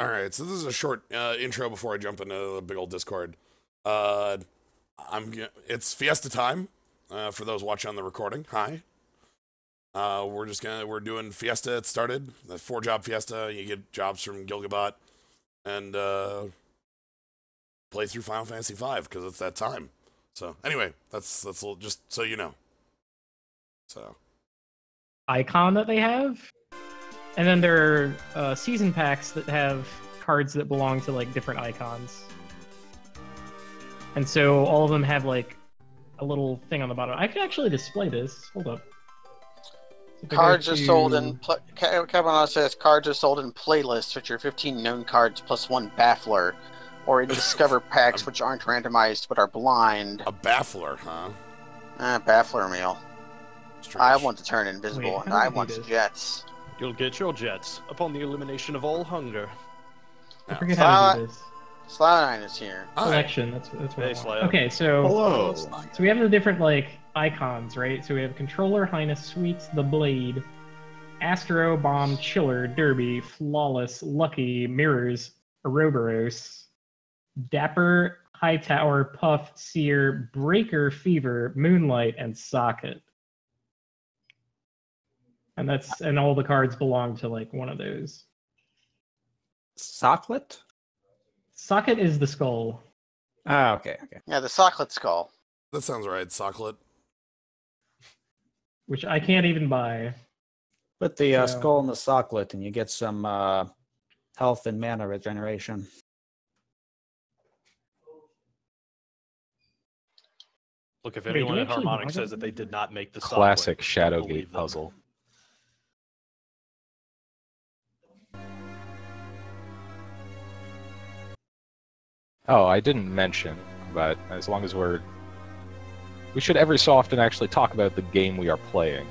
All right, so this is a short intro before I jump into the big old Discord. Uh, it's Fiesta time for those watching on the recording. Hi. We're doing Fiesta. It started the 4-job Fiesta. You get jobs from Gilgabot and play through Final Fantasy V because it's that time. So anyway, that's just so you know. So icon that they have. And then there are season packs that have cards that belong to like different icons. And so all of them have like a little thing on the bottom. I can actually display this. Hold up. So cards are sold in... Cabanana says cards are sold in playlists, which are 15 known cards plus 1 baffler. Or in Discover packs, which aren't randomized but are blind. A baffler, huh? Baffler meal. Strange. I want to turn invisible, and I want jets. You'll get your jets upon the elimination of all hunger. I forget how to do this. Slow9 is here. Selection, that's what Hey, I want. Okay, so... Hello. So we have the different, like, icons, right? So we have Controller, Highness, Sweets, The Blade, Astro, Bomb, Chiller, Derby, Flawless, Lucky, Mirrors, Ouroboros, Dapper, High Tower, Puff, Seer, Breaker, Fever, Moonlight, and Socket. And all the cards belong to like one of those. Socklet? Socket is the skull. Ah, okay. Yeah, the Socklet skull. That sounds right, Socklet. Which I can't even buy. Put the skull in the socklet and you get some health and mana regeneration. Look, if anyone at Harmonic says that they did not make the classic Socklet, Shadowgate puzzle. Oh, I didn't mention, but as long as we should every so often actually talk about the game we are playing.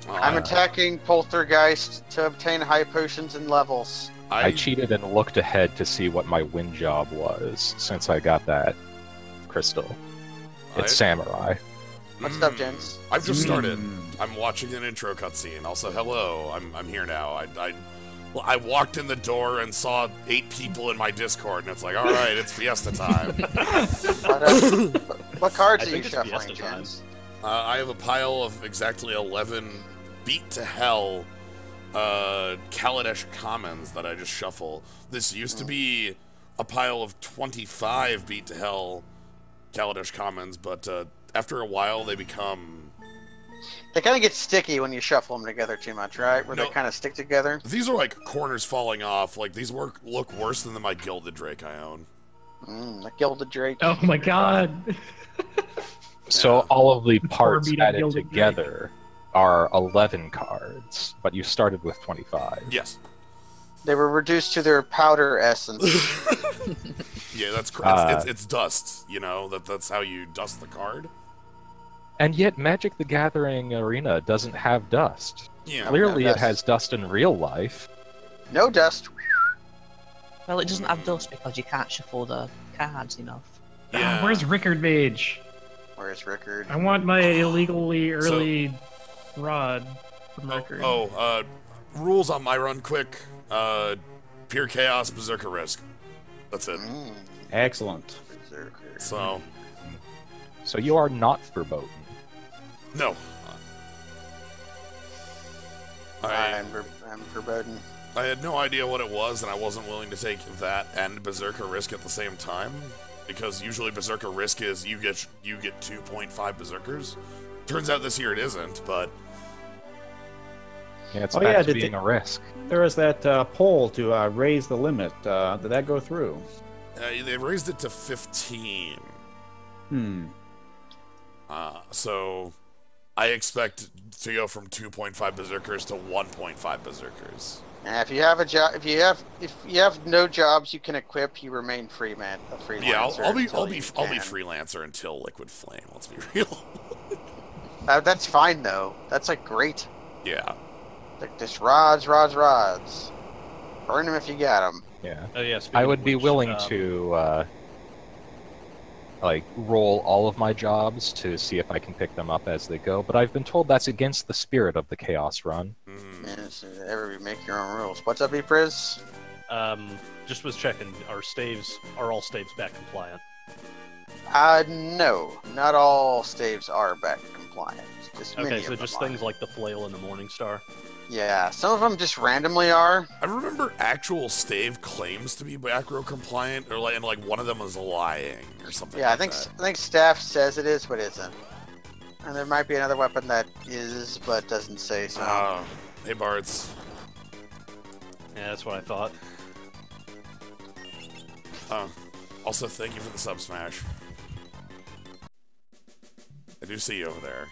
I'm attacking Poltergeist to obtain high potions and levels. I cheated and looked ahead to see what my win job was, since I got that crystal. It's Samurai. What's up, gents? I've just started. I'm watching an intro cutscene. Also, hello. I'm here now. I walked in the door and saw 8 people in my Discord, and it's like, all right, it's Fiesta time. What cards are you shuffling, gents? I have a pile of exactly 11 beat to hell Kaladesh commons that I just shuffle. This used to be a pile of 25 beat to hell Kaladesh commons, but after a while they become... They kind of get sticky when you shuffle them together too much, right? Where they kind of stick together. These are like corners falling off. Like, these look worse than my Gilded Drake I own. The Gilded Drake. Oh my god! So all of the parts added together are 11 cards, but you started with 25. Yes. They were reduced to their powder essence. Yeah, that's correct. It's dust, you know? That's how you dust the card. And yet Magic the Gathering Arena doesn't have dust. Yeah. Clearly it has dust in real life. No dust. Well, it doesn't have dust because you can't shuffle the cards enough. Yeah. Where's Rickard Mage? Where's Rickard? I want my illegally early rod from Rickard. Rules on my run quick. Pure Chaos, Berserker Risk. That's it. Excellent. So you are not verboten. No. I'm verboten. I had no idea what it was, and I wasn't willing to take that and Berserker Risk at the same time, because usually Berserker Risk is you get 2.5 Berserkers. Turns out this year it isn't, but yeah, it's back to being a risk. There was that poll to raise the limit. Did that go through? They raised it to 15. So I expect to go from 2.5 Berserkers to 1.5 Berserkers. If you have a job, if you have no jobs you can equip, you remain a freelancer. Yeah, I'll be freelancer until Liquid Flame. Let's be real. That's fine though. That's like great. Yeah. Like this rods. Burn them if you got them. Yeah. Oh, yeah, I would be willing to like roll all of my jobs to see if I can pick them up as they go, but I've been told that's against the spirit of the Chaos Run. Yes, everybody make your own rules. What's up, Vpriz? Just was checking. Are all staves back compliant? No, not all staves are back compliant. Just many Okay, so of just them things are. like the flail and the morning star. Yeah, some of them just randomly are. I remember actual stave claims to be macro compliant, or and one of them was lying or something. Yeah, like I think staff says it is, but isn't. And there might be another weapon that is, but doesn't say so. Hey, Barts. Yeah, that's what I thought. Also, thank you for the sub smash. I do see you over there.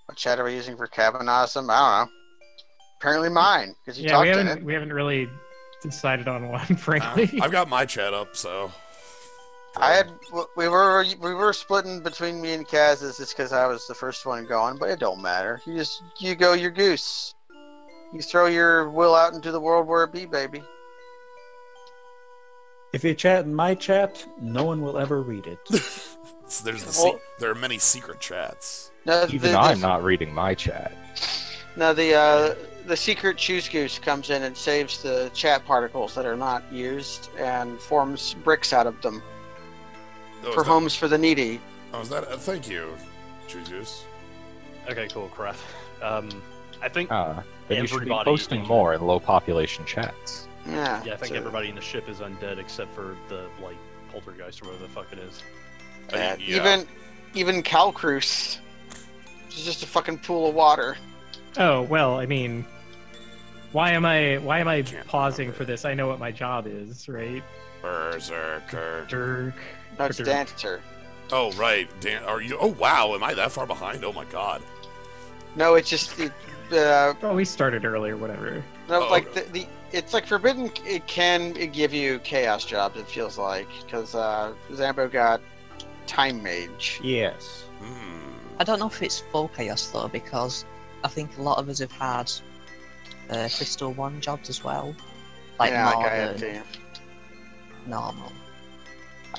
What chat are we using for cabin awesome? I don't know. Apparently mine, because you Yeah, talked in it. we haven't really decided on one, frankly. I've got my chat up, so. We were splitting between me and Kaz's just because I was the first one going, but it don't matter. You go your goose. You throw your will out into the world where it be, baby. If you chat in my chat, no one will ever read it. So there are many secret chats. No, Even I'm not reading my chat. No, the secret choose goose comes in and saves the chat particles that are not used and forms bricks out of them for homes for the needy. Oh, is that? Thank you, Juice. Okay, cool, crap. I think Then you should be everybody posting more in low population chats. Yeah. I think everybody in the ship is undead except for the poltergeist or whatever the fuck it is. Yeah. Even Calcrus is just a fucking pool of water. Oh well, I mean, why am I pausing for this? I know what my job is, right? Berserker. Dirk. No, it's Dancer. Oh right, Dan. Are you? Oh wow, am I that far behind? Oh my god. No, it's just Oh, we started earlier, whatever. no, it's like Forbidden. It can give you chaos jobs. It feels like because Zambo got Time Mage. Yes. I don't know if it's full chaos though, because I think a lot of us have had Crystal 1 jobs as well. Like yeah, more like I have than too. normal.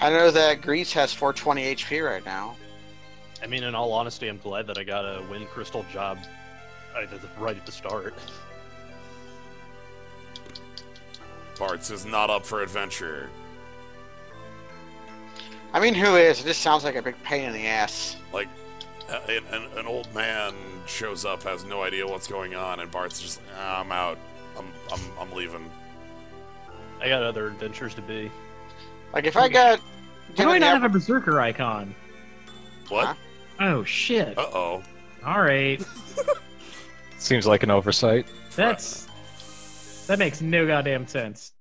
I know that Grease has 420 HP right now. I mean, in all honesty, I'm glad that I got a Wind Crystal job right at the start. Bart's is not up for adventure. I mean, who is? It just sounds like a big pain in the ass. Like, an old man shows up, has no idea what's going on, and Bart's just, I'm out. I'm leaving. I got other adventures to be. Like if I got. Why do I not have a Berserker icon? What? Huh? Oh shit. Uh-oh. Alright. Seems like an oversight. That makes no goddamn sense.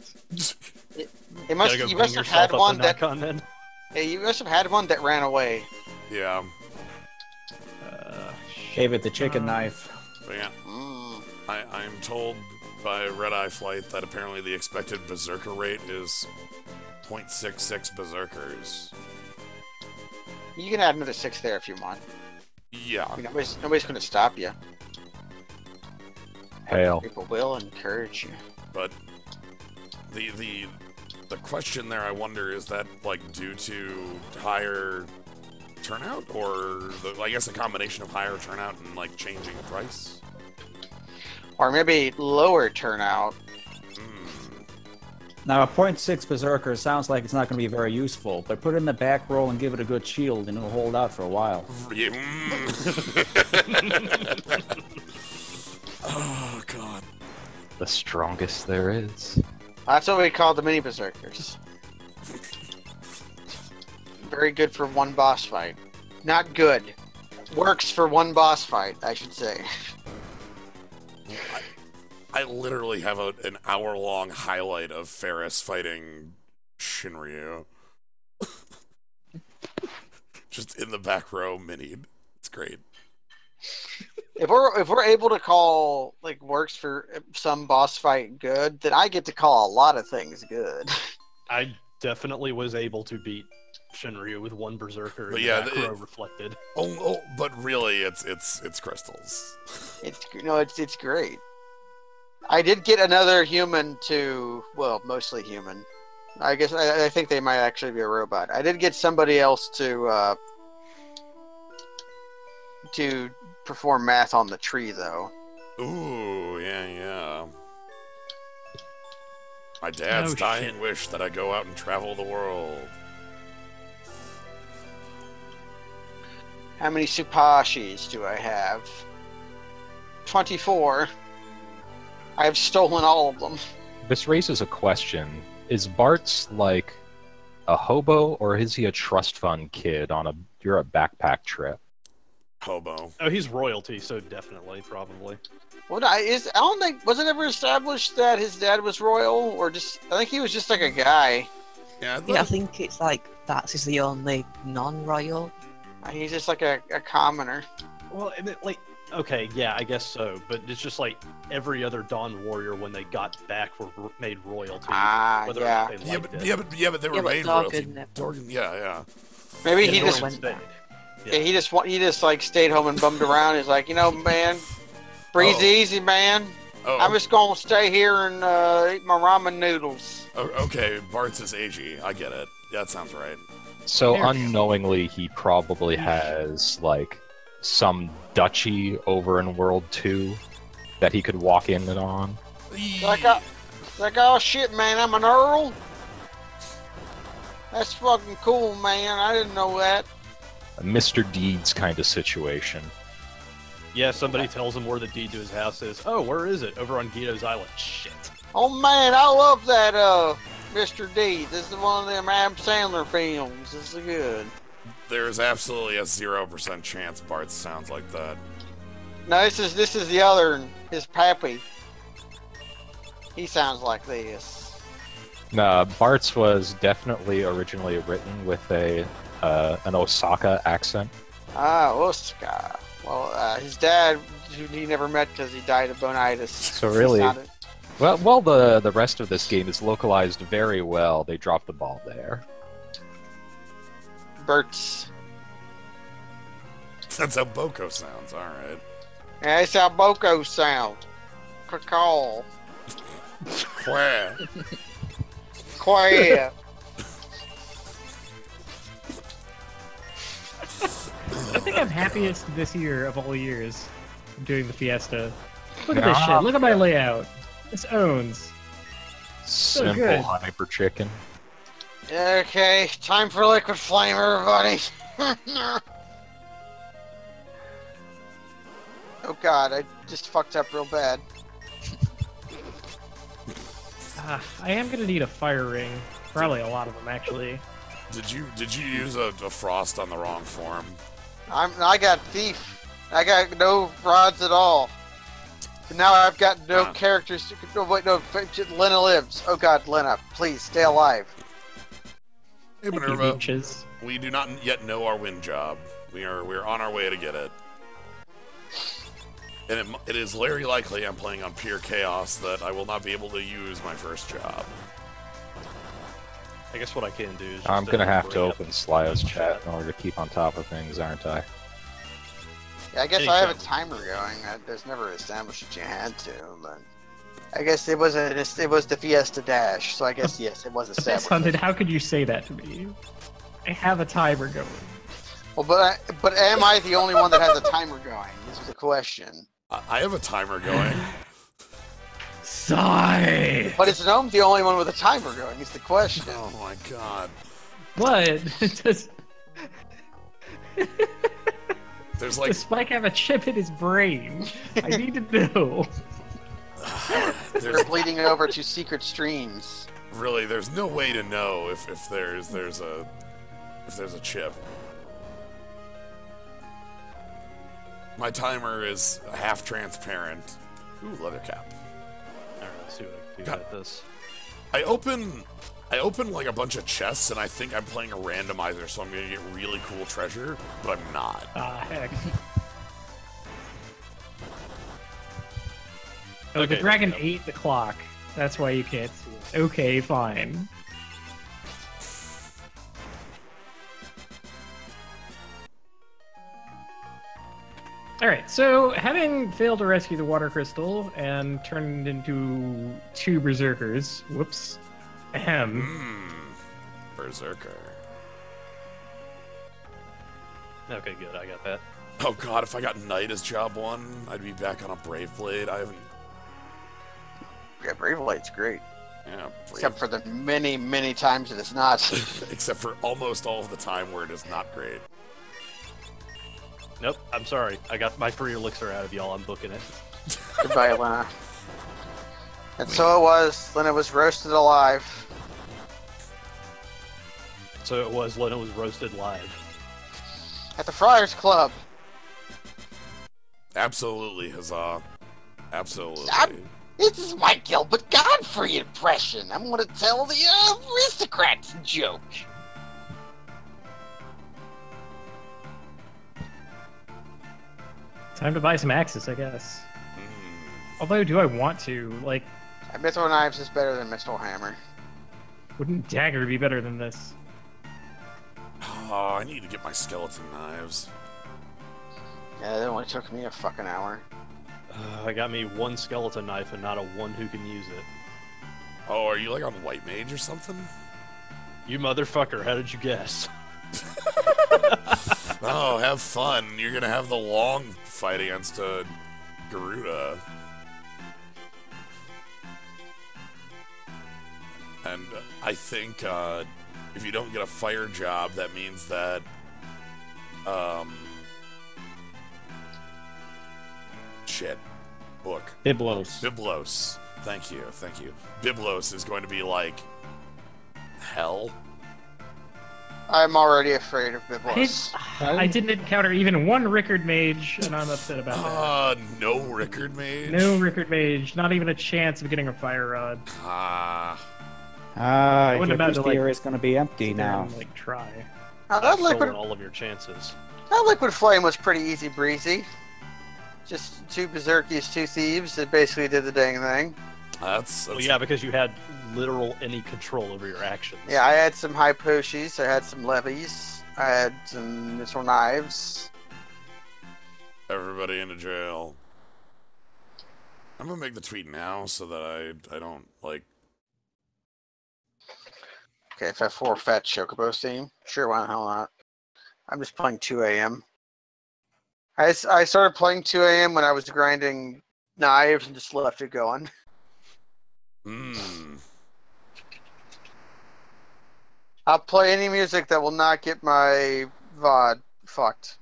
You must have had one that. Then. Hey, you must have had one that ran away. Yeah. Gave it the chicken knife. But yeah. I'm told by Red Eye Flight that apparently the expected Berserker rate is 0.66 Berserkers. You can add another 6 there if you want. Yeah. I mean, nobody's going to stop you. Hail. People will encourage you. But the question there, I wonder, is that like due to higher turnout, or I guess a combination of higher turnout and like changing the price, or maybe lower turnout. Now, a 0.6 Berserker sounds like it's not going to be very useful, but put it in the back roll and give it a good shield, and it'll hold out for a while. Oh god. The strongest there is. That's what we call the mini Berserkers. Very good for one boss fight. Not good. Works for one boss fight, I should say. I literally have an hour-long highlight of Ferris fighting Shinryu. Just in the back row, minied. It's great. If we're able to call like works for some boss fight good, then I get to call a lot of things good. I definitely was able to beat Shinryu with one Berserker. But and yeah, the macro reflected. Oh, but really, it's crystals. It's great. I did get another human to, well, mostly human. I guess I think they might actually be a robot. I did get somebody else to perform math on the tree, though. Ooh, yeah. My dad's Oh, dying shit. wish that I go out and travel the world. How many Supashis do I have? 24. I've stolen all of them. This raises a question. Is Bart's like a hobo, or is he a trust fund kid on a backpack trip? Hobo. Oh, he's royalty, so definitely, probably. I don't think, was it ever established that his dad was royal, or just, I think he was just like a guy. Yeah, Yeah, I think it's like Bats is the only non-royal. He's just like a commoner. Well, okay, yeah, I guess so. But it's just like every other Dawn warrior, when they got back, were made royalty. Whether or not they liked it. yeah, but they were Yeah, but made Dorgan royalty. never- Dorgan, yeah. Maybe Yeah, he Dorgan just went stayed. back. yeah, he just like stayed home and bummed around. He's like, man, breathe Oh. easy, man. Oh, I'm just gonna stay here and eat my ramen noodles. okay. Bart's is AG. I get it. Yeah, that sounds right. So There we go. unknowingly, he probably has like some duchy over in World 2 that he could walk in and on. Like, oh shit, man, I'm an earl. That's fucking cool, man. I didn't know that. A Mr. Deeds kind of situation. Yeah, somebody tells him where the deed to his house is. Oh, where is it? Over on Guido's Island. Shit. Oh man, I love that Mr. D. This is one of them Adam Sandler films. This is good. There's absolutely a 0% chance Bart sounds like that. No, this is the other, his pappy. He sounds like this. Nah, Bart's was definitely originally written with an Osaka accent. Ah, Oscar. Well, his dad, who he never met because he died of bonitis. So really, well, the rest of this game is localized very well. They dropped the ball there. Bert's. That's how Boko sounds. All right. Yeah, that's how Boko sound. Cacao. Where? Quiet. I think I'm happiest this year of all years doing the Fiesta. Look at this shit. Look at my layout. This owns. Simple good. hyper chicken. Okay, time for liquid flame, everybody. Oh god, I just fucked up real bad. I am gonna need a fire ring. Probably a lot of them, actually. Did you use a frost on the wrong form? I got thief. I got no rods at all. And now I've got no characters. No, wait, no. Lena lives. Oh god, Lena, please stay alive. Hey Thank you, Minerva, leeches. we do not yet know our win job. We're on our way to get it. And it is very likely I'm playing on pure chaos that I will not be able to use my first job. I guess what I can do is just I'm gonna have to bring up- open Slyo's chat in order to keep on top of things, aren't I? Yeah, I guess I have a timer going. There's never established that you had to, but I guess it was the Fiesta Dash. So I guess yes, it was established. Sonded, how could you say that to me? I have a timer going. Well, but am I the only one that has a timer going? This is the question. I have a timer going. Sigh. But is Gnome the only one with a timer going? Is the question. Oh my god. But does There's like Spike have a chip in his brain? I need to know. there's They're bleeding over to secret streams. really there's no way to know if there's a chip. My timer is half transparent. Ooh, leather cap. Alright, let's see what I can do God. about this. I open like a bunch of chests and I think I'm playing a randomizer, so I'm gonna get really cool treasure, but I'm not. Ah, heck. Oh, the Okay, dragon there we go. ate the clock. That's why you can't see it. Okay, fine. Alright, so having failed to rescue the water crystal and turned into two berserkers, whoops, ahem, Berserker. Okay, good. I got that. Oh god, if I got Knight as job 1, I'd be back on a Brave Blade. I haven't... Yeah, Brave Blade's great. Yeah, Brave... Except for the many, many times that it's not. Except for almost all of the time where it is not great. Nope, I'm sorry. I got my free elixir out of y'all. I'm booking it. Goodbye, Lena. And so it was. Lena was roasted alive. So it was. Lena was roasted live. At the Friars Club. Absolutely, huzzah. Absolutely. This is my Gilbert Godfrey impression. I'm going to tell the aristocrats joke. Time to buy some axes, I guess. Although, do I want to? Like, Mithril Knives is better than Mithril Hammer. wouldn't Dagger be better than this? Oh, I need to get my skeleton knives. Yeah, it only took me a fucking hour. I got me 1 skeleton knife and not a 1 who can use it. Oh, are you like on White Mage or something? You motherfucker, how did you guess? Oh, have fun. You're gonna have the long fight against Garuda. And I think if you don't get a fire job, that means that shit. Book. Biblos. Thank you. Biblos is going to be like hell. I'm already afraid of Biblos. I didn't encounter even 1 Rickard Mage, and I'm upset about that. No Rickard Mage? No Rickard Mage. Not even a chance of getting a fire rod. Your Beer is going to be empty now. And, like, try. Now, I've stolen all of your chances. That Liquid Flame was pretty easy breezy. Just 2 Berserkies, 2 Thieves that basically did the dang thing. That's Well, yeah, because you had literal any control over your actions. Yeah, I had some high potions, I had some levies, I had some Mithril Knives. Everybody into jail. I'm gonna make the tweet now so that I don't, like... Okay, if I have 4 fat Chocobo team, sure, why the hell not? I'm just playing 2 AM. I started playing 2 AM when I was grinding knives and just left it going. I'll play any music that will not get my VOD fucked.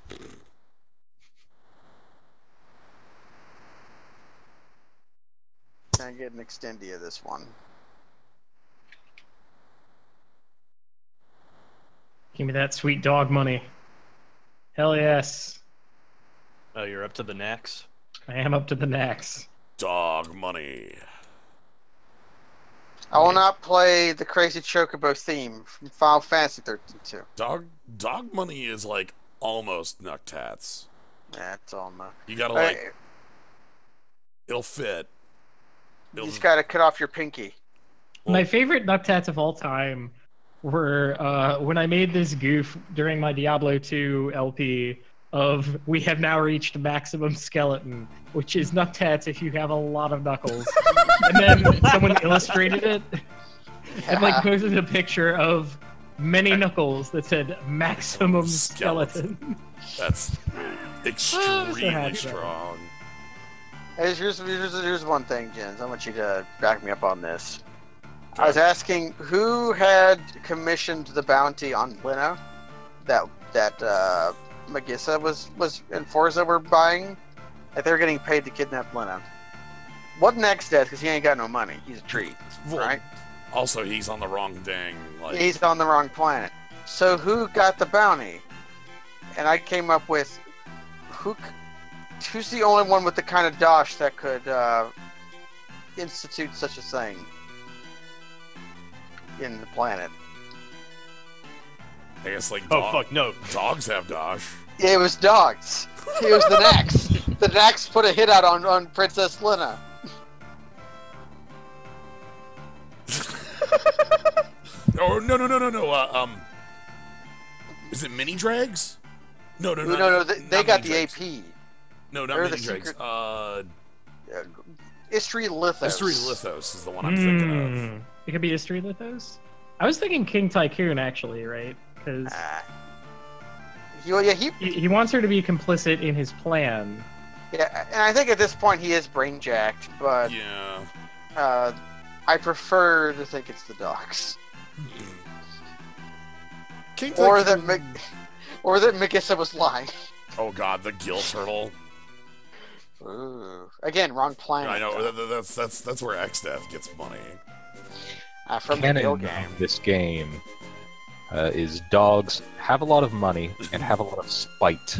Can I get an extendia of this one? Give me that sweet dog money. Hell yes. Oh, you're up to the next? I am up to the next. Dog money. I will not play the crazy Chocobo theme from Final Fantasy 13-2. Dog money is like almost Nuktats. That's almost. You gotta like. It'll fit. You just gotta cut off your pinky. My favorite Nuktats of all time were when I made this goof during my Diablo 2 LP of we have now reached maximum skeleton, which is Nuktats if you have a lot of knuckles. And then someone illustrated it and like posted a picture of many knuckles that said maximum skeleton. That's extremely strong. Hey, here's one thing, Jens. I want you to back me up on this. I was asking who had commissioned the bounty on Lena that Magissa and Forza were buying. Like they were getting paid to kidnap Lena. What next does? Because he ain't got no money. He's a treat, right? Also, he's on the wrong dang. He's on the wrong planet. So who got the bounty? And I came up with who's the only one with the kind of dosh that could institute such a thing in the planet. I guess like no. Dogs have dosh. Yeah, it was dogs. It was the Nax. The Nax put a hit out on Princess Lena. Oh no. Is it mini drags? No. They got the AP. No, not mini drags. Istri Lithos. Istri Lithos is the one I'm thinking of. It could be Istri Lithos. I was thinking King Tycoon actually, right? Because He wants her to be complicit in his plan. Yeah, and I think at this point he is brain jacked, but Yeah. I prefer to think it's the dogs. Or that Megissa was lying. Oh god, the gill turtle. Ooh. Again, wrong planet. I know that's where XDeath gets money. From Canon the Gill of game. this game is dogs have a lot of money and have a lot of spite.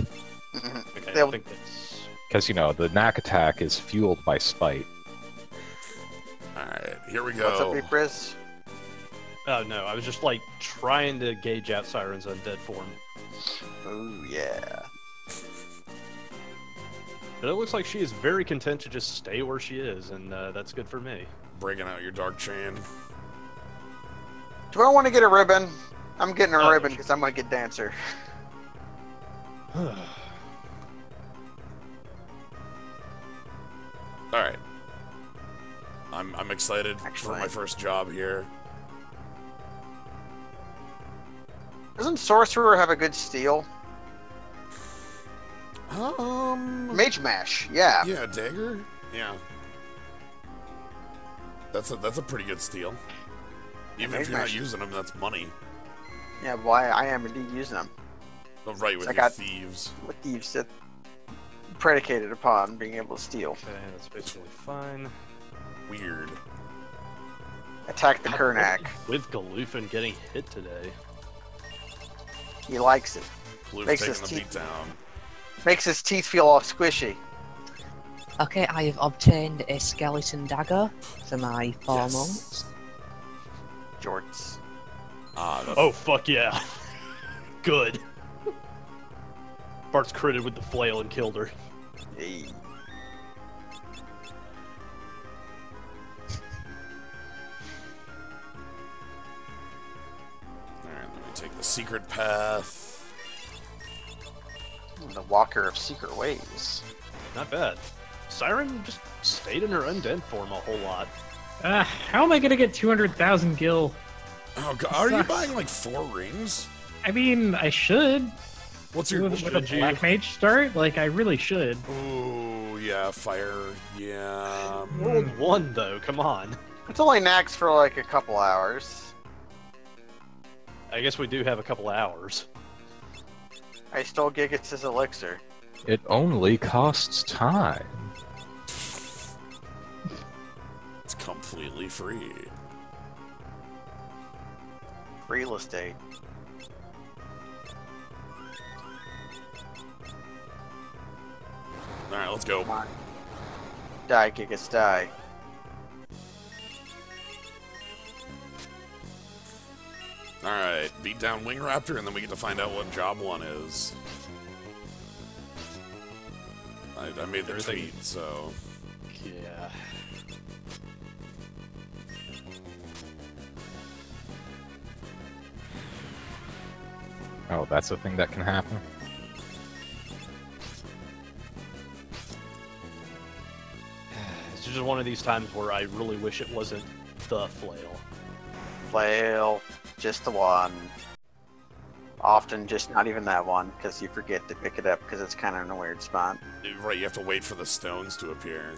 Okay, I think that's... Because, you know, the knack attack is fueled by spite. Alright, here we What's up, go. Vpriz? Oh, no, I was just, like, trying to gauge out Siren's undead form. Ooh, yeah. But it looks like she is very content to just stay where she is, and that's good for me. Breaking out your dark chain. Do I want to get a ribbon? I'm getting a Oh, ribbon because I'm going to get Dancer. Alright. I'm excited for Excellent. my first job here. Doesn't Sorcerer have a good steal? Mage Mash, yeah. Yeah, dagger? Yeah. That's a pretty good steal. Even Mage if you're not Mash. using them, that's money. Yeah, why I am indeed using them. Oh, right, with I your got- thieves. With thieves that predicated upon being able to steal. Okay, that's basically fine. Weird. Attack the Kernak. With Galufin getting hit today. He likes it. Blue's Makes taking his the teeth- beat down. Makes his teeth feel all squishy. Okay, I have obtained a skeleton dagger for my 4 Yes. months. Jorts. Ah, that's Oh, fuck yeah. Good. Bart's critted with the flail and killed her. Hey. Alright, let me take the secret path. The Walker of Secret Ways. Not bad. Siren just stayed in her undead form a whole lot. How am I gonna get 200,000 gil? Oh god, are you Sucks. buying like 4 rings? I mean, I should. What's your... With a black mage start? Like, I really should. Ooh, yeah, fire, yeah. World 1, though, come on. It's only Nax for like a couple hours. I guess we do have a couple hours. I stole Gigas' elixir. It only costs time. It's completely free. Real estate. Alright, let's go. Come on. Die, Gigas, die. Alright, beat down Wing Raptor, and then we get to find out what job 1 is. I made the Everything- tweet, so... Yeah. Oh, that's a thing that can happen? It's just one of these times where I really wish it wasn't the flail. Flail. Just the one. Often just not even that one, because you forget to pick it up because it's kind of in a weird spot. Right, you have to wait for the stones to appear.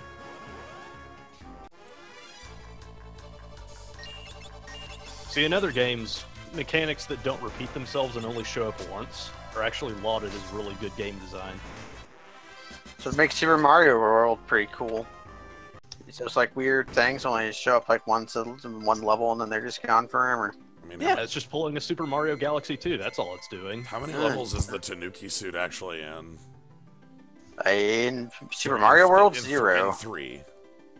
See, in other games, mechanics that don't repeat themselves and only show up once are actually lauded as really good game design. So it makes Super Mario World pretty cool. It's just like weird things only show up like once in one level and then they're just gone forever. I mean, Yeah, it's just pulling a Super Mario Galaxy 2, that's all it's doing. how many levels is the Tanuki suit actually in? In Super Mario World, in 0. 3.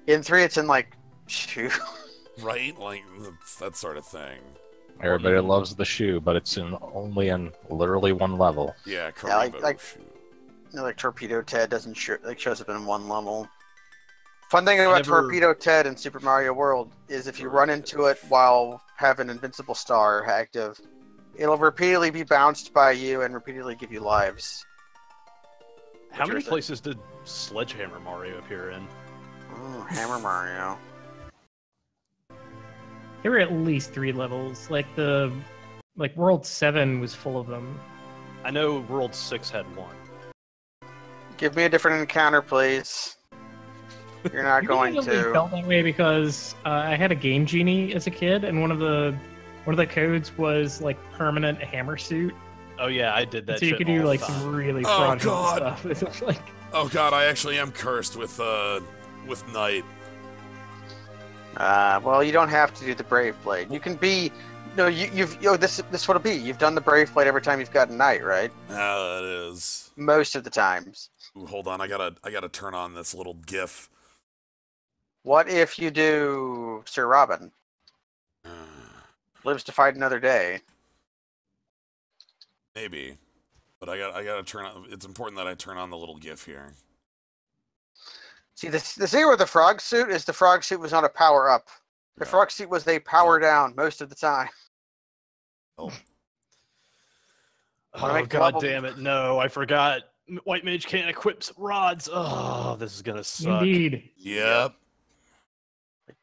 In 3, it's in like 2. Right? Like, that sort of thing. Everybody loves the shoe, but it's only in literally one level. Yeah, Yeah, Karibo, like- shoot. Like Torpedo Ted doesn't shows up in one level. Fun thing about Never- Torpedo Ted in Super Mario World is if you run into it while having Invincible Star active, it'll repeatedly be bounced by you and repeatedly give you lives. How many What's yours? places did Sledgehammer Mario appear in? Ooh, Hammer Mario. There were at least 3 levels. Like World 7 was full of them. I know World 6 had one. Give me a different encounter, please. You're not going It to. felt that way because I had a Game Genie as a kid, and one of the codes was like permanent hammer suit. Oh yeah, I did that. So you shit could do all like the time. some really Oh, fraudulent God. stuff. It was like, Oh god, I actually am cursed with Knight. Well, you don't have to do the Brave Blade. You can be. No, this what'll be. You've done the Brave Blade every time you've gotten Knight, right? Ah, that is. Most of the times. Ooh, hold on, I gotta turn on this little GIF. What if you do Sir Robin? Lives to fight another day. Maybe, but I gotta turn on. It's important that I turn on the little GIF here. See, the thing with the frog suit is the frog suit was not a power up. The frog suit was a power down most of the time. Oh. Oh god damn it! No, I forgot. White Mage can't equip rods. Oh, this is gonna suck. indeed. Yep.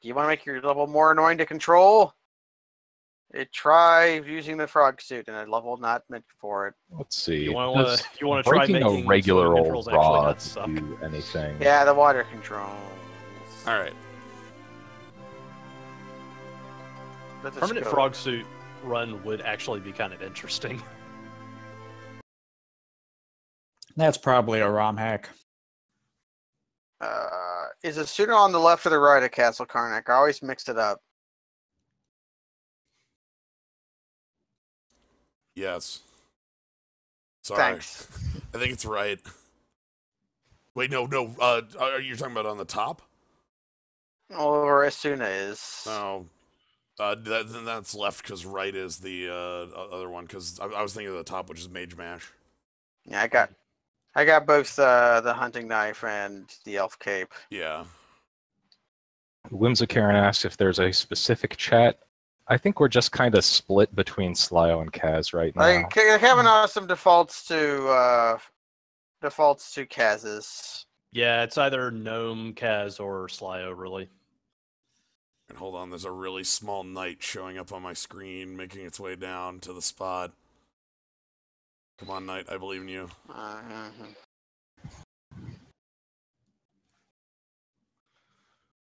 Do you want to make your level more annoying to control? Try using the frog suit in a level not meant for it. Let's see. You want to try breaking making a regular swimming old controls actually rod not suck. do anything? Yeah, the water control. All right. Permanent frog suit run would actually be kind of interesting. That's probably a ROM hack. Is a suit on the left or the right of Castle Karnak? I always mixed it up. Yes. Sorry. Thanks. I think it's right. Wait, no. Are you talking about on the top? Or Asuna is. No. Then that's left because right is the other one. Because I was thinking of the top, which is Mage Mash. Yeah, I got both the hunting knife and the elf cape. Yeah. Whimsicaran asks if there's a specific chat. I think we're just kind of split between Slyo and Kaz right now. Kevin some defaults to Kaz's. Yeah, it's either Gnome, Kaz, or Slyo, really. And hold on, there's a really small knight showing up on my screen, making its way down to the spot. Come on, knight, I believe in you.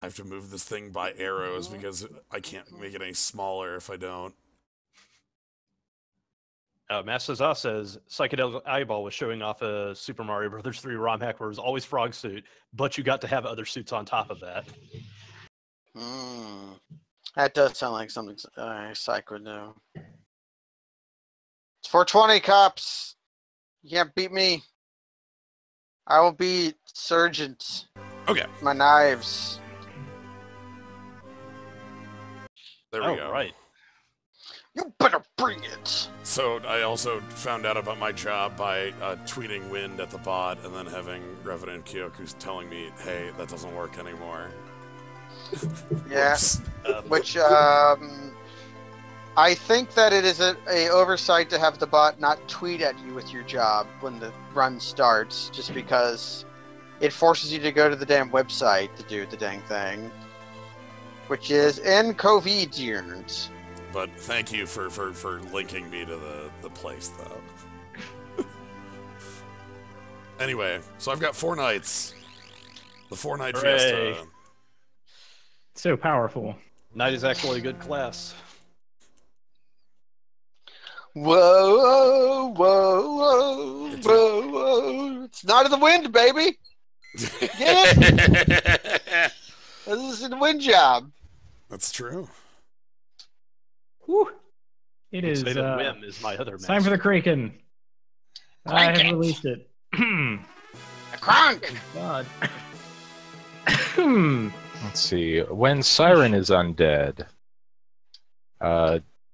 I have to move this thing by arrows because I can't make it any smaller if I don't. Master Zah says Psychedelic Eyeball was showing off a Super Mario Brothers 3 ROM hack where it was always frog suit, but you got to have other suits on top of that. That does sound like something Psych would know. It's 420, cops. You can't beat me. I will beat Surgeons. Okay. My knives. There we go. Right. You better bring it. So I also found out about my job by tweeting Wind at the bot and then having Revenant Kyoku's telling me, hey, that doesn't work anymore. Yeah. Which, I think that it is a oversight to have the bot not tweet at you with your job when the run starts, just because it forces you to go to the damn website to do the dang thing. Which is inconvenient. But thank you for linking me to the place, though. Anyway, so I've got 4 knights. The 4-night Hooray. Fiesta. So powerful. Knight is actually a good class. Whoa, whoa, whoa, whoa, whoa. It's Night of the Wind, baby! Get it? This is a wind job. That's true. Whew. It is. Say that Whim is my other time for the Kraken. I have released it. A crank! God. Let's see. When Siren is undead,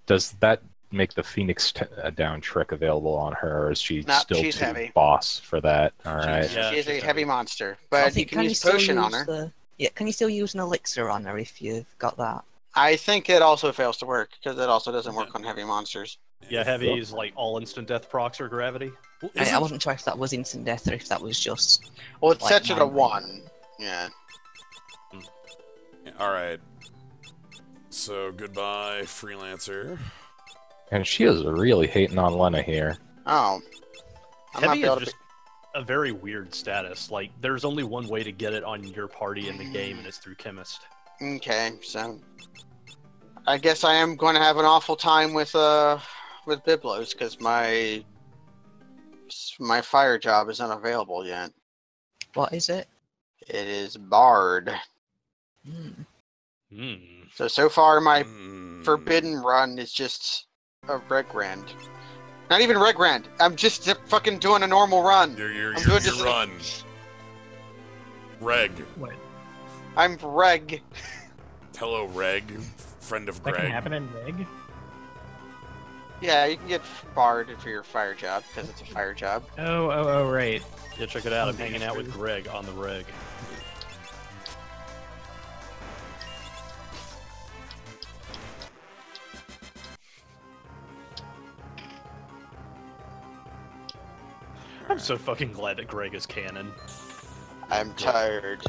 does that make the Phoenix down trick available on her, or is she still she's too heavy. boss for that? All right. She's a heavy monster, I but think, you can use potion on her. Yeah, can you still use an elixir on her if you've got that? I think it also fails to work, because it also doesn't work on heavy monsters. Yeah, heavy is like all instant death procs or gravity. I wasn't sure if that was instant death or if that was just... Well, it like sets you to 9. 1. Yeah. Alright. So, goodbye, Freelancer. And she is really hating on Lena here. Oh. I might Heavy be able is to just a very weird status. Like, there's only one way to get it on your party in the game, and it's through Chemist. Okay, so I guess I am going to have an awful time with Biblos because my fire job is unavailable yet. What is it? It is Bard. Hmm. So far my forbidden run is just a Red Grand. Not even Red Grand. I'm just fucking doing a normal run. Your just run. Reg. What? I'm Reg. Hello, Reg. Friend of That Greg. can happen in Reg? Yeah, you can get Bard for your fire job because it's a fire job. Oh, right. Yeah, check it out. I'm hanging out with Greg on the reg. I'm so fucking glad that Greg is canon. I'm tired.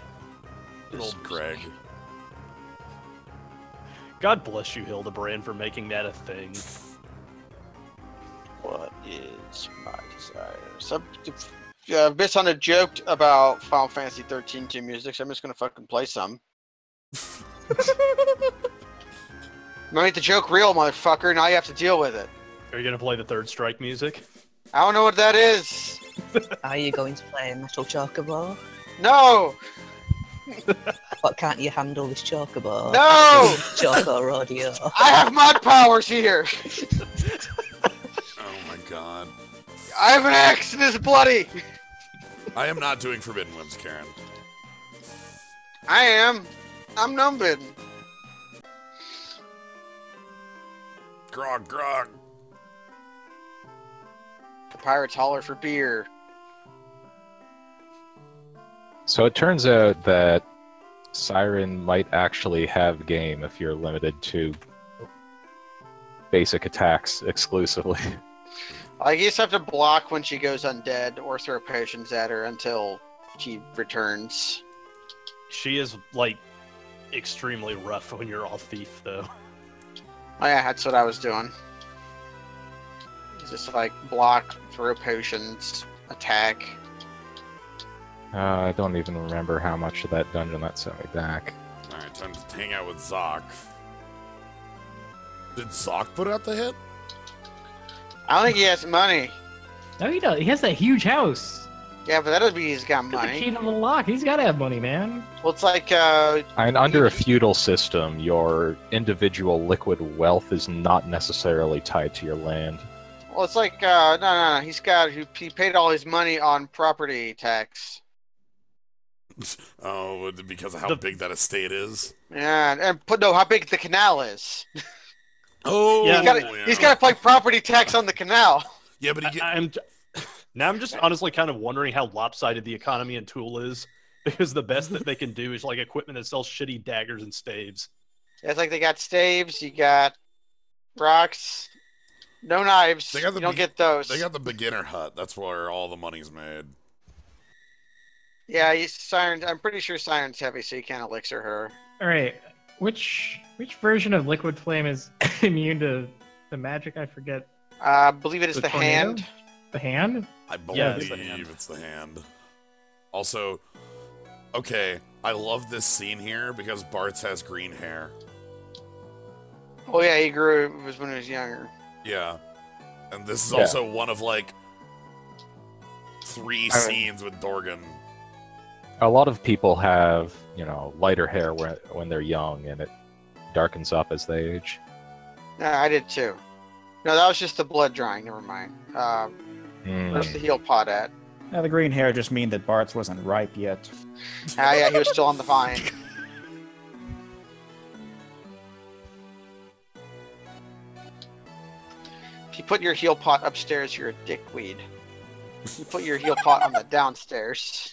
Old Greg. God bless you, Hildebrand, for making that a thing. What is my desire? Bitsona joked about Final Fantasy 13 2 music, so I'm just gonna fucking play some. Make the joke real, motherfucker. Now you have to deal with it. Are you gonna play the Third Strike music? I don't know what that is. Are you going to play Metal Chocobo? No! What, can't you handle this Chocobo? No! Choco Rodeo. I have mod powers here! Oh my god. I have an axe and it's bloody! I am not doing Forbidden Whims, Karen. I am. I'm Gnomebitten. Grog, grog. The pirates holler for beer. So it turns out that Siren might actually have game if you're limited to basic attacks exclusively. I guess I have to block when she goes undead or throw potions at her until she returns. She is, like, extremely rough when you're all thief, though. Oh yeah, that's what I was doing. Just like block, throw potions, attack. I don't even remember how much of that dungeon that sent me back. Alright, time to hang out with Zoc. Did Zoc put out the hit? I don't think he has money. No, he does. He has that huge house. Yeah, but that doesn't mean he's got Got the key money. to the lock. He's got to have money, man. Well, it's like, And under a feudal system, your individual liquid wealth is not necessarily tied to your land. well, it's like, no. He paid all his money on property tax. Oh, because of how big that estate is? Yeah, and how big the canal is. Oh, Yeah, He's got to pay property tax on the canal. Yeah, but he I'm just honestly kind of wondering how lopsided the economy in Tool is, because the best that they can do is like equipment that sells shitty daggers and staves. It's like they got staves, you got rocks, no knives. They got You don't get those. They got the beginner hut. That's where all the money's made. Yeah, I'm pretty sure Siren's heavy, so you can't elixir her. All right. Which version of Liquid Flame is immune to the magic? I forget. I believe it is the tornado? hand. The hand? I Yeah, believe it's it's the the hand. hand. Also, okay, I love this scene here because Bartz has green hair. Oh yeah, he grew it when he was younger. Yeah. And this is Yeah. also one of like 3 scenes with Dorgan. A lot of people have, lighter hair when they're young, and it darkens up as they age. No, I did too. No, that was just the blood drying. Never mind. Where's the heal pot at? Now, the green hair just mean that Bart's wasn't ripe yet. Ah, yeah, he was still on the vine. If you put your heal pot upstairs, you're a dickweed. You put your heal pot on the downstairs.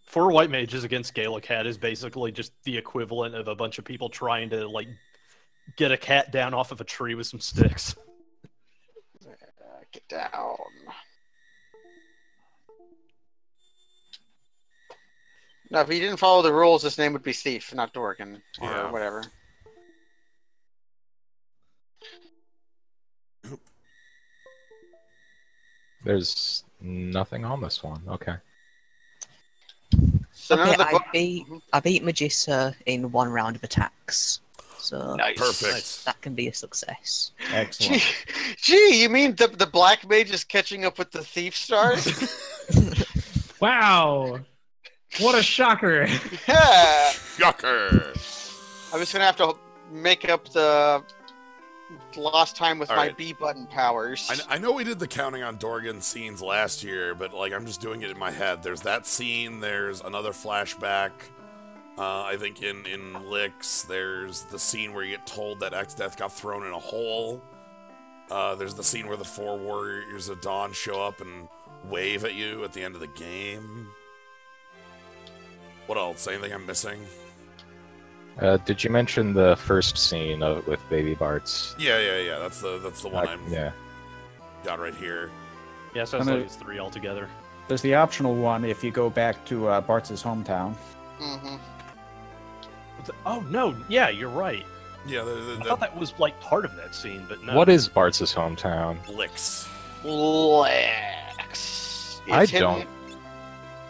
4 white mages against Gala Cat is basically just the equivalent of a bunch of people trying to, like, get a cat down off of a tree with some sticks. Get down. No, if he didn't follow the rules, his name would be Thief, not Dorgan, or Yeah. whatever. There's nothing on this one. Okay. So none Okay, of the I beat Magissa in 1 round of attacks. So Nice. Perfect. that can be a success. Excellent. Gee, you mean the black mage is catching up with the thief stars? Wow. What a shocker. Yeah. Yucker. I'm just gonna have to make up the lost time with All my right. B button powers. I know we did the counting on Dorgan scenes last year, but like I'm just doing it in my head. There's that scene. There's another flashback. I think in Licks, there's the scene where you get told that X-Death got thrown in a hole. There's the scene where the 4 Warriors of Dawn show up and wave at you at the end of the game. What else? Anything I'm missing? Did you mention the first scene with Baby Bart's? Yeah. That's the one I'm Yeah. got right here. Yeah, so it's like it's 3 altogether. There's the optional one if you go back to Bart's hometown. Mm-hmm. Oh no, yeah, you're right. Yeah, I thought that was like part of that scene, but no. What is Bart's hometown? Licks. Lex. I don't.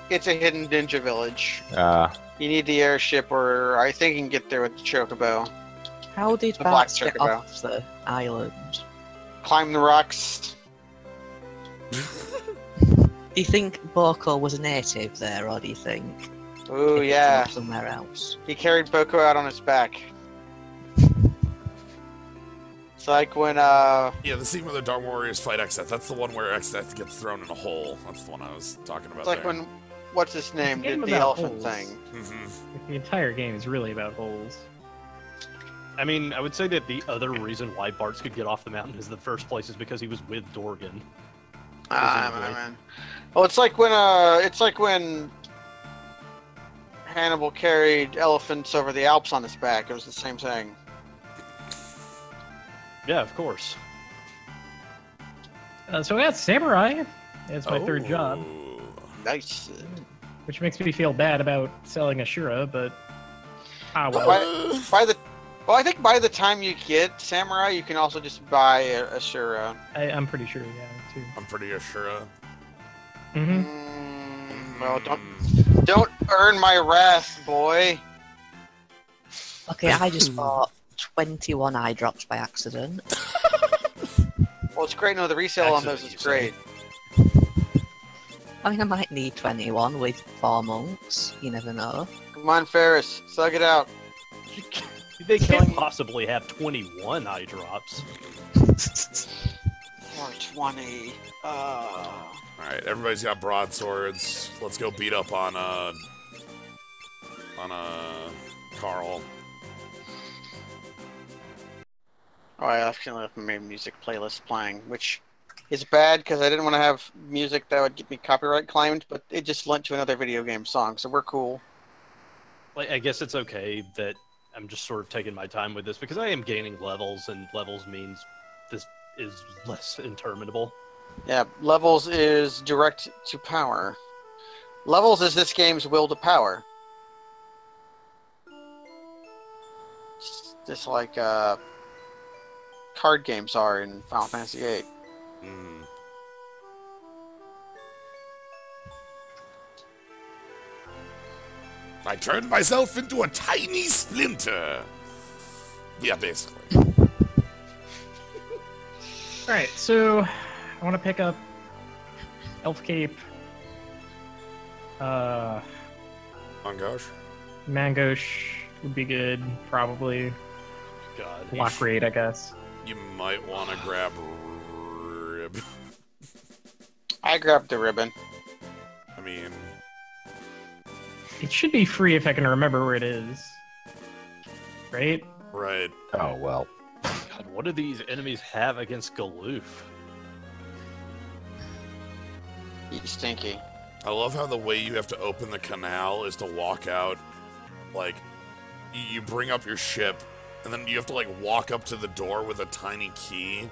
It's a hidden ninja village. You need the airship, or I think you can get there with the chocobo. How did The black Bart get chocobo. off the island? Climb the rocks. Do you think Boko was a native there, or do you think Ooh, he yeah. came from somewhere else? He carried Boko out on his back. It's like when, Yeah, the scene where the Dark Warriors fight X-Death. That's the one where X-Death gets thrown in a hole. That's the one I was talking about it's like there. when, what's his name, Game did the about elephant holes. thing. Mm-hmm. The entire game is really about holes. I mean, I would say that the other reason why Bart's could get off the mountain is the first place is because he was with Dorgan. Man. Well, it's like when Hannibal carried elephants over the Alps on his back. It was the same thing. Yeah, of course. So I got Samurai. That's my third job, Nice. which makes me feel bad about selling Ashura, but well. I think by the time you get Samurai, you can also just buy Ashura. I'm pretty sure, yeah, too. I'm pretty sure. Mm-hmm. Well, don't earn my wrath, boy. Okay, I just bought 21 eye drops by accident. Well, it's great. No, the resale on those is great. I think I might need 21 with 4 monks. You never know. Come on, Ferris, suck it out. They Killing- can't possibly have 21 eye drops. 420. Alright, everybody's got broadswords. Let's go beat up on Carl. Oh, I accidentally left my music playlist playing, which is bad because I didn't want to have music that would get me copyright claimed, but it just lent to another video game song, so we're cool. Like, I guess it's okay that I'm just sort of taking my time with this because I am gaining levels, and levels means this is less interminable. Yeah, levels is direct to power. Levels is this game's will to power. Just like card games are in Final Fantasy VIII. Mm. I turned myself into a tiny splinter. Yeah, basically. Alright, so I want to pick up Elf Cape, Oh gosh. Mangosh would be good, probably. God. Block raid, I guess. You might want to grab Rib. I grabbed the ribbon. I mean, It should be free if I can remember where it is. Right? right. Oh, well. God, what do these enemies have against Galoof? He's stinky. I love how the way you have to open the canal is to walk out, like, you bring up your ship, and then you have to, like, walk up to the door with a tiny key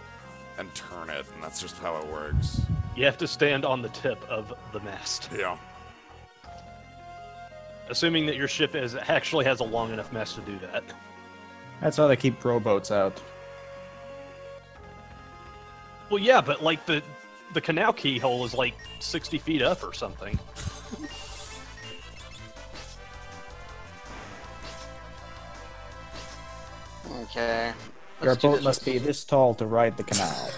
and turn it, and that's just how it works. You have to stand on the tip of the mast. Yeah. Assuming that your ship actually has a long enough mast to do that. That's how they keep rowboats out. Well, yeah, but like the the canal keyhole is like 60 feet up or something. Okay. Your Let's do boat this must with- be this tall to ride the canal.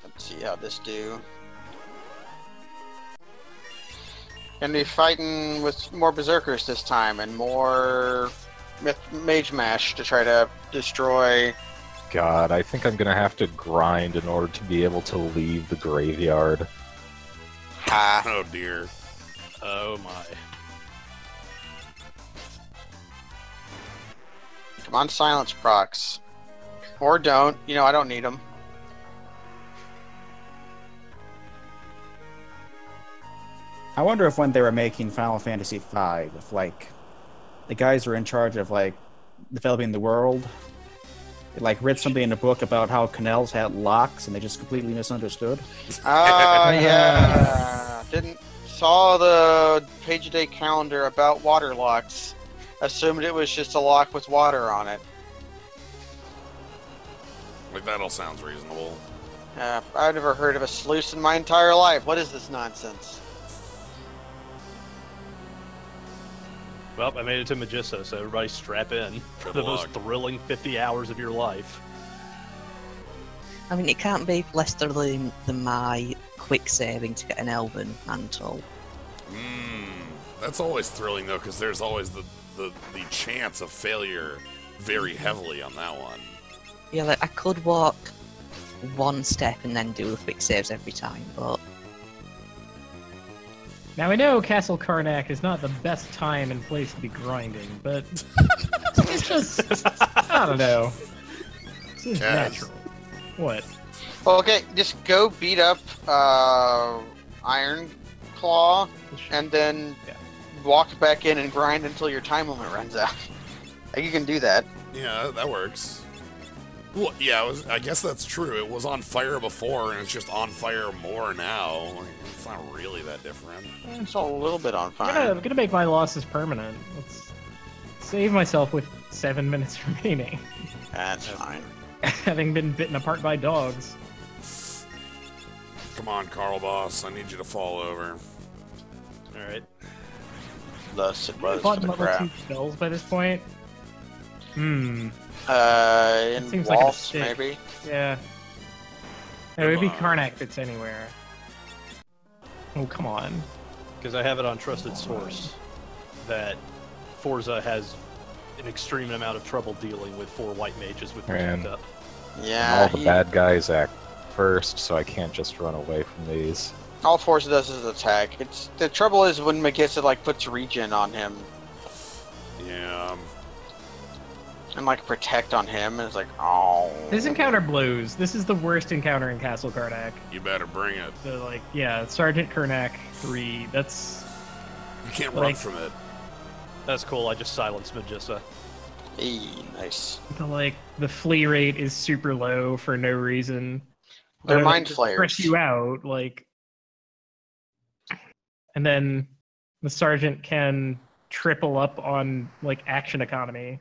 Let's see how this do. Gonna be fighting with more berserkers this time and more mage mash to try to destroy. God, I think I'm gonna have to grind in order to be able to leave the graveyard. Ha! Oh dear. Oh my. Come on, silence procs. Or don't. You know, I don't need them. I wonder if when they were making Final Fantasy V, if like the guys were in charge of like developing the world, they, like read something in a book about how canals had locks and they just completely misunderstood. Oh, yeah. Didn't saw the page a day calendar about water locks. Assumed it was just a lock with water on it. Like, that all sounds reasonable. I've never heard of a sluice in my entire life. What is this nonsense? Well, I made it to Magissa, so everybody strap in for the Good most luck. thrilling 50 hours of your life. I mean, it can't be less thrilling than my quick saving to get an Elven mantle. That's always thrilling, though, because there's always the chance of failure very heavily on that one. Yeah, like I could walk one step and then do the quick saves every time, but Now I know Castle Karnak is not the best time and place to be grinding, but it's just, I don't know. Seems Kaz. natural. What? Well, okay, just go beat up Iron Claw and then walk back in and grind until your time limit runs out. You can do that. Yeah, that works. Well, yeah, I guess that's true. It was on fire before, and it's just on fire more now. Like, it's not really that different. It's a little bit on fire. I'm gonna make my losses permanent. Let's save myself with 7 minutes remaining. That's fine. Having been bitten apart by dogs. Come on, Carl Boss. I need you to fall over. Alright. Thus it was for Bought the level crap. 2 spells by this point. In Seems like a Waltz, mistake. maybe. Yeah. It would be Come on. Karnak fits anywhere. Oh, come on. Because I have it on Trusted Source that Forza has an extreme amount of trouble dealing with 4 white mages with Man. protect up. Yeah, All the bad guys act first, so I can't just run away from these. all Forza does is attack. It's the trouble is when Magissa like puts regen on him Yeah. and like protect on him, and it's like, oh. This encounter blows. This is the worst encounter in Castle Karnak. You better bring it. The, like, yeah, Sergeant Karnak 3. That's You can't run Like- from it. That's cool, I just silenced Magissa. Hey, nice. the flea rate is super low for no reason. They're Other than mind to flayers. Stress you out, like, and then the sergeant can triple up on like action economy.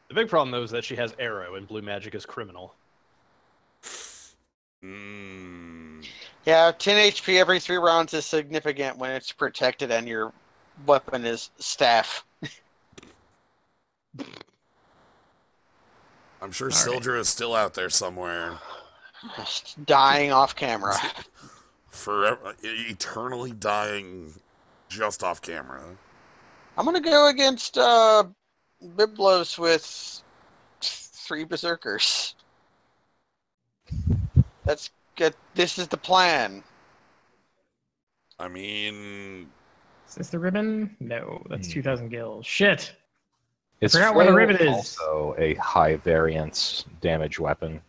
The big problem, though, is that she has Arrow, and Blue Magic is criminal. Yeah, 10 HP every 3 rounds is significant when it's protected and your weapon is staff. I'm sure Sildra is still out there somewhere. Just dying off camera. Forever, eternally dying just off camera. I'm gonna go against Biblos with 3 berserkers. That's good. This is the plan. I mean, Is this the ribbon? No, that's 2,000 gil. Shit. Is Forgot where the Flail ribbon is. also a high variance damage weapon?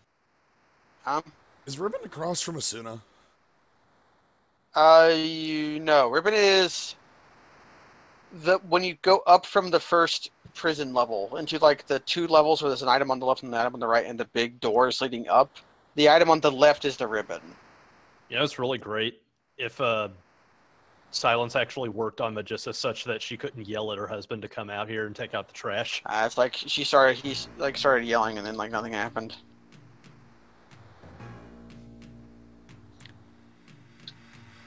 is Ribbon across from Asuna? You know, Ribbon is when you go up from the first prison level into like the 2 levels where there's an item on the left and an item on the right and the big doors leading up. The item on the left is the ribbon. You know, it's really great if Silence actually worked on Magissa such that she couldn't yell at her husband to come out here and take out the trash. It's like he started yelling and then like nothing happened.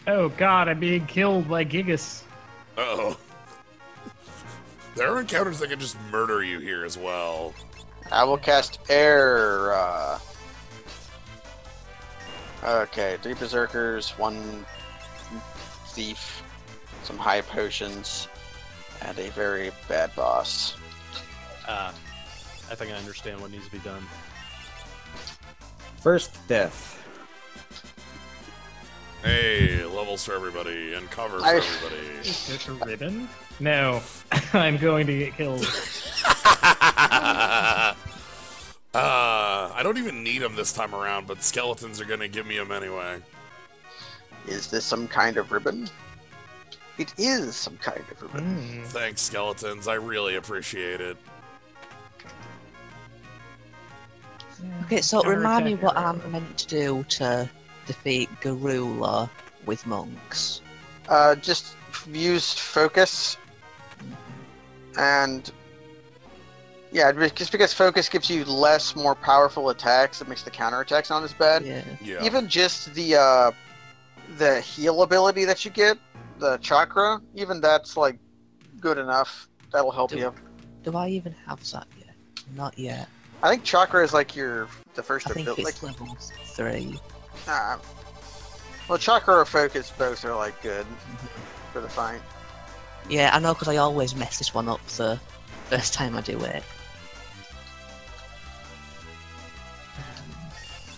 Oh god, I'm being killed by Gigas. Uh-oh. There are encounters that can just murder you here as well. I will cast Air. Okay, 3 Berserkers, 1 Thief, some high potions, and a very bad boss. I think I understand what needs to be done. First death. Hey, levels for everybody and cover for everybody. Is this a ribbon? No. I'm going to get killed. I don't even need them this time around, but skeletons are gonna give me them anyway. Is this some kind of ribbon? It is some kind of ribbon. Thanks, skeletons. I really appreciate it. Okay, so Counter remind me attack what arrow. I'm meant to do to defeat Garula with monks. Just use focus, and yeah, just because focus gives you less, more powerful attacks, it makes the counterattacks not as bad. Yeah. Yeah. Even just the heal ability that you get, the chakra, even that's like good enough. That'll help you. Do I even have that yet? Not yet. I think chakra is like the first I think ability. it's level 3. Well, chakra or focus both are like good for the fight. Yeah, I know because I always mess this one up the first time I do it.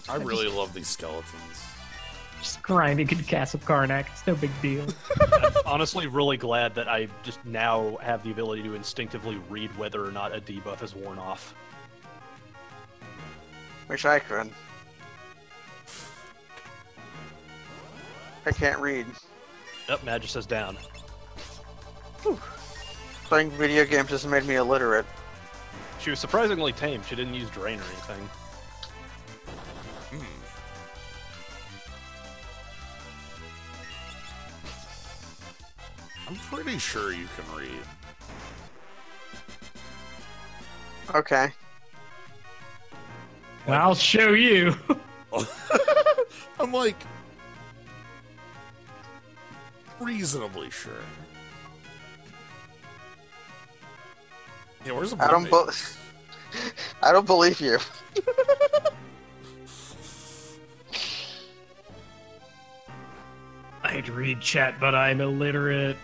I really love these skeletons. Just grinding in Castle Karnak. It's no big deal. I'm honestly really glad that I just now have the ability to instinctively read whether or not a debuff is worn off. Wish I could. I can't read. Yep, Magus is down. Playing video games has made me illiterate. She was surprisingly tame. She didn't use Drain or anything. I'm pretty sure you can read. Okay. Well, I'll show you. I'm like reasonably sure. Yeah, where's the I don't believe you. I'd read chat, but I'm illiterate.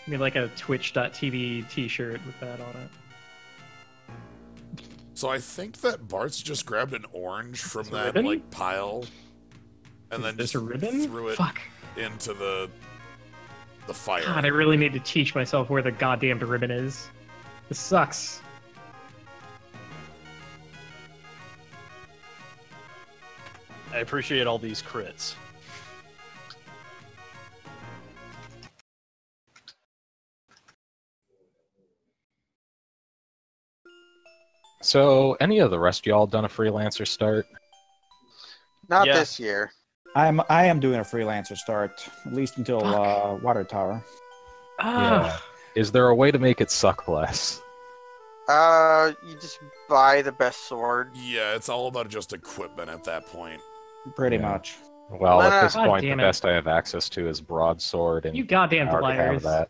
I mean, like a Twitch.tv t-shirt with that on it. So I think that Bart's just grabbed an orange from a that ribbon? like pile, and then Is this just a ribbon? threw it Fuck. into the fire. God, I really need to teach myself where the goddamn ribbon is. This sucks. I appreciate all these crits. So, any of the rest of y'all done a freelancer start? Not Yeah. this year. I am doing a freelancer start, at least until Water Tower. Ah, Is there a way to make it suck less? You just buy the best sword. Yeah, it's all about just equipment at that point. Pretty Yeah. much. Well, at this God point, the damn it. best I have access to is broadsword, and you goddamn I already have liars. that.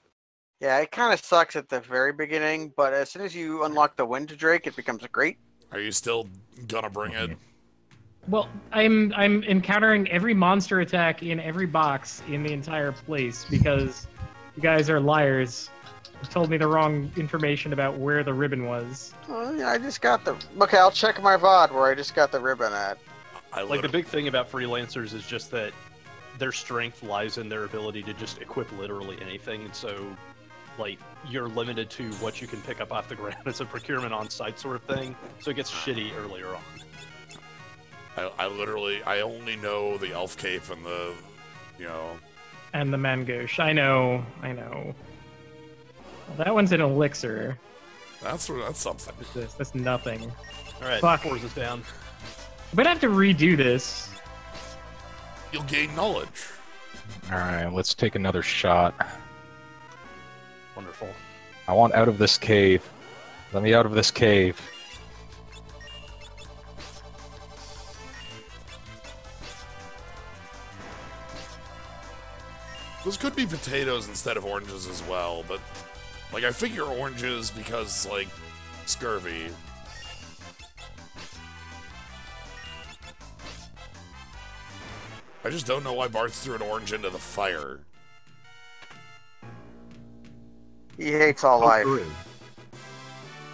Yeah, it kind of sucks at the very beginning, but as soon as you unlock the Wind Drake, it becomes great. Are you still gonna bring it? Well, I'm encountering every monster attack in every box in the entire place because you guys are liars. You told me the wrong information about where the ribbon was. Oh, yeah, I just got the. Okay, I'll check my VOD where I just got the ribbon at. Like, the big thing about freelancers is just that their strength lies in their ability to just equip literally anything, and so, like, you're limited to what you can pick up off the ground. It's a procurement on-site sort of thing, so it gets shitty earlier on. I only know the elf cape and the, And the Mangosh. I know. Well, that one's an elixir. that's something. What's this? That's nothing. Alright, Fuck. Force is down. I'm gonna have to redo this. You'll gain knowledge. Alright, let's take another shot. Wonderful. I want out of this cave. Let me out of this cave. Those could be potatoes instead of oranges as well, but like I figure oranges because like scurvy. I just don't know why Barth threw an orange into the fire. He hates all life.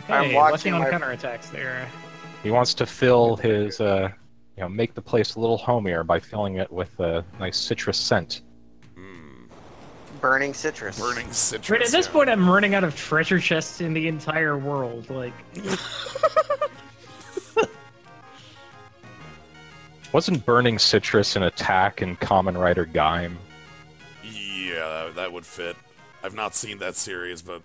I'm Hey, watching on my- counterattacks there. He wants to fill his, make the place a little homier by filling it with a nice citrus scent. Burning citrus. Burning citrus. Right, at this point, I'm running out of treasure chests in the entire world. Like, Wasn't burning citrus an attack in Common Rider Gaim? Yeah, that would fit. I've not seen that series, but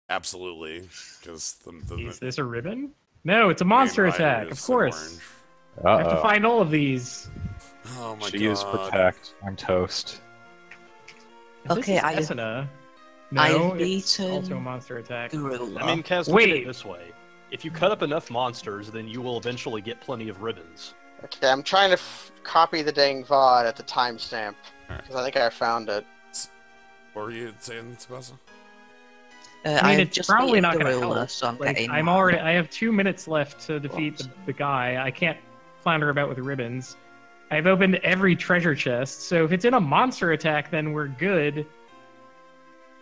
absolutely, because is this a ribbon? No, it's a monster attack. Of course. I have to find all of these. Oh my She god. is protect. I'm toast. Okay, this I- is Esuna. I No, have it's beaten also a monster attack. Gorilla. I mean, Kaz, look at Wait. it this way. If you cut up enough monsters, then you will eventually get plenty of ribbons. Okay, I'm trying to copy the dang VOD at the timestamp. Because I think I found it. What were you saying, Tsubasa? I mean, I've it's just probably beaten not going to Gorilla, help. so I'm Like, getting I'm more. already. I have 2 minutes left to defeat the guy. I can't flounder about with ribbons. I've opened every treasure chest, so if it's in a monster attack, then we're good.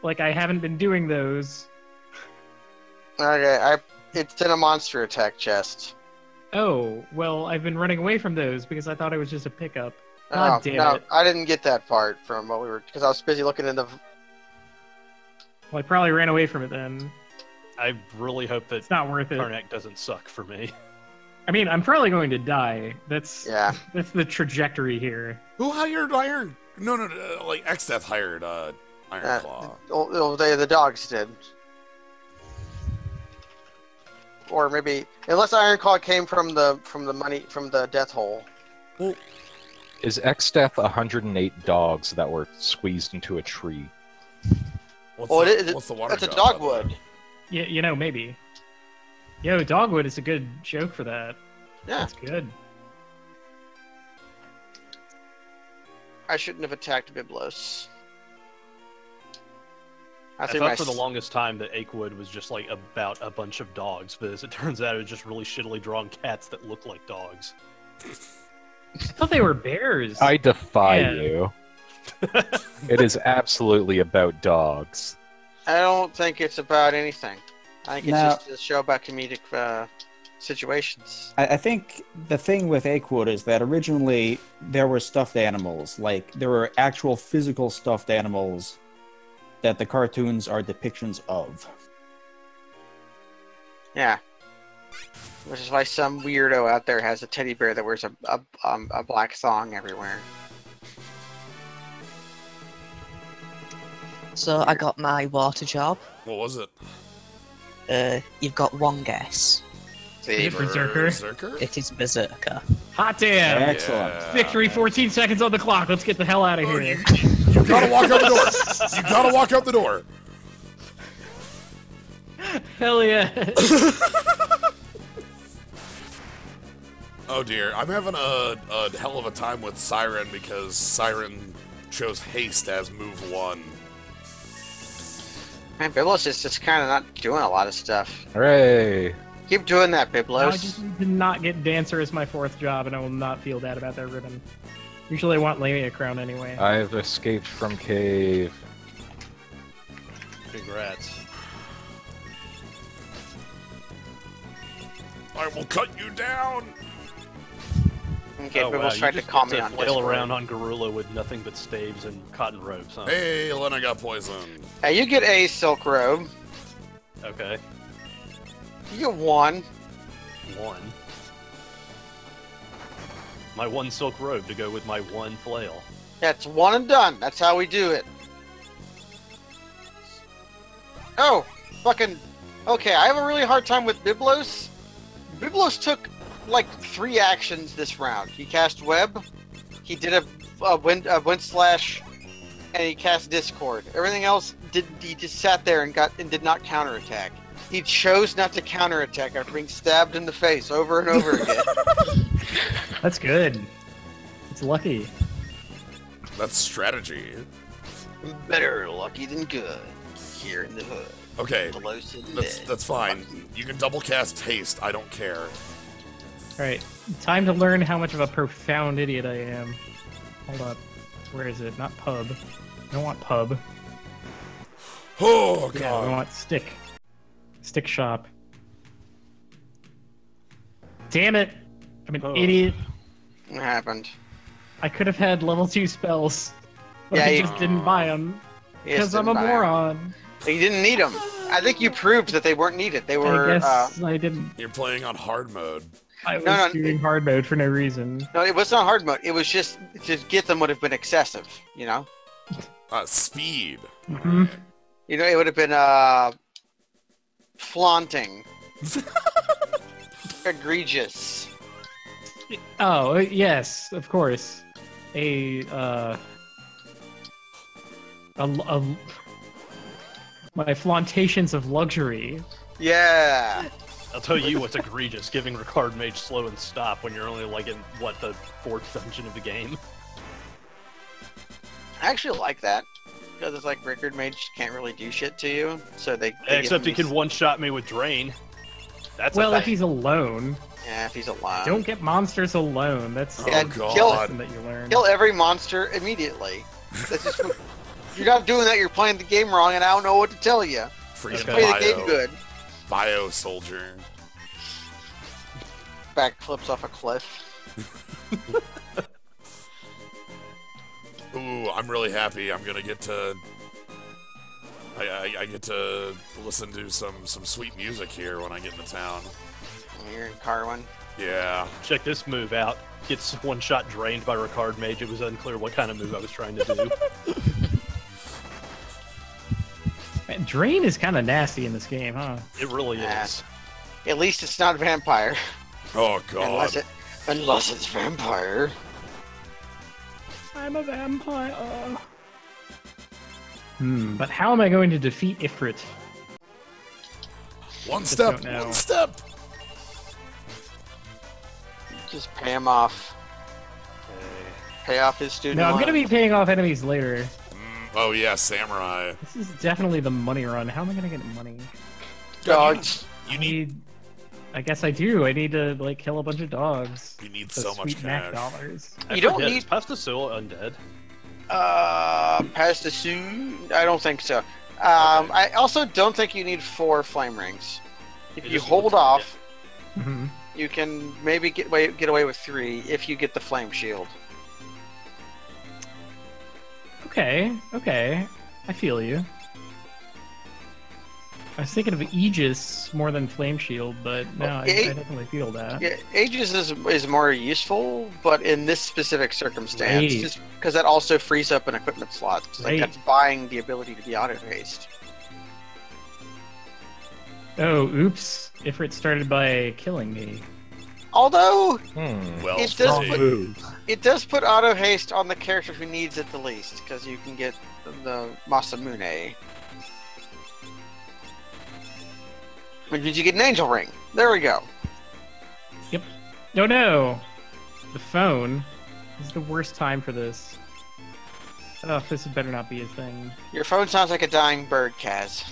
Like, I haven't been doing those. Okay, it's in a monster attack chest. Oh, well, I've been running away from those because I thought it was just a pickup. God damn no, it. I didn't get that part from what we were, because I was busy looking in the. Well, I probably ran away from it then. I really hope that It's not worth it. Karnak doesn't suck for me. I mean, I'm probably going to die. That's Yeah. that's the trajectory here. Who hired Iron? No, like X-Death hired Iron Claw. The dogs did. Or maybe, unless Iron Claw came from the death hole. Is X-Death 108 dogs that were squeezed into a tree? What's Well, what's the water it's a job, by the way? dogwood. Yeah, maybe. Yo, dogwood is a good joke for that. Yeah. That's good. I shouldn't have attacked Biblos. I think thought for the longest time that Achewood was just like about a bunch of dogs, but as it turns out, it was just really shittily drawn cats that look like dogs. I thought they were bears. I defy Yeah. you. It is absolutely about dogs. I don't think it's about anything. I think it's No. just a show about comedic situations. I think the thing with Achewood is that originally there were stuffed animals. Like, there were actual physical stuffed animals that the cartoons are depictions of. Yeah. Which is why some weirdo out there has a teddy bear that wears a black thong everywhere. So I got my water job. What was it? You've got one guess. Is it Berserker? Berserker? It is Berserker. Hot damn! Excellent. Yeah. Victory, 14 seconds on the clock. Let's get the hell out of Oh, here. you gotta walk out the door. You gotta walk out the door. Hell yeah. Oh dear, I'm having a hell of a time with Siren because Siren chose haste as move 1. Man, Biblos is just kind of not doing a lot of stuff. Hooray! Keep doing that, Now I Biblos. just need to not get Dancer as my 4th job, and I will not feel bad about that ribbon. Usually I want Lamia Crown anyway. I've escaped from cave. Congrats. I will cut you down. Okay, Oh, wow, Biblos you tried to just call get me to on flail Discord. around on Gorilla with nothing but staves and cotton ropes, huh? Hey, Lena got poisoned. Hey, you get a silk robe. Okay. You get one. One. My one silk robe to go with my one flail. That's one and done. That's how we do it. Oh, fucking. Okay, I have a really hard time with Biblos. Biblos took like 3 actions this round. He cast Web, he did a wind slash, and he cast Discord. Everything else he just sat there and did not counterattack. He chose not to counterattack after being stabbed in the face over and over again. That's good. It's lucky. That's strategy. Better lucky than good. Here in the hood. Okay, Close to the that's fine. You can double cast haste. I don't care. Alright, time to learn how much of a profound idiot I am. Hold up. Where is it? Not pub. I don't want pub. Oh Yeah, I god. want stick. Stick shop. Damn it! I'm an idiot. What happened? I could have had level 2 spells. But Yeah, I you- just didn't buy them. Because I'm a moron. You didn't need them. I think you proved that they weren't needed. They were. I guess I didn't. You're playing on hard mode. I was no, doing hard mode for no reason. No, it was not hard mode. It was just to get them would have been excessive. You know. Speed. Mm-hmm. You know, it would have been flaunting, egregious. Oh, yes, of course. My flauntations of luxury. Yeah. I'll tell you what's egregious, giving Ricard Mage slow and stop when you're only like in, what, the 4th dungeon of the game? I actually like that. Because it's like Rickard Mage can't really do shit to you, so they Except he give can one-shot me with Drain. That's Well, a if he's alone. Yeah, if he's alive. Don't get monsters alone. That's Oh, the God. lesson that you learn. Kill every monster immediately. That's just, if you're not doing that, you're playing the game wrong, and I don't know what to tell you. Freaking Play the game good. Bio soldier. Backflips off a cliff. Ooh, I'm really happy. I'm gonna get to. I get to listen to some sweet music here when I get into town. You're in Carwin. Yeah. Check this move out. Gets one-shot drained by Ricard Mage. It was unclear what kind of move I was trying to do. Man, Drain is kind of nasty in this game, huh? It really Yeah. is. At least it's not vampire. Oh god. Unless it's vampire. I'm a vampire. But how am I going to defeat Ifrit? One Just step. don't know. One step. Just pay him off. Pay off his student No, I'm loan. gonna be paying off enemies later. Oh yeah, samurai. This is definitely the money run. How am I gonna get money? Dogs. You need. I guess I do. I need to like kill a bunch of dogs. You need The so much sweet Mac cash. dollars. You don't forget, need- Is Pastasil undead? Past the suit? I don't think so. I also don't think you need 4 flame rings. If It you just hold looks like off, Mhm. you can maybe get away with 3 if you get the flame shield. Okay, okay. I feel you. I was thinking of Aegis more than Flame Shield, but no, I definitely feel that. Yeah, Aegis is more useful, but in this specific circumstance, Right. just because that also frees up an equipment slot. Like Right. that's buying the ability to be auto-haste. Oh, oops. Ifrit started by killing me. Although Well It does played. it does put auto-haste on the character who needs it the least, because you can get the Masamune. Which means you get an angel ring. There we go. No, no! The phone. This is the worst time for this. Oh, this better not be a thing. Your phone sounds like a dying bird, Kaz.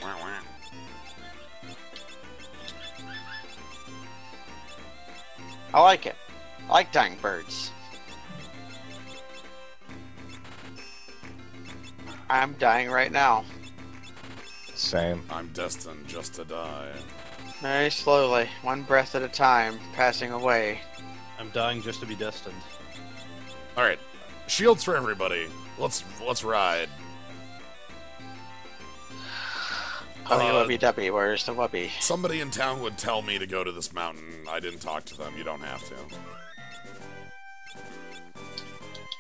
Wah, wah. I like it. I like dying birds. I'm dying right now. Same. I'm destined just to die. Very slowly, one breath at a time, passing away. I'm dying just to be destined. All right, shields for everybody. Let's ride. Wubby wubby, where's the wubby? Somebody in town would tell me to go to this mountain. I didn't talk to them. You don't have to.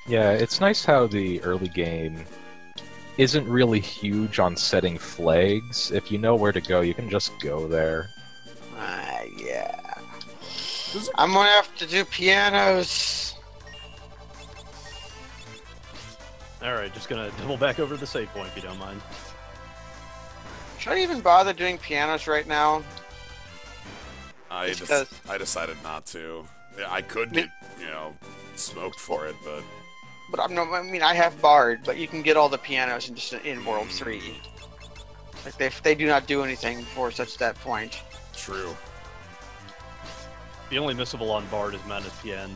Yeah, it's nice how the early game isn't really huge on setting flags. If you know where to go, you can just go there. Yeah. I'm gonna have to do pianos. Alright, just gonna double back over to the save point if you don't mind. Should I even bother doing pianos right now? I decided not to. Yeah, I could get, smoked for it, but... But I have Bard, but you can get all the pianos in World 3. Like, they do not do anything before that point. True. The only missable on Bard is Manus Pian.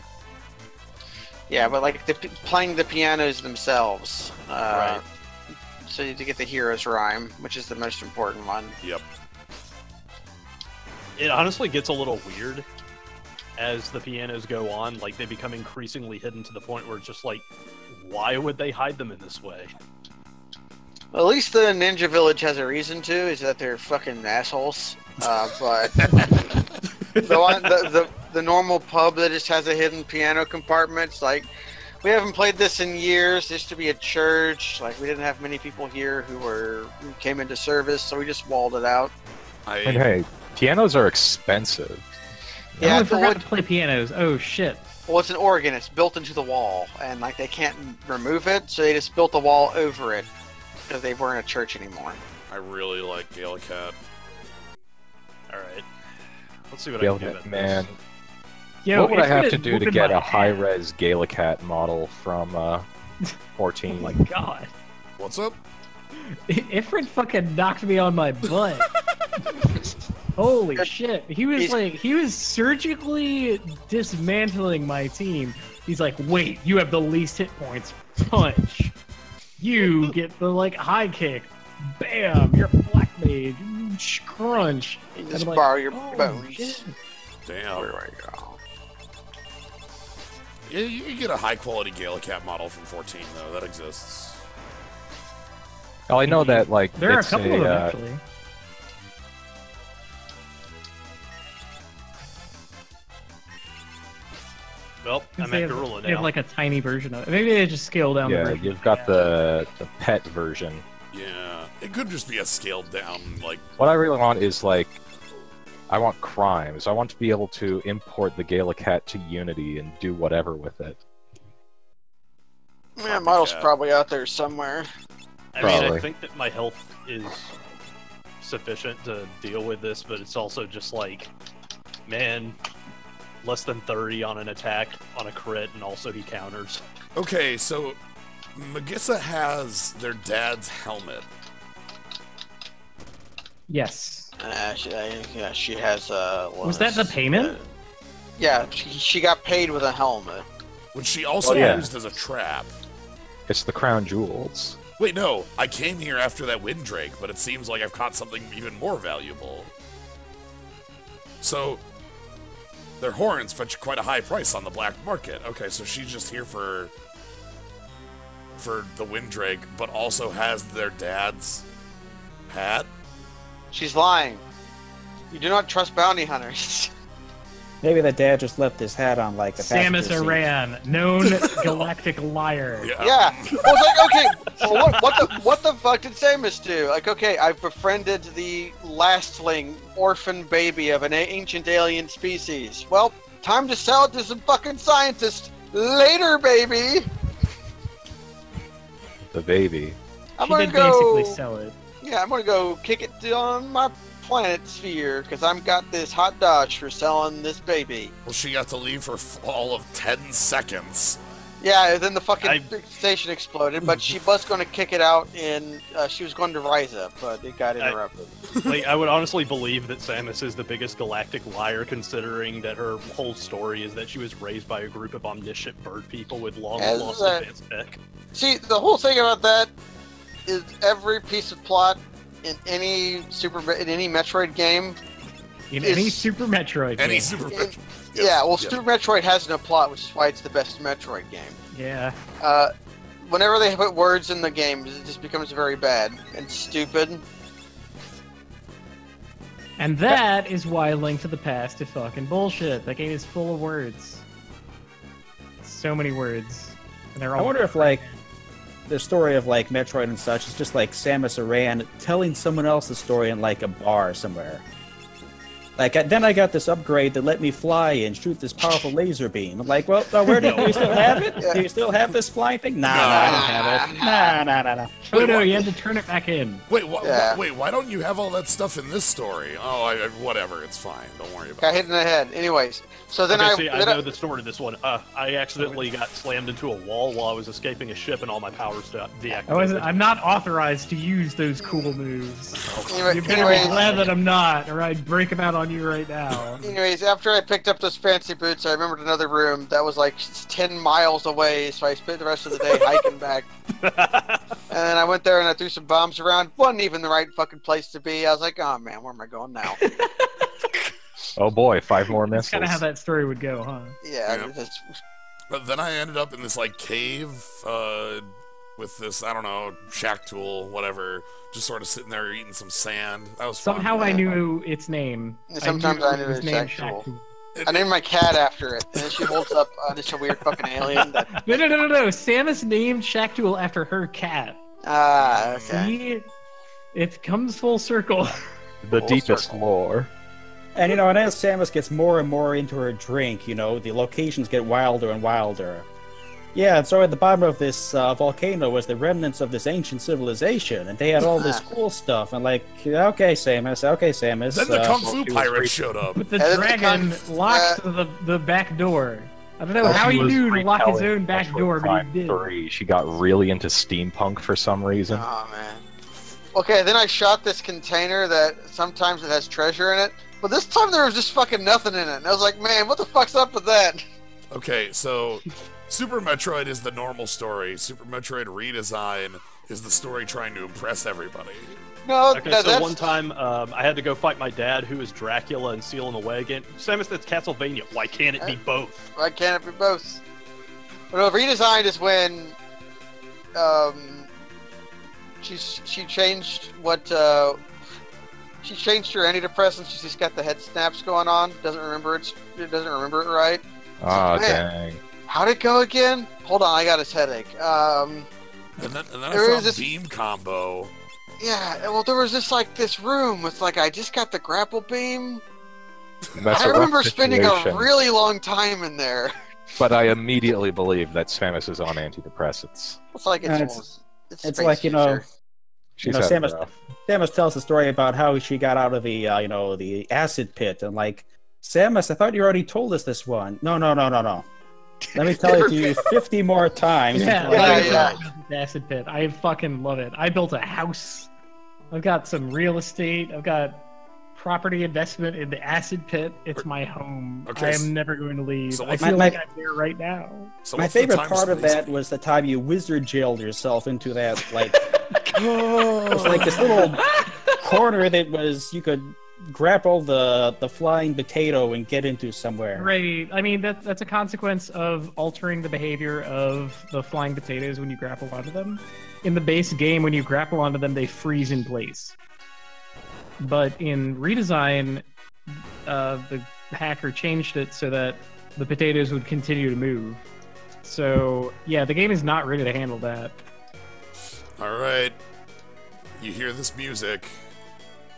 Yeah, but like playing the pianos themselves. Right. So you get the hero's rhyme, which is the most important one. Yep. It honestly gets a little weird as the pianos go on. Like, they become increasingly hidden to the point where it's just like, why would they hide them in this way? Well, at least the Ninja Village has a reason to, is that they're fucking assholes. But the normal pub that just has a hidden piano compartment, it's like, we haven't played this in years. There used to be a church. Like, we didn't have many people here who came into service, so we just walled it out. And hey, pianos are expensive. Yeah, I forgot to play pianos. Oh shit. Well, it's an organ. It's built into the wall, and like they can't remove it, so they just built a wall over it because they weren't a church anymore. I really like Galacat. All right, let's see what I can do about man. this. Yo, What would I have to do to whooping get my a ass. high-res Galacat model from 14? Oh my god. What's up? Ifrit fucking knocked me on my butt. Holy shit. He was surgically dismantling my team. He's like, wait, you have the least hit points. Punch. You get the high kick. Bam, you're a black mage. Crunch. You And just I'm like, borrow your oh, bones. shit. Damn. Where do I go? Yeah, you can get a high-quality Galacat model from 14, though. That exists. Well, I know that, like, There are a it's couple of them, actually. Well, I'm at Gorilla They have now. like a tiny version of it. Maybe they just scale down the Yeah, version. you've got the pet version. Yeah, it could just be a scaled-down, like... What I really want is, like, I want crimes. I want to be able to import the Galacat to Unity and do whatever with it. Yeah, model's probably out there somewhere. I mean, I Probably. think that my health is sufficient to deal with this, but it's also just like, man, less than 30 on an attack on a crit, and also he counters. Okay, so Magissa has their dad's helmet. Yes. She has Was that the payment? Yeah, she got paid with a helmet. Which she also yeah. used as a trap. It's the crown jewels. Wait, no, I came here after that Windrake, but it seems like I've caught something even more valuable. So, their horns fetch quite a high price on the black market. Okay, so she's just here for the Windrake, but also has their dad's hat? She's lying. You do not trust bounty hunters. Maybe the dad just left his hat on like the passenger Samus seat. Aran, known galactic liar. Yeah. Well, it's like, okay, well, what the fuck did Samus do? Like, okay, I've befriended the lastling orphan baby of an ancient alien species. Well, time to sell it to some fucking scientists. Later, baby. The baby. I'm She gonna did go. basically sell it. Yeah, I'm gonna go kick it on my planet sphere because I've got this hot dodge for selling this baby. Well, she got to leave for all of 10 seconds. Yeah, then the fucking station exploded, but she was going to kick it out in. She was going to rise up, but it got interrupted. Like, I would honestly believe that Samus is the biggest galactic liar, considering that her whole story is that she was raised by a group of omniscient bird people with long lost advanced tech. See, the whole thing about that is every piece of plot in any Metroid game. Any Super Metroid Any game. Super It- Yes, Yeah, well, yes. Super Metroid has no plot, which is why it's the best Metroid game. Yeah. Whenever they put words in the game, it just becomes very bad and stupid. And that is why Link to the Past is fucking bullshit. That game is full of words. So many words. And they're all I wonder if like the story of like Metroid and such is just like Samus Aran telling someone else the story in like a bar somewhere. Like, then I got this upgrade that let me fly and shoot this powerful laser beam. I'm like, well, where do you still have it? Do you still have this flying thing? Nah, I don't have it. Nah. Oh no, you had to turn it back in. Wait, why don't you have all that stuff in this story? Oh, whatever, it's fine. Don't worry about it. Got hit in the head. Anyways, so then I know the story of this one. I accidentally got slammed into a wall while I was escaping a ship, and all my powers deactivated. I'm not authorized to use those cool moves. Anyway, You're gonna be glad that I'm not, or I'd break them out on you right now. Anyways, after I picked up those fancy boots, I remembered another room that was like 10 miles away, so I spent the rest of the day hiking back. And then I went there and I threw some bombs around. Wasn't even the right fucking place to be. I was like, oh man, where am I going now? Oh boy, 5 more missiles. That's kind of how that story would go, huh? Yeah. But then I ended up in this like cave with this, I don't know, shack tool, whatever, just sort of sitting there eating some sand. That was fun. Somehow I knew its name. Sometimes I knew it was shack tool. I named my cat after it, and then she holds up just a weird fucking alien. That... No. Samus named Shacktool after her cat. Ah, okay. See? It comes full circle. The deepest lore. And, you know, and as Samus gets more and more into her drink, you know, the locations get wilder and wilder. Yeah, and so at the bottom of this volcano was the remnants of this ancient civilization, and they had all this cool stuff. And like, okay, Samus. Then the Kung Fu pirate showed up. But the dragon locked the back door. I don't know how he knew to lock his own back door, but he did. 3. She got really into steampunk for some reason. Oh, man. Okay, then I shot this container that sometimes it has treasure in it, but this time there was just fucking nothing in it. And I was like, man, what the fuck's up with that? Okay, so Super Metroid is the normal story. Super Metroid Redesign is the story trying to impress everybody. No, okay, so one time I had to go fight my dad, who is Dracula and sealing away again. Samus, that's Castlevania. Why can't it be both? Why can't it be both? Well, no, Redesign is when she changed what she changed her antidepressants. She's just got the head snaps going on. Doesn't remember it right. Ah, man, dang. How'd it go again? Hold on, I got his headache. And then I found this beam combo. Yeah, well, there was just like this room with like I just got the grapple beam. That's I remember spending a really long time in there. But I immediately believe that Samus is on antidepressants. It's like it's like, you know, Samus tells the story about how she got out of the the acid pit, and like, Samus, I thought you already told us this one. No. Let me tell it to you 50 more times. Yeah. Acid pit. I fucking love it. I built a house. I've got some real estate. I've got property investment in the acid pit. It's my home. Okay, I am never going to leave. So I feel like I'm there right now. So my favorite part of that was the time you wizard jailed yourself into that, like, it was like this little corner that was, you could grapple the flying potato and get into somewhere. Right. I mean, that's a consequence of altering the behavior of the flying potatoes when you grapple onto them. In the base game, when you grapple onto them, they freeze in place. But in Redesign, the hacker changed it so that the potatoes would continue to move. So, yeah, the game is not ready to handle that. Alright. You hear this music,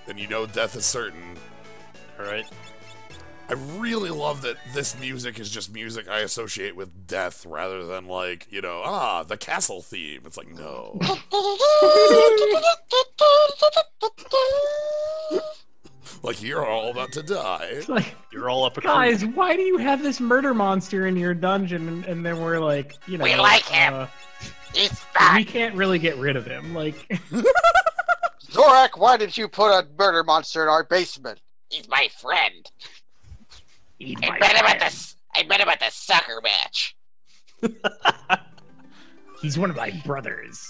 and you know death is certain. Alright. I really love that this music is just music I associate with death rather than, like, you know, the castle theme. It's like, no. Like, you're all about to die. It's like, you're all up a guys, why do you have this murder monster in your dungeon? And then we're like, you know, we like him. He's fun. We can't really get rid of him. Like, Zorak, why did you put a murder monster in our basement? He's my friend. I met him at the soccer match. He's one of my brothers.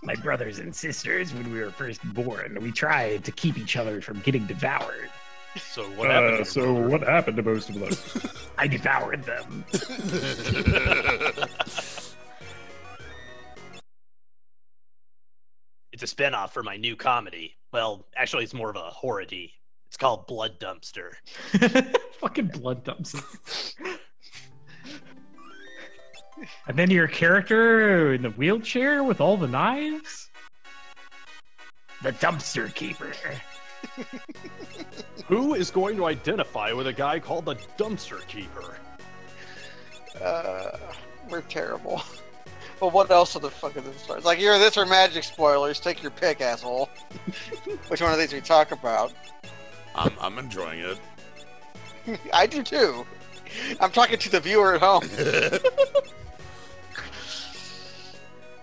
My brothers and sisters, when we were first born, we tried to keep each other from getting devoured. So what happened? What happened to most of them? I devoured them. It's a spinoff for my new comedy. Well, actually, it's more of a horror-y. It's called Blood Dumpster. Fucking Blood Dumpster. And then your character in the wheelchair with all the knives? The Dumpster Keeper. Who is going to identify with a guy called the Dumpster Keeper? We're terrible. Well, what else are the fuck are the stars? Like, either this or magic spoilers. Take your pick, asshole. Which one of these we talk about? I'm enjoying it. I do too. I'm talking to the viewer at home.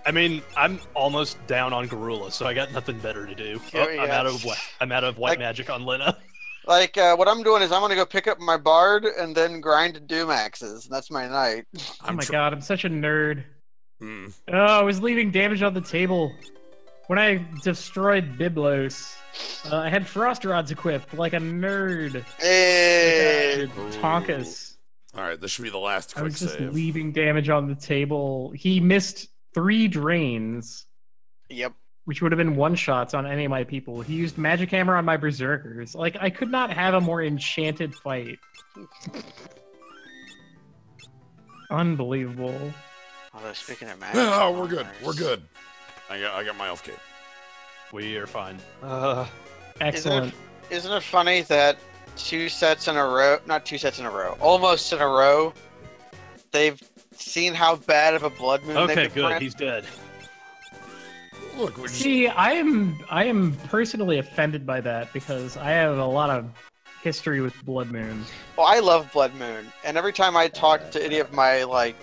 I mean, I'm almost down on Garula, so I got nothing better to do. Yeah, Oh, yeah. I'm out of white magic on Lena. Like, what I'm doing is I'm gonna go pick up my bard and then grind Doomaxes. And that's my night. Oh my god, I'm such a nerd. Mm. Oh, I was leaving damage on the table. When I destroyed Biblos, I had Frost Rods equipped like a nerd. Hey! Tonkus. Alright, this should be the last I quick was just save. leaving damage on the table. He missed 3 drains, Yep. which would have been one-shots on any of my people. He used Magic Hammer on my Berserkers. Like, I could not have a more enchanted fight. Unbelievable. Although, speaking of magic... Oh, we're good. We're good. I got my elf cape. We are fine. Excellent. Isn't it funny that 2 sets in a row, not 2 sets in a row, almost in a row, they've seen how bad of a blood moon Okay, they've been good. playing? He's dead. Look, we're just... See, I am personally offended by that because I have a lot of history with Blood Moon. Well, I love Blood Moon, and every time I talk to any of my, like,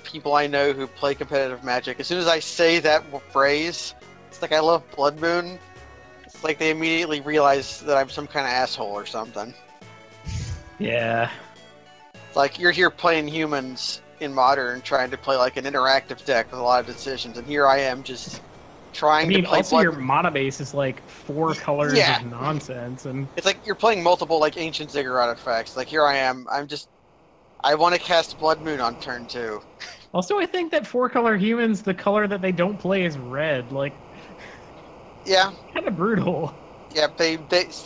people I know who play competitive Magic, as soon as I say that phrase, it's like I love Blood Moon. It's like they immediately realize that I'm some kind of asshole or something. Yeah. It's like, you're here playing humans in Modern, trying to play, like, an interactive deck with a lot of decisions, and here I am just trying to play also Blood your Moon. mana base is like 4 colors Yeah. of nonsense, and It's like you're playing multiple, like, Ancient Ziggurat effects. Like, here I am, I want to cast Blood Moon on turn 2. also I think that 4-color humans, the color that they don't play is red. Like, Yeah. kind of brutal. Yeah, they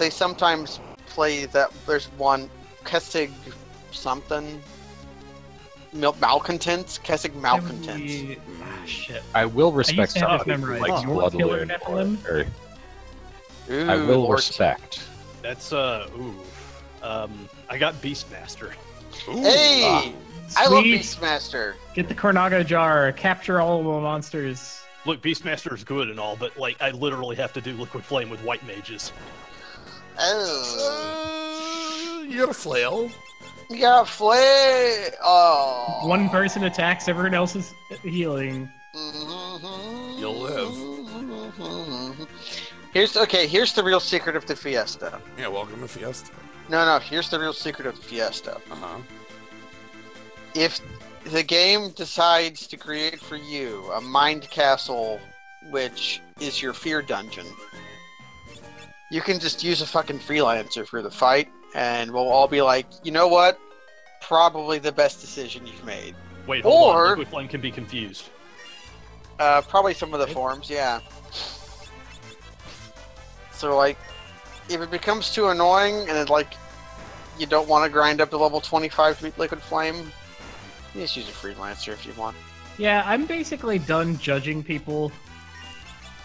sometimes play that. There's one Kessig something malcontents. Kessig malcontents. Shit. I will I respect used to have somebody this who memorized. likes Your killer Bloodloon. Nephilim? Ooh, I will Lord. respect. That's I got Beastmaster. Ooh, Hey, I love Sweet. Beastmaster. Get the Cornago jar. Capture all of the monsters. Look, Beastmaster is good and all, but like I literally have to do Liquid Flame with white mages. Oh, you got a flail? you got flay. Oh, One person attacks, everyone else is healing. Mhm. You'll live. Here's the real secret of the Fiesta. Yeah, welcome to Fiesta. No, here's the real secret of the Fiesta. Uh-huh. If the game decides to create for you a mind castle, which is your fear dungeon, you can just use a fucking freelancer for the fight, and we'll all be like, you know what? Probably the best decision you've made. Wait, hold Or- on. Liquid Flame can be confused. Probably some of the forms, yeah. So, like, if it becomes too annoying and it, like, you don't want to grind up to level 25 to beat Liquid Flame, you just use a freelancer if you want. Yeah, I'm basically done judging people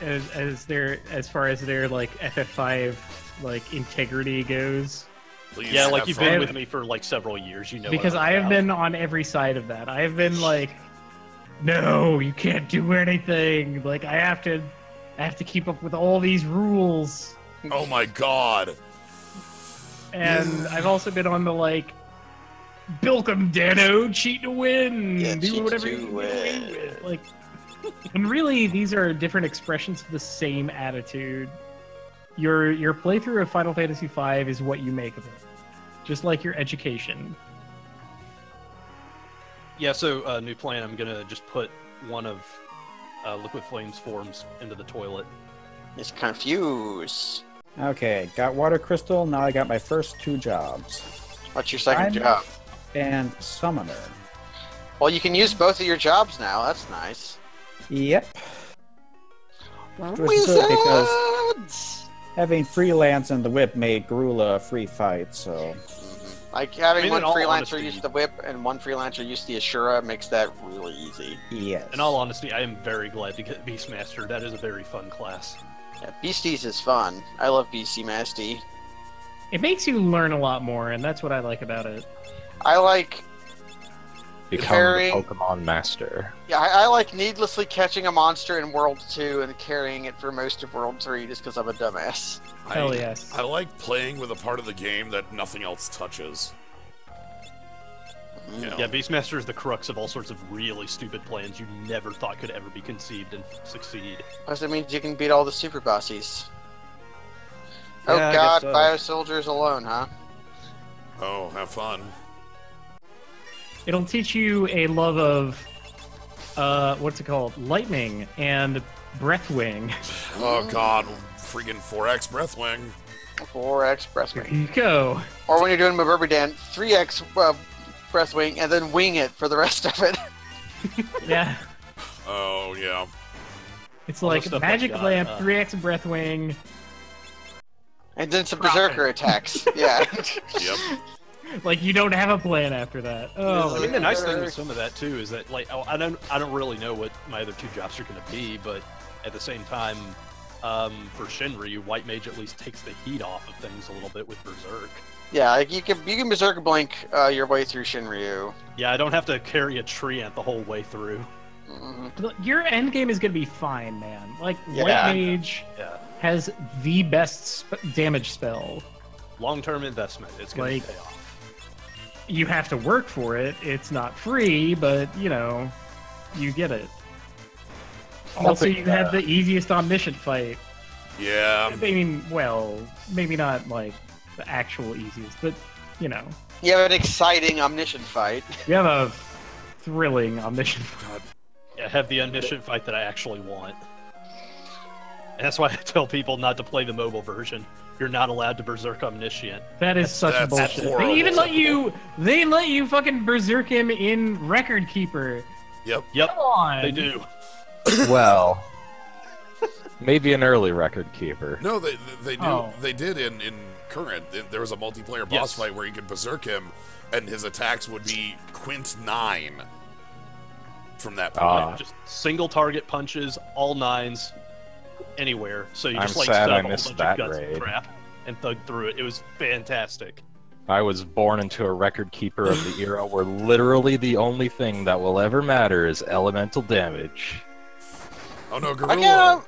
as far as their like FF5 like integrity goes. Please Yeah, like have you've fun. been with me for like several years, you know. Because what I'm I have about. been on every side of that. I have been like, no, you can't do anything. Like I have to keep up with all these rules. Oh my god. And I've also been on the like, bilk 'em, Dano, cheat to win. Yeah, Do cheat whatever to you can win. win with. Like, and really, these are different expressions of the same attitude. Your playthrough of Final Fantasy V is what you make of it, just like your education. Yeah, so new plan. I'm gonna just put one of Liquid Flame's forms into the toilet. It's confuse. Okay, got water crystal. Now I got my first 2 jobs. What's your second I'm- job? And summoner. Well, you can use both of your jobs now. That's nice. Yep. Which was good because Wizards! having freelance and the whip made Grula a free fight, so... Like having I mean, one in all freelancer honesty- use the whip and one freelancer use the Ashura makes that really easy. Yes. In all honesty, I am very glad to get Beastmaster. That is a very fun class. Yeah, Beasties is fun. I love Beastie Masty. It makes you learn a lot more, and that's what I like about it. I like Become carrying- the Pokemon Master. Yeah, I like needlessly catching a monster in World 2 and carrying it for most of World 3 just because I'm a dumbass. Hell yes. I like playing with a part of the game that nothing else touches. You know? Yeah, Beastmaster is the crux of all sorts of really stupid plans you never thought could ever be conceived and succeed. Plus, that means you can beat all the super bossies. Yeah, Oh I god, guess so. Bio Soldiers alone, huh? Oh, have fun. It'll teach you a love of, what's it called? Lightning and Breathwing. Oh god, freaking 4X Breathwing. 4x There Breathwing. you go. Or when you're doing Maburbidan, 3x Breathwing, and then wing it for the rest of it. Yeah. Oh, yeah. It's All the like stuff Magic like that, Lamp, 3x Breathwing. And then some Berserker attacks. Yeah. Yep. Like, you don't have a plan after that. Oh, I mean, the nice thing with some of that too is that, like, I don't really know what my other two jobs are going to be, but at the same time, for Shinryu, White Mage at least takes the heat off of things a little bit with Berserk. Yeah, like you can Berserker Blink your way through Shinryu. Yeah, I don't have to carry a Treant the whole way through. Mhm. your end game is gonna be fine, man. Like, Yeah. White Mage Yeah, has the best damage spell. long-term investment. It's going Like- to pay off. You have to work for it. It's not free, but, you know, you get it. Also, Nothing, you have the easiest omniscient fight. Yeah. I mean, well, maybe not, like, the actual easiest, but, you know. You have an exciting omniscient fight. You have a thrilling omniscient fight. God. Yeah, have the omniscient fight that I actually want. And that's why I tell people not to play the mobile version. You're not allowed to Berserk Omniscient. That is such That's bullshit. horrible. They even let you fucking berserk him in Record Keeper. Yep. Yep, Come on. they do. Well, maybe an early record keeper. No, they do. Oh. They did in current. There was a multiplayer boss Yes. fight where you could berserk him, and his attacks would be Quint 9 from that point. Ah. Just single target punches, all nines, anywhere. So you I'm just like sad set I up a whole missed bunch that of guts and raid. crap and thug through it. It was fantastic. I was born into a record keeper of the era where literally the only thing that will ever matter is elemental damage. Oh no,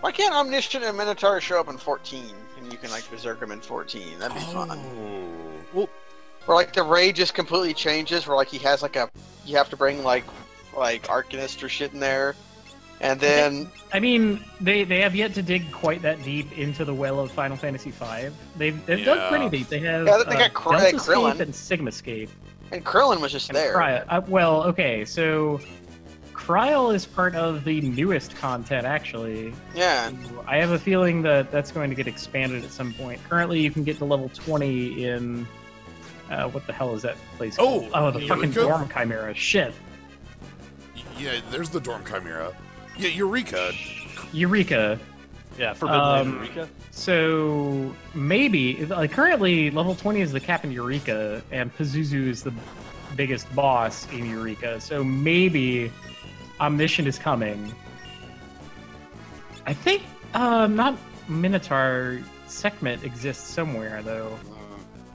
Why can't Omniscient and Minotaur show up in 14? And you can, like, berserk them in 14. That'd be fun. Well, Where, like, the raid just completely changes, where, like, he has, like, you have to bring, like Arcanist or shit in there. And then... I mean, they have yet to dig quite that deep into the well of Final Fantasy V. They've Yeah. dug pretty deep. They have Yeah, they got Deltascape Krillin. and Sigmascape. And Krillin was just And there. well, okay, so Kryl is part of the newest content, actually. Yeah. I have a feeling that that's going to get expanded at some point. Currently, you can get to level 20 in... what the hell is that place called? Oh, the fucking Eureka? Dorm Chimera. Shit. yeah, there's the Dorm Chimera. Yeah, Eureka. Eureka. Yeah, Forbidden Land Eureka. So maybe currently level 20 is the Captain Eureka, and Pazuzu is the biggest boss in Eureka. So maybe Omniscient is coming. I think not Minotaur. Sekhmet exists somewhere though.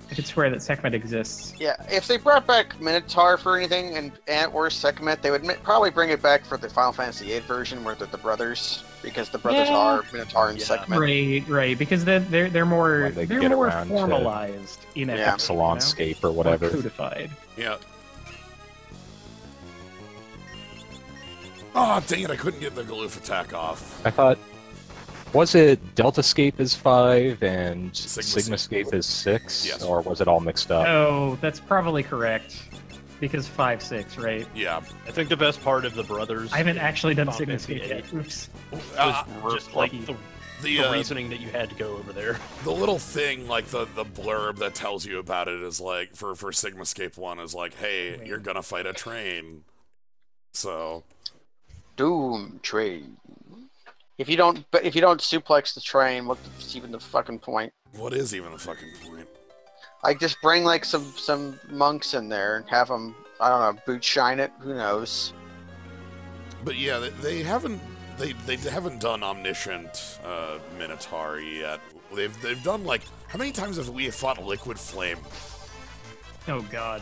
I could swear that Sekhmet exists. Yeah, if they brought back Minotaur for anything and or Sekhmet, they would probably bring it back for the Final Fantasy VIII version where they're the brothers, because the brothers Yeah. are Minotaur and Yeah. Sekhmet. Right, because they're more When they they're get more around to formalized in it. Epsilonscape or More whatever. codified. Yeah. Oh, dang it, I couldn't get the Galoof attack off. I thought, was it Deltascape is 5 and Sigmascape. Sigmascape is 6? Yes. Or was it all mixed up? Oh, that's probably correct. Because 5-6, right? Yeah. I think the best part of the brothers. I haven't actually done Final Fantasy Sigmascape yet. VIII Oops. was just like the the reasoning that you had to go over there. the little thing, like the blurb that tells you about it is like, for Sigmascape 1 is like, hey, you're gonna fight a train. So, Doom train. If you don't suplex the train, what's even the fucking point? what is even the fucking point? Like, just bring like some monks in there and have them, I don't know, boot shine it. Who knows? But yeah, they haven't they haven't done Omniscient Minotaur yet. They've done, like, how many times have we fought Liquid Flame? Oh god.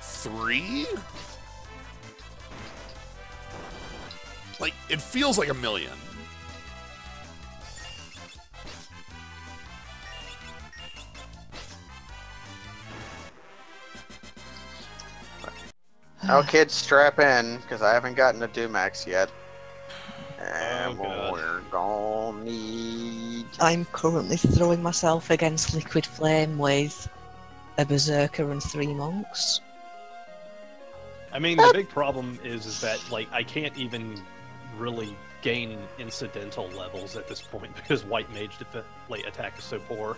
3? Like, it feels like a million. Now, kids, strap in, because I haven't gotten a Dumax yet. And God. we're gonna need... I'm currently throwing myself against Liquid Flame with a Berserker and 3 monks. I mean, the big problem is that, like, I can't even really gain incidental levels at this point because White Mage attack is so poor.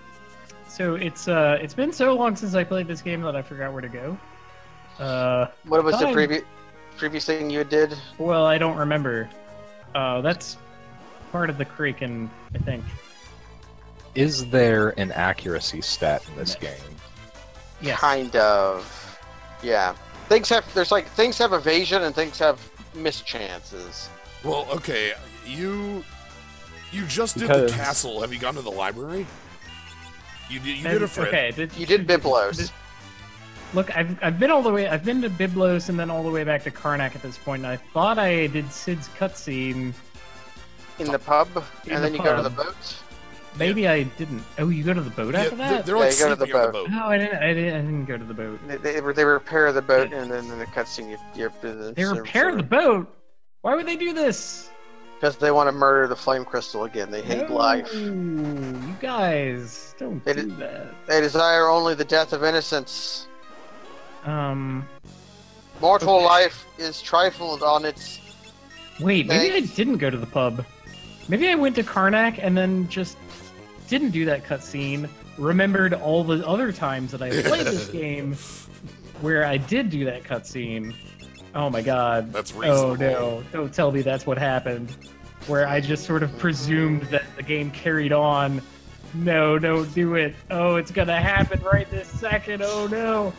So it's been so long since I played this game that I forgot where to go. What was the fine. previous thing you did? Well, I don't remember. That's part of the Kraken, I think. Is there an accuracy stat in this game? Yes. Kind of. Yeah. Things have evasion and things have mischances. Well, okay, you just did the castle. Have you gone to the library? You did a friend. Okay, You did Biblos. Look, I've been all the way. I've been to Biblos and then all the way back to Karnak at this point. And I thought I did Sid's cutscene In the pub, In and the then you go to the pub. boat. Maybe I didn't. Oh, you go to the boat after that? They're like Yeah, you go to the sleeping on the boat. boat. No, I didn't go to the boat. They repair the boat, and then in the cutscene, you're They repaired the boat. Why would they do this? because they want to murder the flame crystal again. They hate life. You guys don't They do did- that. They desire only the death of innocence. Um. Mortal Okay. life is trifled on its. Wait, maybe I Thanks. didn't go to the pub. Maybe I went to Karnak and then just didn't do that cutscene. Remembered all the other times that I played this game where I did do that cutscene. Oh my god. That's reasonable. Oh no, don't tell me that's what happened. Where I just sort of presumed that the game carried on. No, don't do it. Oh, it's gonna happen right this second. Oh no.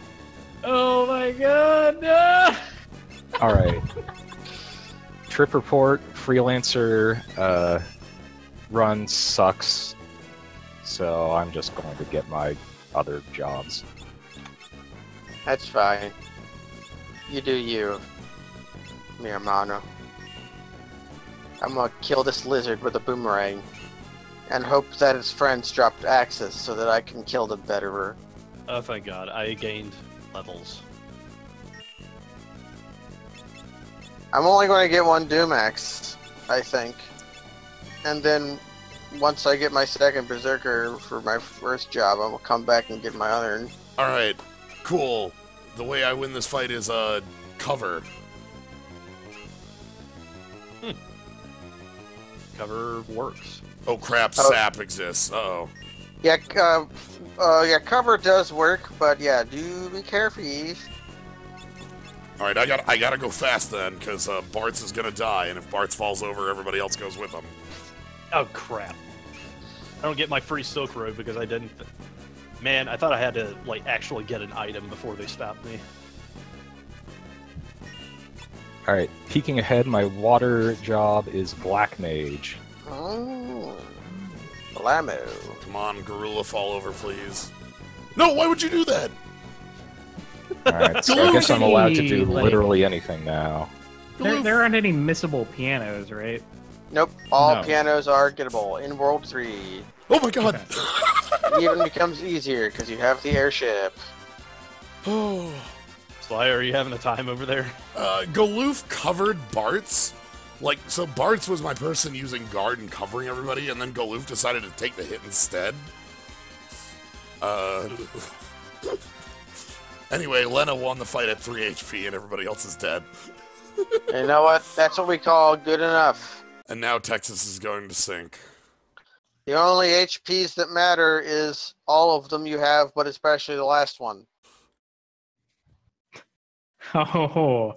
Oh my god, no! All right. Trip report, freelancer run sucks, so I'm just going to get my other jobs. That's fine. You do you, mi hermano. I'm gonna kill this lizard with a boomerang, and hope that his friends dropped axes so that I can kill the betterer. Oh, thank God. I gained levels. I'm only going to get one Dumax, I think. And then, once I get my second Berserker for my first job, I will come back and get my other. Alright, cool. The way I win this fight is, cover. Cover works. Oh crap, Oh. sap exists. Uh-oh. Yeah, yeah, cover does work, but yeah, do be careful. Alright, I gotta go fast then, because Bartz is gonna die, and if Bartz falls over, everybody else goes with him. Oh, crap. I don't get my free Silk Road because I didn't... Man, I thought I had to, like, actually get an item before they stopped me. All right, peeking ahead, my water job is Black Mage. Oh, Blammo. Come on, Gorilla, fall over, please. No, why would you do that? All right, so I guess I'm allowed to do Like- literally anything now. There aren't any missable pianos, right? Nope, all No. pianos are gettable in World 3. Oh my god! It even becomes easier because you have the airship. Oh. Sly, are you having a time over there? Galoof covered Bartz. Like, so Bartz was my person using guard and covering everybody, and then Galoof decided to take the hit instead. Anyway, Lena won the fight at 3 HP, and everybody else is dead. You know what? That's what we call good enough. And now Texas is going to sink. The only HPs that matter is all of them you have, but especially the last one. Oh,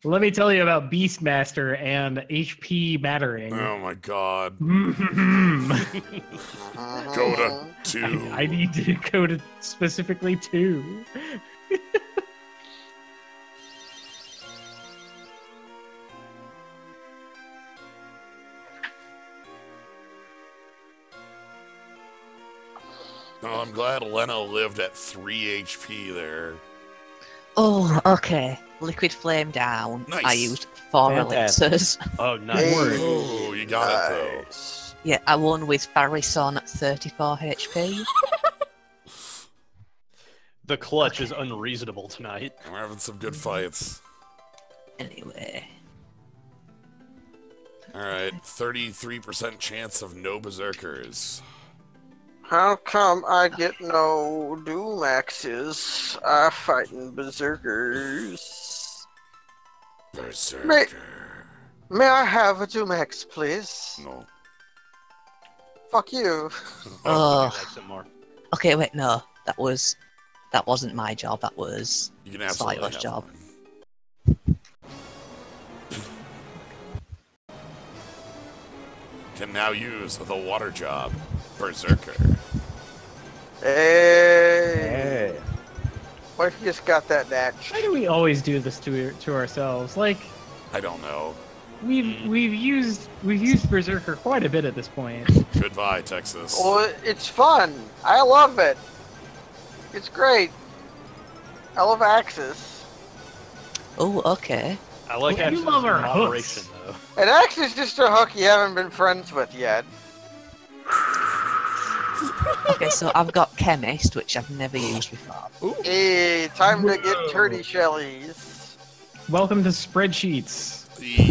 let me tell you about Beastmaster and HP mattering. Oh my god. Uh-huh. Go to 2. I need to go to specifically 2. I'm glad Leno lived at 3 HP there. Oh, okay. Liquid flame down. Nice. I used 4 Fantastic. elixirs. Oh, nice. Oh, you got it, though. Nice. Yeah, I won with Vprisoner at 34 HP. The clutch is unreasonable tonight. We're having some good fights. Anyway. Alright, 33% chance of no berserkers. How come I get no Doom axes? Fighting berserkers. Berserker. May I have a Doom axe, please? No. Fuck you. Oh. Like some more. Okay, wait, no. That wasn't my job, that was You can absolutely Sligo's have job. one. Can now use the water job. Berserker. Hey. Hey. What if you just got that natch? Why do we always do this to ourselves? Like, I don't know. we've used Berserker quite a bit at this point. Goodbye, Texas. Well, it's fun. I love it. It's great. I love axes. Oh, okay. I like You axes love in our moderation, hooks. though. An axe is just a hook you haven't been friends with yet. Okay, so I've got Chemist, which I've never used before. Hey, time to get Whoa. turdy shellies. Welcome to spreadsheets.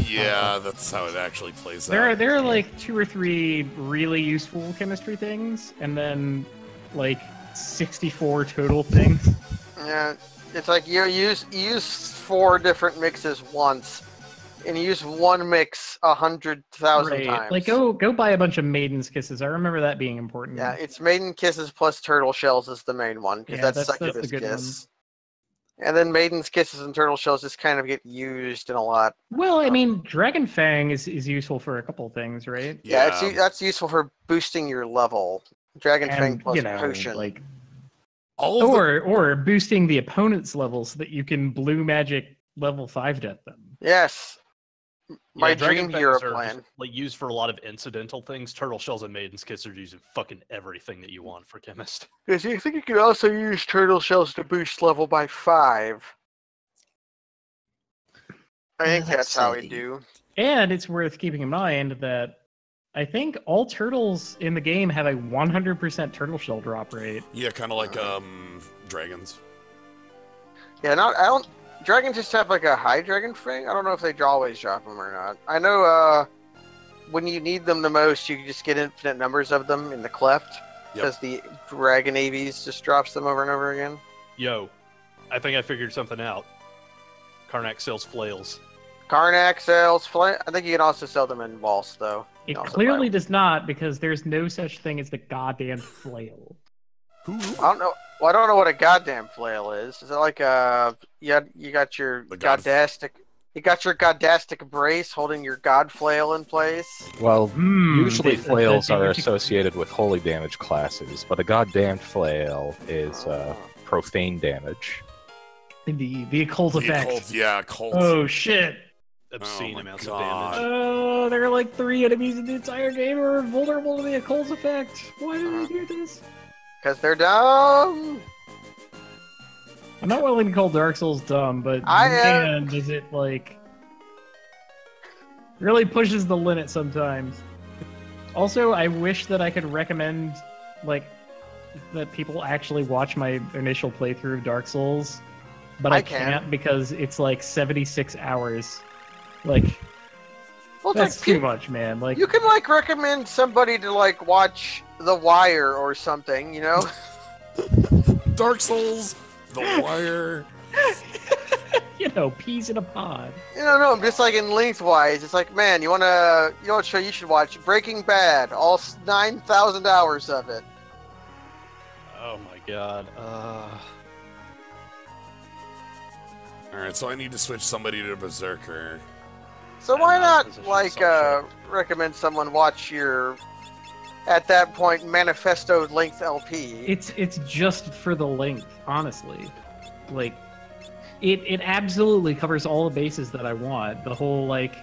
Yeah, that's how it actually plays out. There are like 2 or 3 really useful chemistry things, and then like 64 total things. Yeah, it's like you use 4 different mixes once, and you use one mix 100,000 times. Like go buy a bunch of Maiden's Kisses. I remember that being important. Yeah, it's Maiden Kisses plus Turtle Shells is the main one, because Yeah, that's that's the Succubus good Kiss. And then Maiden's Kisses and Turtle Shells just kind of get used in a lot. Well, I mean, Dragon Fang is useful for a couple things, right? Yeah, that's useful for boosting your level. Dragon Fang And plus you know, Potion. like All of or boosting the opponent's level so that you can blue magic level 5 death them. Yes. My Dragon dream hero Fangs are plan. like used for a lot of incidental things. Turtle shells and Maiden's Kiss are using fucking everything that you want for chemist. Because you think you could also use Turtle Shells to boost level by 5. I think Let's that's how we see. do. And it's worth keeping in mind that I think all turtles in the game have a 100% turtle shell drop rate. Yeah, kind of like dragons. Yeah, I don't. Dragons just have like a high dragon thing. I don't know if they always drop them or not. I know when you need them the most, you just get infinite numbers of them in the cleft because the Dragon Aves just drops them over and over again. Yo, I think I figured something out. Karnak sells flails. Karnak sells flame. I think you can also sell them in Waltz though. You It can also clearly buy does not, because there's no such thing as the goddamn flail. them. I don't know. Well, I don't know what a goddamn flail is. Is it like you got your The god- goddastic? You got your goddastic brace holding your god flail in place. Well, usually the flails are damage- associated with holy damage classes, but a goddamned flail is profane damage. The occult The effect. occult, yeah, occult. Oh shit! Obscene my amounts God. of damage. Oh, there are like 3 enemies in the entire game who are vulnerable to the occult effect. Why did we do this? Because they're dumb. I'm not willing to call Dark Souls dumb, but I man, am. does it like really pushes the limit sometimes. Also, I wish that I could recommend like that people actually watch my initial playthrough of Dark Souls, but I I can. can't because it's like 76 hours. Like Well, it's that's like, too much, man. Like you can like recommend somebody to like watch The Wire or something, you know? Dark Souls, The Wire. you know, peas in a pod. You know, no, just like in lengthwise. It's like, man, you know what show you should watch? Breaking Bad, all 9,000 hours of it. Oh my god. Alright, so I need to switch somebody to Berserker. So I'm why not in not a position like to recommend someone watch your, at that point, manifesto length LP? It's just for the length, honestly. Like it absolutely covers all the bases that I want. The whole like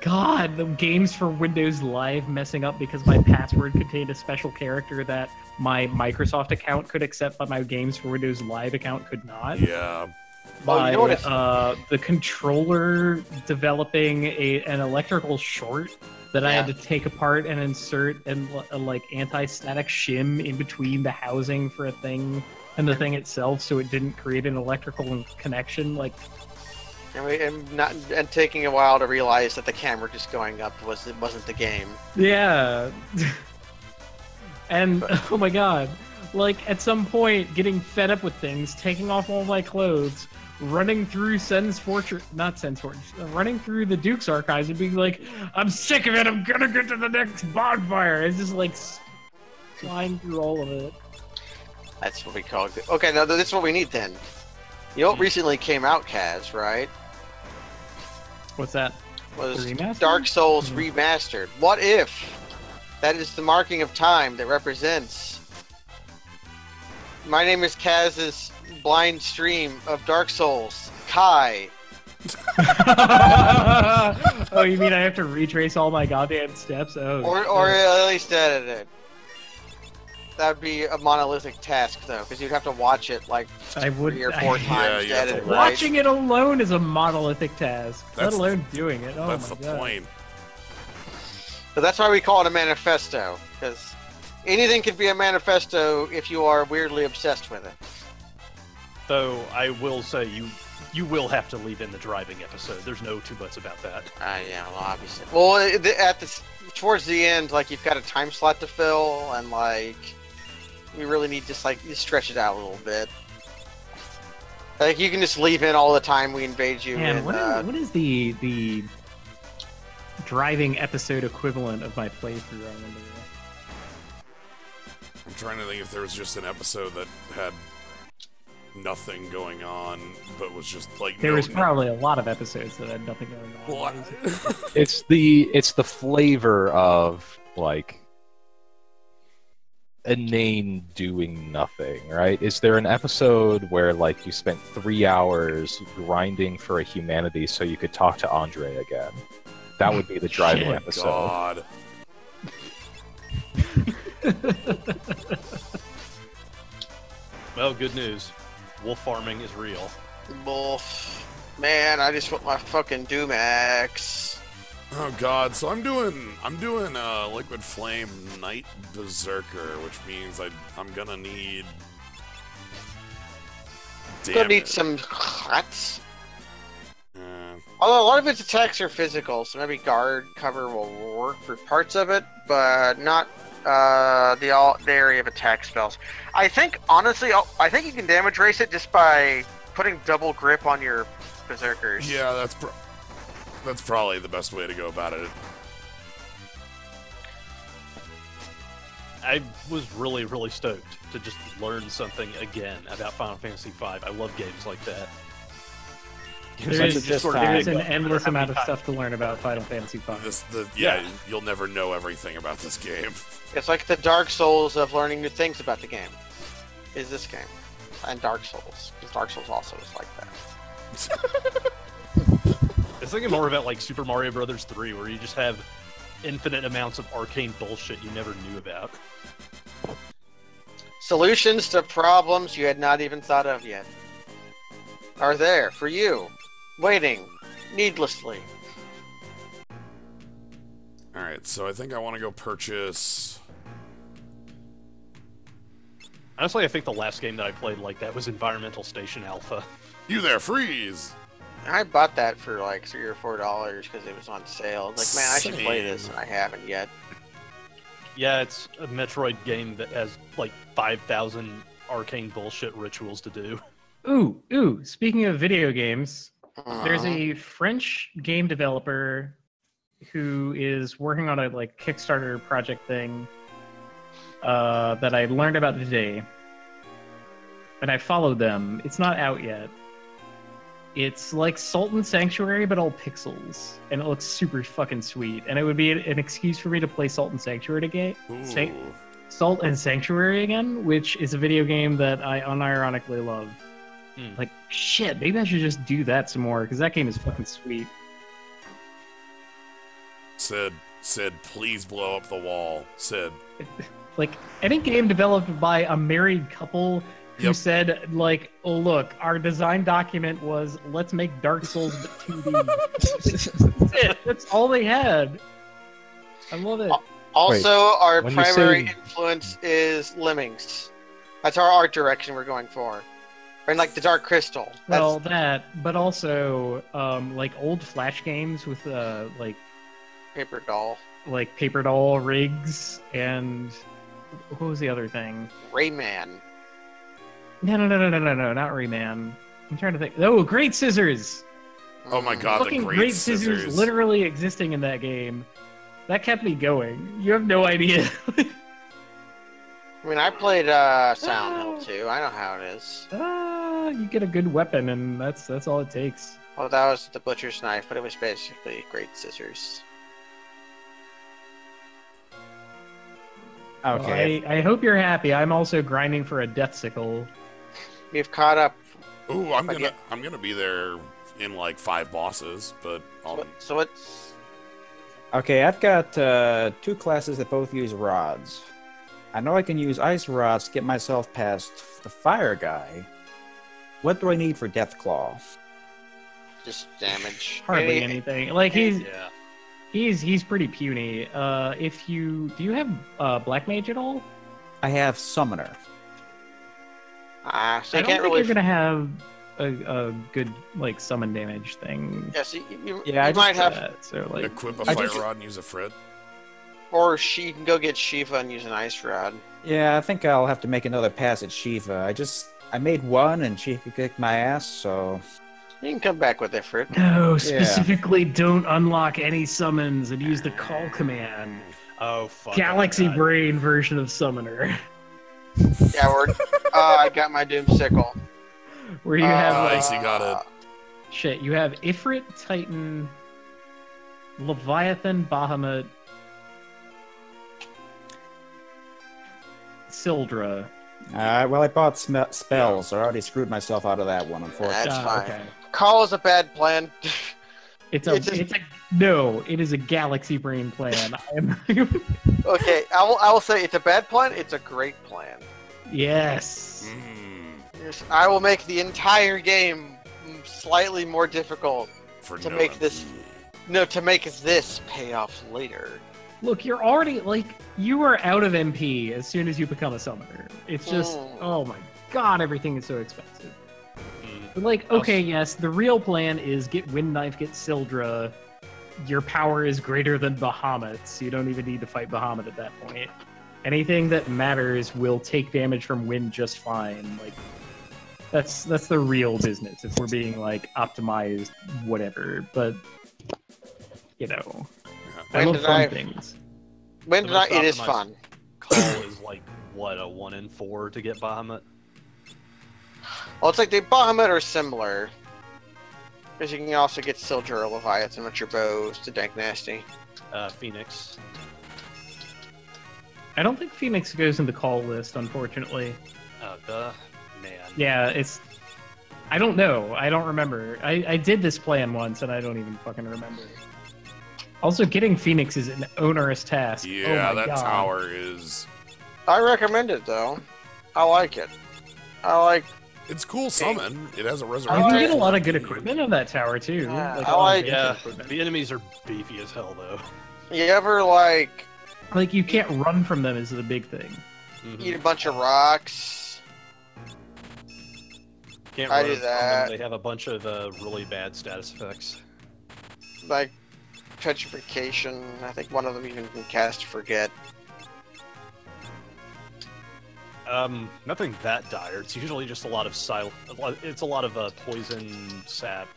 God, the games for Windows Live messing up because my password contained a special character that my Microsoft account could accept, but my games for Windows Live account could not. Yeah. My, you know what the controller developing an electrical short that I had to take apart and insert and like anti-static shim in between the housing for a thing and the thing itself, so it didn't create an electrical connection. Like, and taking a while to realize that the camera just going up wasn't the game. yeah. And oh my god, like at some point, getting fed up with things, taking off all my clothes, running through running through the Duke's archives and being like, I'm sick of it, I'm gonna get to the next bonfire. It's just like flying through all of it. That's what we call it. Okay, now this is what we need then. You know what recently came out, Kaz, right? What's that? Was Remastered? Dark Souls Remastered. What if that is the marking of time that represents my name is Kaz's blind stream of Dark Souls. Kai. Oh, you mean I have to retrace all my goddamn steps? Oh. Or at least edit it. That would be a monolithic task, though, because you'd have to watch it like 3 or 4 times to edit it right. Watching it alone is a monolithic task, let alone doing it. Oh That's my the God. point. So that's why we call it a manifesto, because anything can be a manifesto if you are weirdly obsessed with it. Though I will say you will have to leave in the driving episode. There's no two buts about that. Yeah, well, obviously. Well, towards the end, like you've got a time slot to fill, and like we really need to stretch it out a little bit. Like you can just leave in all the time we invade you. Man, and, what is the driving episode equivalent of my playthrough? I wonder. I'm trying to think if there was just an episode that had nothing going on, but was just like there was probably a lot of episodes that had nothing going on. Well, It's the flavor of like inane doing nothing, right? Is there an episode where like you spent 3 hours grinding for a humanity so you could talk to Andre again? That would be the driving episode. God. Well, good news. Wolf farming is real. Wolf. Man, I just want my fucking Doom axe. Oh god, so I'm doing Liquid Flame Night Berserker, which means I'm gonna need Gonna need some huts. Although a lot of its attacks are physical, so maybe guard cover will work for parts of it, but not the area of attack spells. I think, honestly, I think you can damage race it just by putting double grip on your berserkers. Yeah, that's probably the best way to go about it. I was really, really stoked to just learn something again about Final Fantasy V. I love games like that. There's an endless amount of stuff to learn about Final Fantasy V. You'll never know everything about this game. It's like the Dark Souls of learning new things about the game. Is this game. And Dark Souls. Because Dark Souls also is like that. It's thinking more about like Super Mario Brothers 3, where you just have infinite amounts of arcane bullshit you never knew about. Solutions to problems you had not even thought of yet are there for you, waiting needlessly. Alright, so I think I want to go purchase... Honestly, I think the last game that I played like that was Environmental Station Alpha. You there, freeze! I bought that for like $3 or $4 because it was on sale. Like, man, I should play this, and I haven't yet. Yeah, it's a Metroid game that has like 5,000 arcane bullshit rituals to do. Ooh, speaking of video games, there's a French game developer who is working on a like Kickstarter project thing that I learned about today. And I followed them. It's not out yet. It's like Sultan Sanctuary, but all pixels. And it looks super fucking sweet. And it would be an excuse for me to play Sultan Sanctuary again. Sultan Sanctuary again, which is a video game that I unironically love. Like, shit, maybe I should just do that some more, because that game is fucking sweet. Sid, please blow up the wall. Sid. Like, any game developed by a married couple who Yep. said, like, oh, look, our design document was, let's make Dark Souls but 2D. That's it. That's all they had. I love it. Also, our when you primary say- influence is Lemmings. That's our art direction we're going for. And like the Dark Crystal. That's, Well, that, but also, like, old Flash games with, like Paper Doll. paper doll rigs, and what was the other thing? Rayman. No, not Rayman. I'm trying to think. Oh, Great Scissors! Oh my god, Fucking the Great Scissors. literally existing in that game. That kept me going. You have no idea. I mean, I played Silent Hill 2. I know how it is. You get a good weapon, and that's all it takes. Well, that was the Butcher's Knife, but it was basically Great Scissors. Okay. Well, I hope you're happy. I'm also grinding for a Death Sickle. We've caught up. Ooh, I'm Again. gonna be there in like 5 bosses, but So it's... Okay, I've got 2 classes that both use rods. I know I can use ice rods to get myself past the fire guy. What do I need for Deathclaw? just damage. Hardly anything. Like Yeah. he's pretty puny. If you do you have Black Mage at all? I have Summoner. So I you don't can't think really. you're gonna have a good like summon damage thing. Yes, you Yeah, I just, might have. So like equip a I fire just- rod and use a Frit. Or you can go get Shiva and use an ice rod. Yeah, I think I'll have to make another pass at Shiva. I made one and she kicked my ass, so... You can come back with it for it. no, specifically don't unlock any summons and use the call command. Oh, fuck. Galaxy I forgot. Brain version of Summoner. Yeah, I got my Doom Sickle. Where you have like Nice, you got it. shit, you have Ifrit, Titan, Leviathan, Bahamut, Sildra. Well, I bought spells, so I already screwed myself out of that one, unfortunately. That's fine. Okay. Call is a bad plan. It is a Galaxy Brain plan. Okay, I will say it's a bad plan. It's a great plan. Yes. Yes, I will make the entire game slightly more difficult For to no make this. MP. No, to make this pay off later. Look, you're already like you are out of MP as soon as you become a summoner. It's just oh my god, everything is so expensive. But like, okay, yes, the real plan is get Wind Knife, get Sildra. Your power is greater than Bahamut, so you don't even need to fight Bahamut at that point. Anything that matters will take damage from wind just fine. Like that's the real business if we're being like optimized whatever. But you know, I When love did fun I- things. When The did I? most It is optimized- fun. Call is like, what, a 1 in 4 to get Bahamut? Well, it's like the Bahamut are similar. Because you can also get Sildra or Leviathan with your bows to dank nasty. Phoenix. I don't think Phoenix goes in the call list, unfortunately. Duh. Man. Yeah, it's. I don't know. I don't remember. I did this plan once, and I don't even fucking remember. Also, getting Phoenix is an onerous task. Yeah, oh my that God. tower is. I recommend it though. I like it. I like. It's cool summon. It has a You resurrection. can get a lot of good form. equipment on that tower too. Yeah, Like, I a lot of like- good Yeah, equipment. the enemies are beefy as hell, though. You ever like Like you can't run from them is the big thing. eat a bunch of rocks? Can't I run do from that. them. They have a bunch of really bad status effects. Like petrification. I think one of them even can cast Forget. Nothing that dire. It's usually just a lot of It's a lot of poison, sap,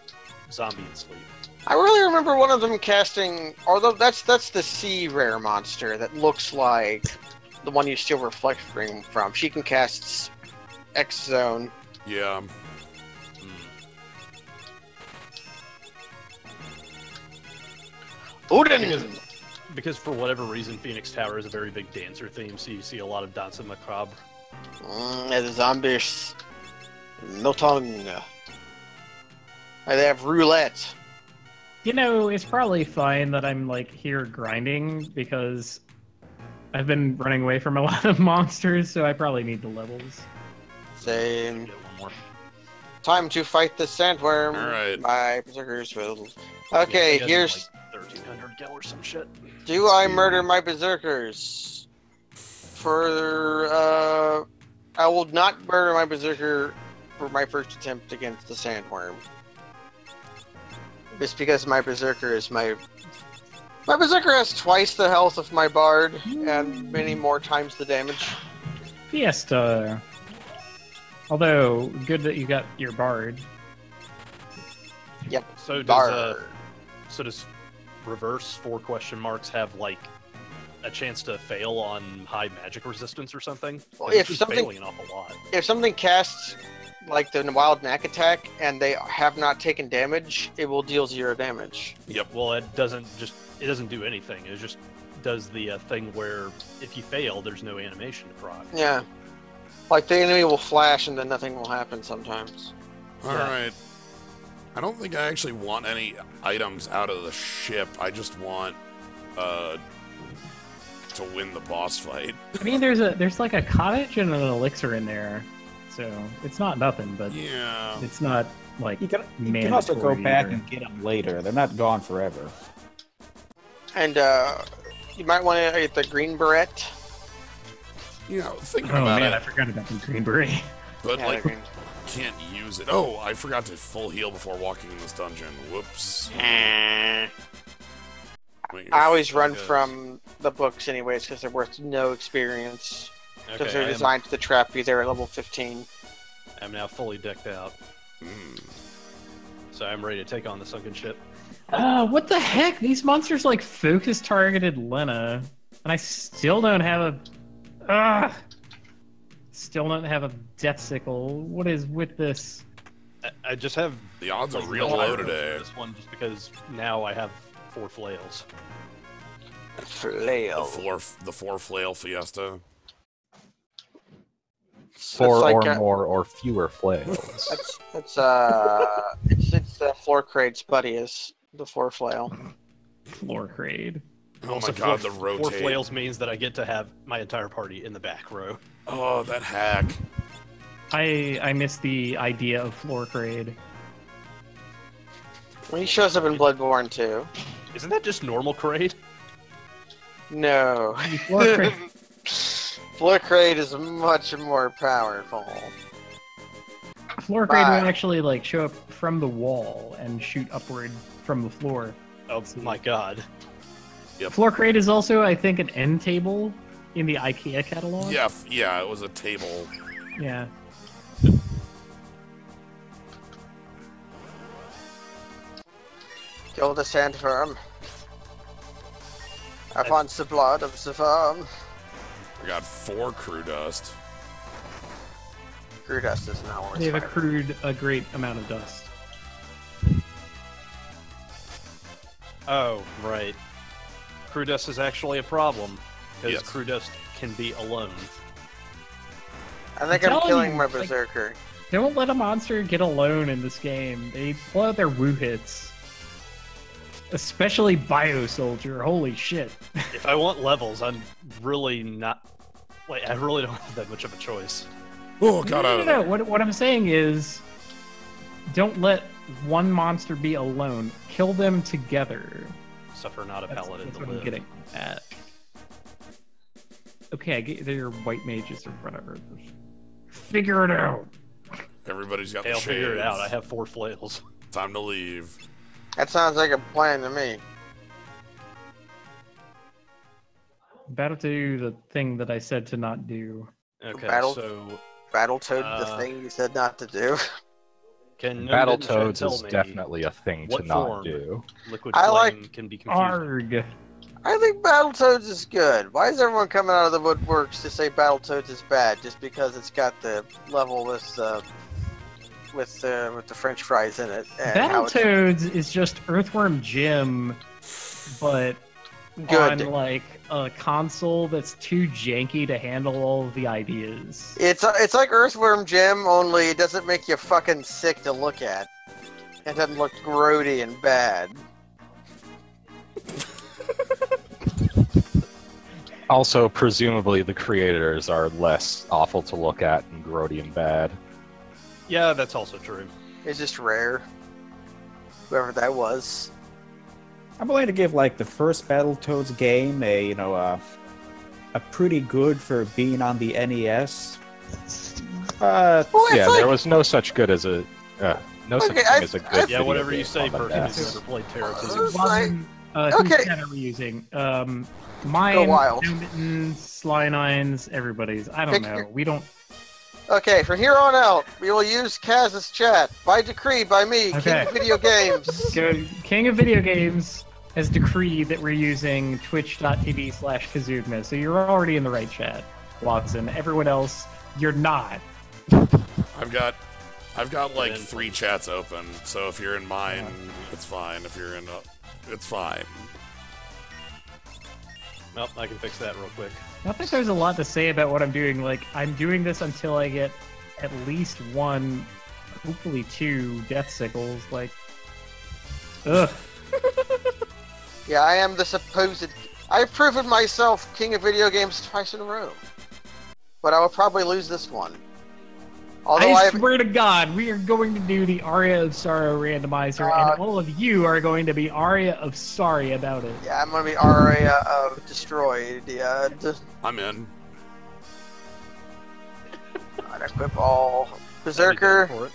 zombie, and sleep. I really remember one of them casting. Although that's the sea rare monster that looks like the one you steal Reflect Ring from. She can cast X Zone. Yeah. Odin. Because for whatever reason, Phoenix Tower is a very big dancer theme, so you see a lot of Danse Macabre. Yeah, the zombies. No tongue. They have roulette. You know, it's probably fine that I'm like here grinding because I've been running away from a lot of monsters, so I probably need the levels. Same. Get one more. Time to fight the sandworm. All right. My berserkers will. Okay, Yeah, here's. like 1300 gil or some shit. Do I murder my berserkers? I will not murder my berserker for my first attempt against the sandworm. Just because my berserker is my berserker has twice the health of my bard and many more times the damage. Fiesta. Although, good that you got your bard. Yep. So Bard. does reverse 4 question marks have like a chance to fail on high magic resistance or something? Well, Like, if it's something- failing an awful lot. If something casts like the wild knack attack and they have not taken damage, it will deal 0 damage. Yep. Well, it doesn't do anything. It just does the thing where if you fail, there's no animation to proc. Yeah. Like the enemy will flash and then nothing will happen sometimes. All Yeah. right. I don't think I actually want any items out of the ship. I just want to win the boss fight. I mean, there's like a cottage and an elixir in there, so it's not nothing, but Yeah. it's not like You can also go mandatory back either. and get them later. They're not gone forever. And you might want to get the green beret. You know, thinking Oh about man, I it, forgot about the green beret. but Yeah, like the green. can't use it. Oh, I forgot to full heal before walking in this dungeon. Whoops. Wait, I always run goes. from the books anyways because they're worth no experience. Because Okay, they're designed to trap you there at level 15. I'm now fully decked out, Mm. so I'm ready to take on the sunken ship. What the heck? These monsters like focus targeted Lena, and I still don't have a. Still don't have a death sickle. What is with this? I just have The odds are like, real no low items for today. This one just because now I have 4 flails. Flail. The four flail fiesta. 4 like or a- more or fewer flails. It's Floor Crate's buddy is the 4 flail. Floor crade. Oh Also, my god, the 4 rotate. flails means that I get to have my entire party in the back row. Oh, that hack. I miss the idea of floor crade. When he shows up in Bloodborne too. Isn't that just normal crate? No. Floor crade. Floor Crate is much more powerful. Floor crade Bye. would actually like show up from the wall and shoot upward from the floor. Oh my god. Floor crate is also, I think, an end table in the IKEA catalog. Yeah, yeah, it was a table. Yeah. Kill the sandworm. I found the blood of the farm. I got 4 crew dust. Crew dust is not worth They've fighting. accrued a great amount of dust. Oh, right. Crew dust is actually a problem because Yes. crew dust can be alone. I think I'm I'm telling killing you, my like- berserker. Don't let a monster get alone in this game. They pull out their woo hits. Especially Bio Soldier. Holy shit. If I want levels, I'm really not. Like, I really don't have that much of a choice. Oh, got out of No. there. What I'm saying is, don't let one monster be alone. Kill them together. Suffer not a That's paladin to what I'm live. getting at. Okay, I get they're white mages or whatever. Figure it out. Everybody's got Hey, the I'll figure it out. I shades. have 4 flails. Time to leave. That sounds like a plan to me. About to do the thing that I said to not do. Okay, Battle- so Battletoad, the Uh, thing you said not to do. can Gnomebitten Battletoads tell is me definitely a thing to what not form do. liquid I flame like- can be confused? Arg. I think Battletoads is good. Why is everyone coming out of the woodworks to say Battletoads is bad just because it's got the level with the French fries in it? And how it's Battletoads is just Earthworm Jim, but good. on like a console that's too janky to handle all of the ideas. It's like Earthworm Jim, only it doesn't make you fucking sick to look at. It doesn't look grody and bad. Also, presumably, the creators are less awful to look at and grody and bad. Yeah, that's also true. It's just rare. Whoever that was. I'm willing to give like the first Battletoads game a a pretty good for being on the NES. Well, Yeah, it's there like, was no such good as a no such Okay, thing as a good. Yeah, video whatever game you say, on the Burton, NES. who's never played Terror. It's like- Whose okay. cat are we using? Go Mine, wild. Gnomebitten, Sly9's, everybody's. I don't Pick know. your- We don't. Okay, from here on out, we will use Kaz's chat by decree by me, King Okay. of Video Games. King of Video Games has decreed that we're using twitch.tv/Kazugma, so you're already in the right chat, Watson. Everyone else, you're not. I've got like 3 chats open, so if you're in mine, it's fine. If you're in, it's fine. Well, I can fix that real quick. I think there's a lot to say about what I'm doing. Like, I'm doing this until I get at least 1, hopefully 2 death sickles. Like, ugh. Yeah, I am the supposed... I've proven myself King of Video Games twice in a row. But I will probably lose this one. Although I I've... swear to God, we are going to do the Aria of Sorrow randomizer, and all of you are going to be Aria of Sorry about it. Yeah, I'm gonna be Aria of Destroyed. Yeah, I'm in. I'd equip all. I'd be down Berserker, for it.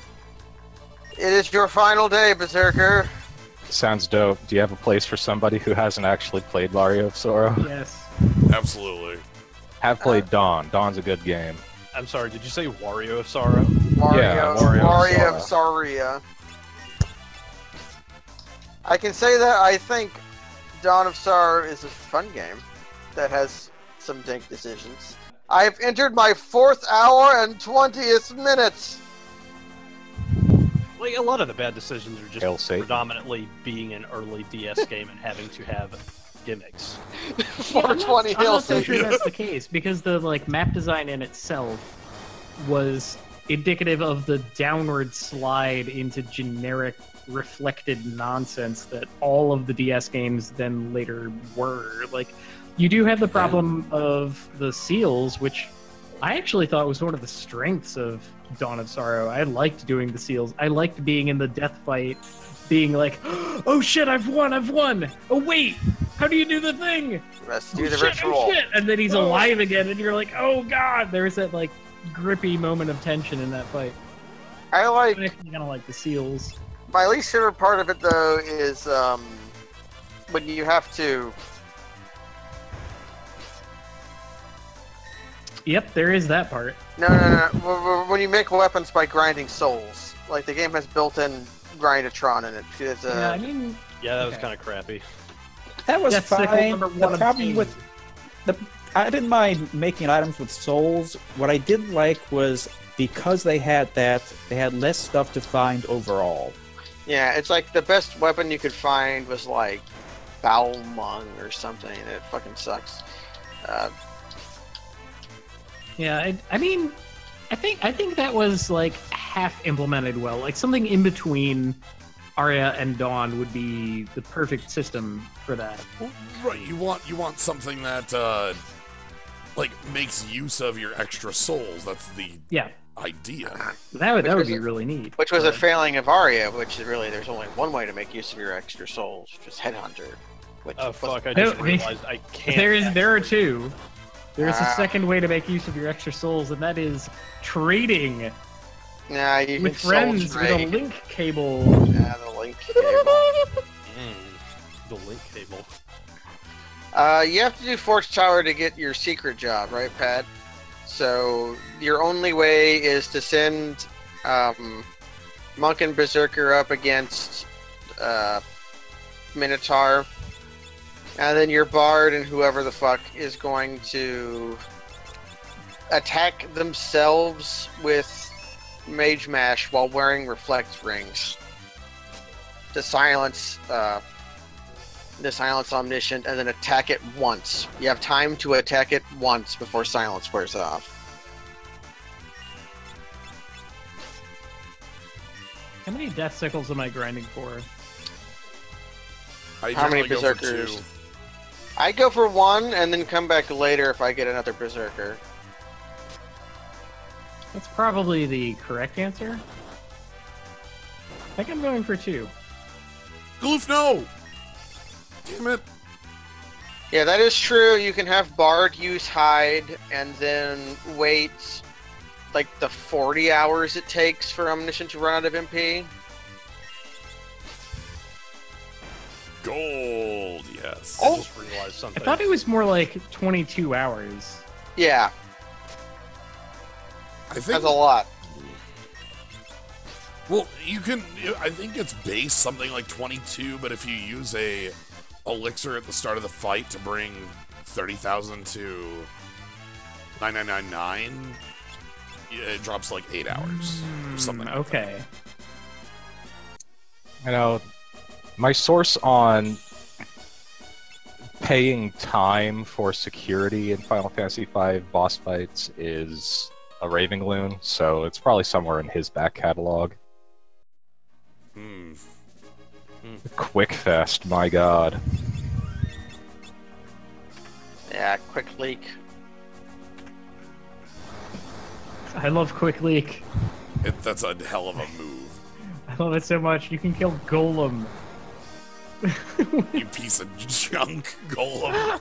it is your final day, Berserker. Sounds dope. Do you have a place for somebody who hasn't actually played Mario of Sorrow? Yes. Absolutely. Have played Dawn. Dawn's a good game. I'm sorry, did you say Wario of Sorrow? Mario, Mario of Saria. I can say that I think Dawn of Sorrow is a fun game that has some dank decisions. I've entered my 4th hour and 20th minute. Like, a lot of the bad decisions are Hail just Satan. predominantly being an early DS game and having to have gimmicks. 420 I'm Hill not so City. sure that's the case, because the map design in itself was indicative of the downward slide into generic reflected nonsense that all of the DS games then later were. Like, you do have the problem of the seals, which I actually thought was one of the strengths of Dawn of Sorrow. I liked doing the seals. I liked being in the death fight, being like, oh shit, I've won! Oh wait, how do you do the thing? Let's do Oh the shit, ritual. oh shit! And then he's alive again, and you're like, oh god! There's that like grippy moment of tension in that fight. I like... I actually kind of like the seals. My least favorite part of it, though, is when you have to... Yep, there is that part. No. When you make weapons by grinding souls. Like, the game has built-in grindatron in it. Because, Yeah, I mean, Yeah, that was Okay. kind of crappy. That was Death Sickle fine. number one The of problem two. with I didn't mind making items with souls. What I didn't like was because they had that, they had less stuff to find overall. yeah, it's like the best weapon you could find was, like, Balmung or something. It fucking sucks. yeah. I mean, I think that was like half implemented well. Like something in between Arya and Dawn would be the perfect system for that. Right, you want something that like makes use of your extra souls. That's the Yeah, idea. that would was be a- really neat. Which was a But- failing of Arya, which is really, there's only one way to make use of your extra souls, which is Headhunter. Which Oh was- fuck, I No, just I mean, realized I can't. There are two. There's a Ah. second way to make use of your extra souls, and that is trading Nah, you with can soul friends with a trade. link cable. Yeah, the link cable. The link cable. You have to do Forge Tower to get your secret job, right, Pat? So your only way is to send Monk and Berserker up against Minotaur, and then your Bard and whoever the fuck is going to attack themselves with Mage Mash while wearing Reflect Rings to silence Omniscient, and then attack it once. You have time to attack it once before silence wears off. How many death sickles am I grinding for? I How many generally go for Berserkers? 2. I'd go for one and then come back later if I get another Berserker. That's probably the correct answer. I think I'm going for 2. Gloof, no! Damn it. Yeah, that is true. You can have Bard use Hide and then wait like the 40 hours it takes for Omniscient to run out of MP. Gold, yes. I just realized I something. thought it was more like 22 hours. Yeah, I think. that's a lot. Well, you can. I think it's base something like 22, but if you use a elixir at the start of the fight to bring 30,000 to 9999, it drops like 8 hours or something. Like Okay. You know, my source on paying time for security in Final Fantasy V boss fights is a Ravengloon, so it's probably somewhere in his back catalog. That. Quick Fest, my god. Yeah, quick leak. I love Quick Leak. That's a hell of a move. I love it so much. You can kill Golem. You piece of junk, Golem.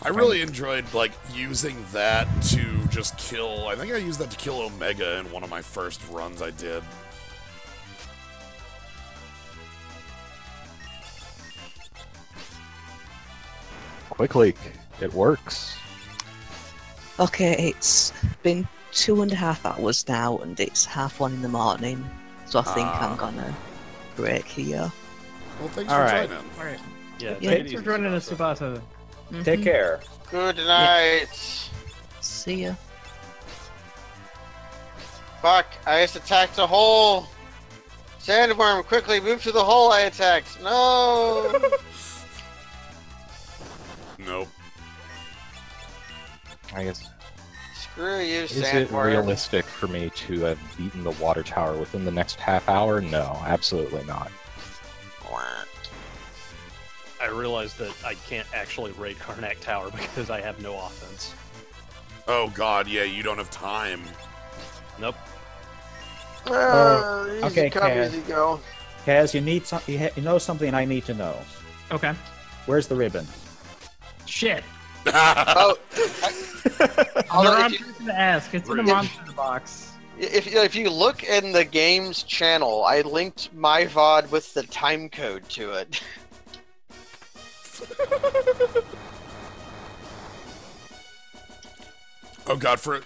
I really enjoyed like using that to just kill. I think I used that to kill Omega in one of my first runs I did. Quick Leak. It works. Okay, it's been 2.5 hours now, and it's 1:30 in the morning, so I think I'm gonna break here. Well, thanks All for right. joining. Alright. Yeah, Yeah, take it Thanks for easy, joining us, Tsubasa. Tsubasa. Take care. Good night. See ya. Fuck, I just attacked a hole. Sandworm, quickly move to the hole I attacked. No. Nope. I guess. Screw you, Is it Sandworm. realistic for me to have beaten the water tower within the next half hour? No, absolutely not. I realized that I can't actually raid Karnak Tower because I have no offense. Oh god, yeah, you don't have time. Nope. Easy okay, come, Kaz. easy go. Kaz, you need you know something I need to know. Okay. Where's the ribbon? Shit. Oh, The although wrong if you, person to ask. It's in the monster box. if you look in the game's channel, I linked my VOD with the time code to it. Oh god, for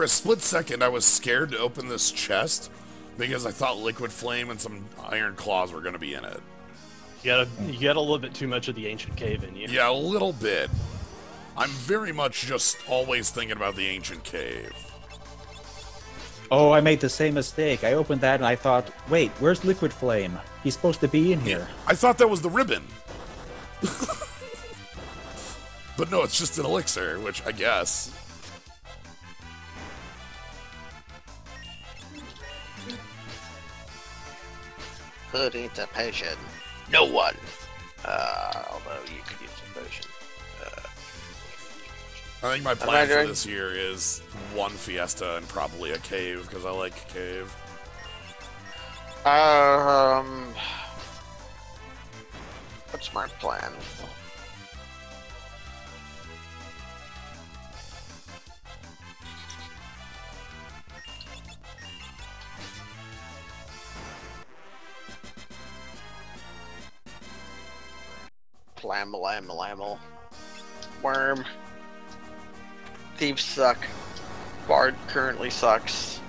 a split second I was scared to open this chest because I thought Liquid Flame and some Iron Claws were gonna be in it. You got a little bit too much of the ancient cave in you. Yeah, a little bit. I'm very much just always thinking about the ancient cave. Oh, I made the same mistake. I opened that and I thought, wait, where's Liquid Flame? He's supposed to be in here. I thought that was the ribbon. But no, it's just an elixir, which I guess. Who needs a potion? No one. Although you could use a potion. I think my I plan for doing? this year is one Fiesta and probably a cave, because I like cave. What's my plan? Lamel. Worm. Thieves suck. Bard currently sucks.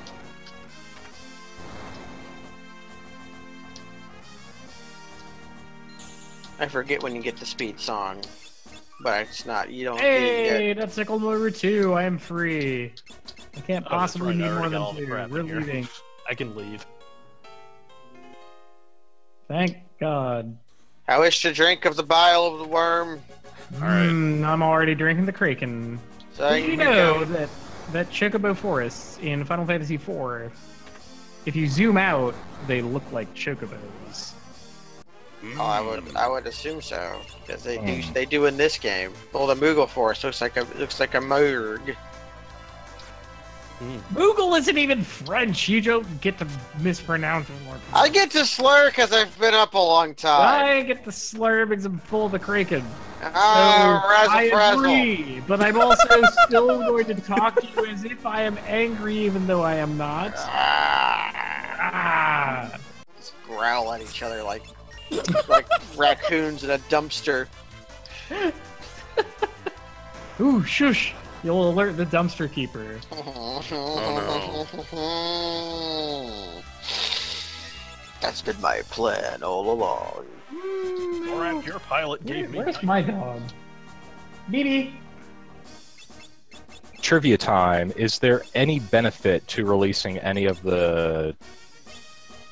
I forget when you get the speed song, but it's not. You don't. Hey, that's sickle number 2. I am free. I can't Oh, that's possibly right, I need more already got than all the 2. crap We're in here. leaving. I can leave. Thank God. I wish to drink of the bile of the worm. Alright. I'm already drinking the Kraken. So Did you know that Chocobo forests in Final Fantasy IV, if you zoom out, they look like chocobos? Oh, I would assume so, because they do in this game. Well, the Moogle Force looks like a Moog. Moogle isn't even French. You don't get to mispronounce it more. I get to slur because I've been up a long time. I get to slur because I'm full of the Kraken. I agree, but I'm also still going to talk to you as if I am angry, even though I am not. Just growl at each other like raccoons in a dumpster. Ooh, shush! You'll alert the dumpster keeper. Oh no. That's been my plan all along. Alright, your pilot gave me. Where's my dog? BB! Trivia time. Is there any benefit to releasing any of the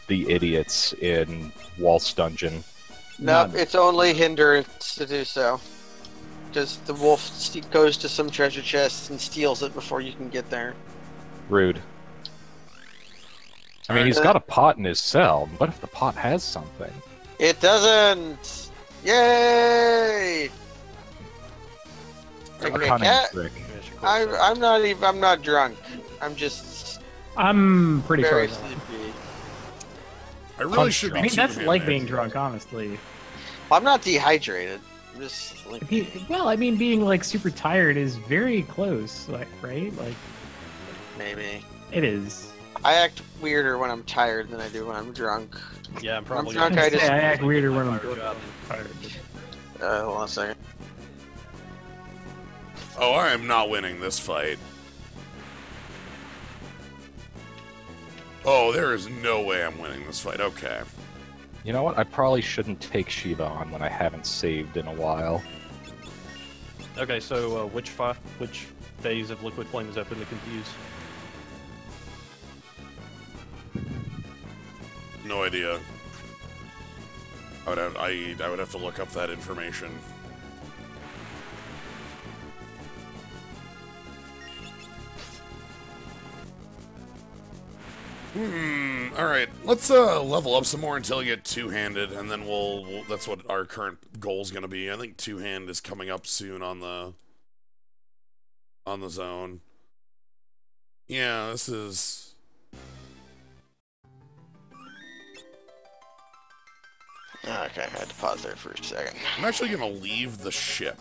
idiots in Walt's dungeon? Nope, it's only hindrance to do so. Because the wolf goes to some treasure chests and steals it before you can get there. Rude. I mean, he's got a pot in his cell. What if the pot has something? It doesn't! Yay! Okay, cat. I'm not drunk. I'm pretty very sleepy. I really should be. I mean, that's like being drunk, honestly. I'm not dehydrated. I'm just sleepy. Well, I mean, being like super tired is very close, like, right? Like, maybe it is. I act weirder when I'm tired than I do when I'm drunk. Yeah, I'm probably. When I'm drunk, I act weirder when I'm tired. Hold on a second. Oh, I am not winning this fight. Oh, there is no way I'm winning this fight. Okay. You know what? I probably shouldn't take Shiva on when I haven't saved in a while. Okay, so which phase of Liquid Flame is open to Confuse? No idea. I would have to look up that information. Alright, let's level up some more until we get two-handed, and then we'll that's what our current goal's gonna be. I think two-hand is coming up soon on the zone. Yeah, this is... Okay, I had to pause there for a second. I'm actually gonna leave the ship.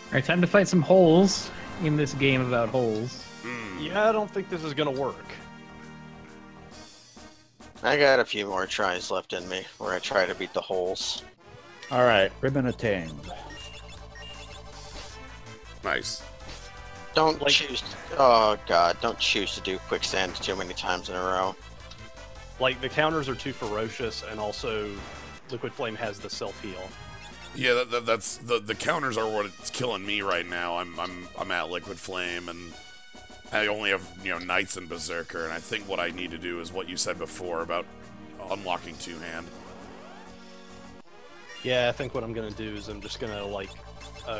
Alright, time to fight some holes in this game about holes. Yeah, I don't think this is gonna work. I got a few more tries left in me where I try to beat the holes. Alright, ribbon attained. Nice. Don't choose... Oh god, don't choose to do quicksand too many times in a row. Like, the counters are too ferocious, and also Liquid Flame has the self-heal. Yeah, that's the counters are what's killing me right now. I'm at Liquid Flame, and I only have Knights and Berserker, and I think what I need to do is what you said before about unlocking two-hand. Yeah, I think what I'm gonna do is I'm just gonna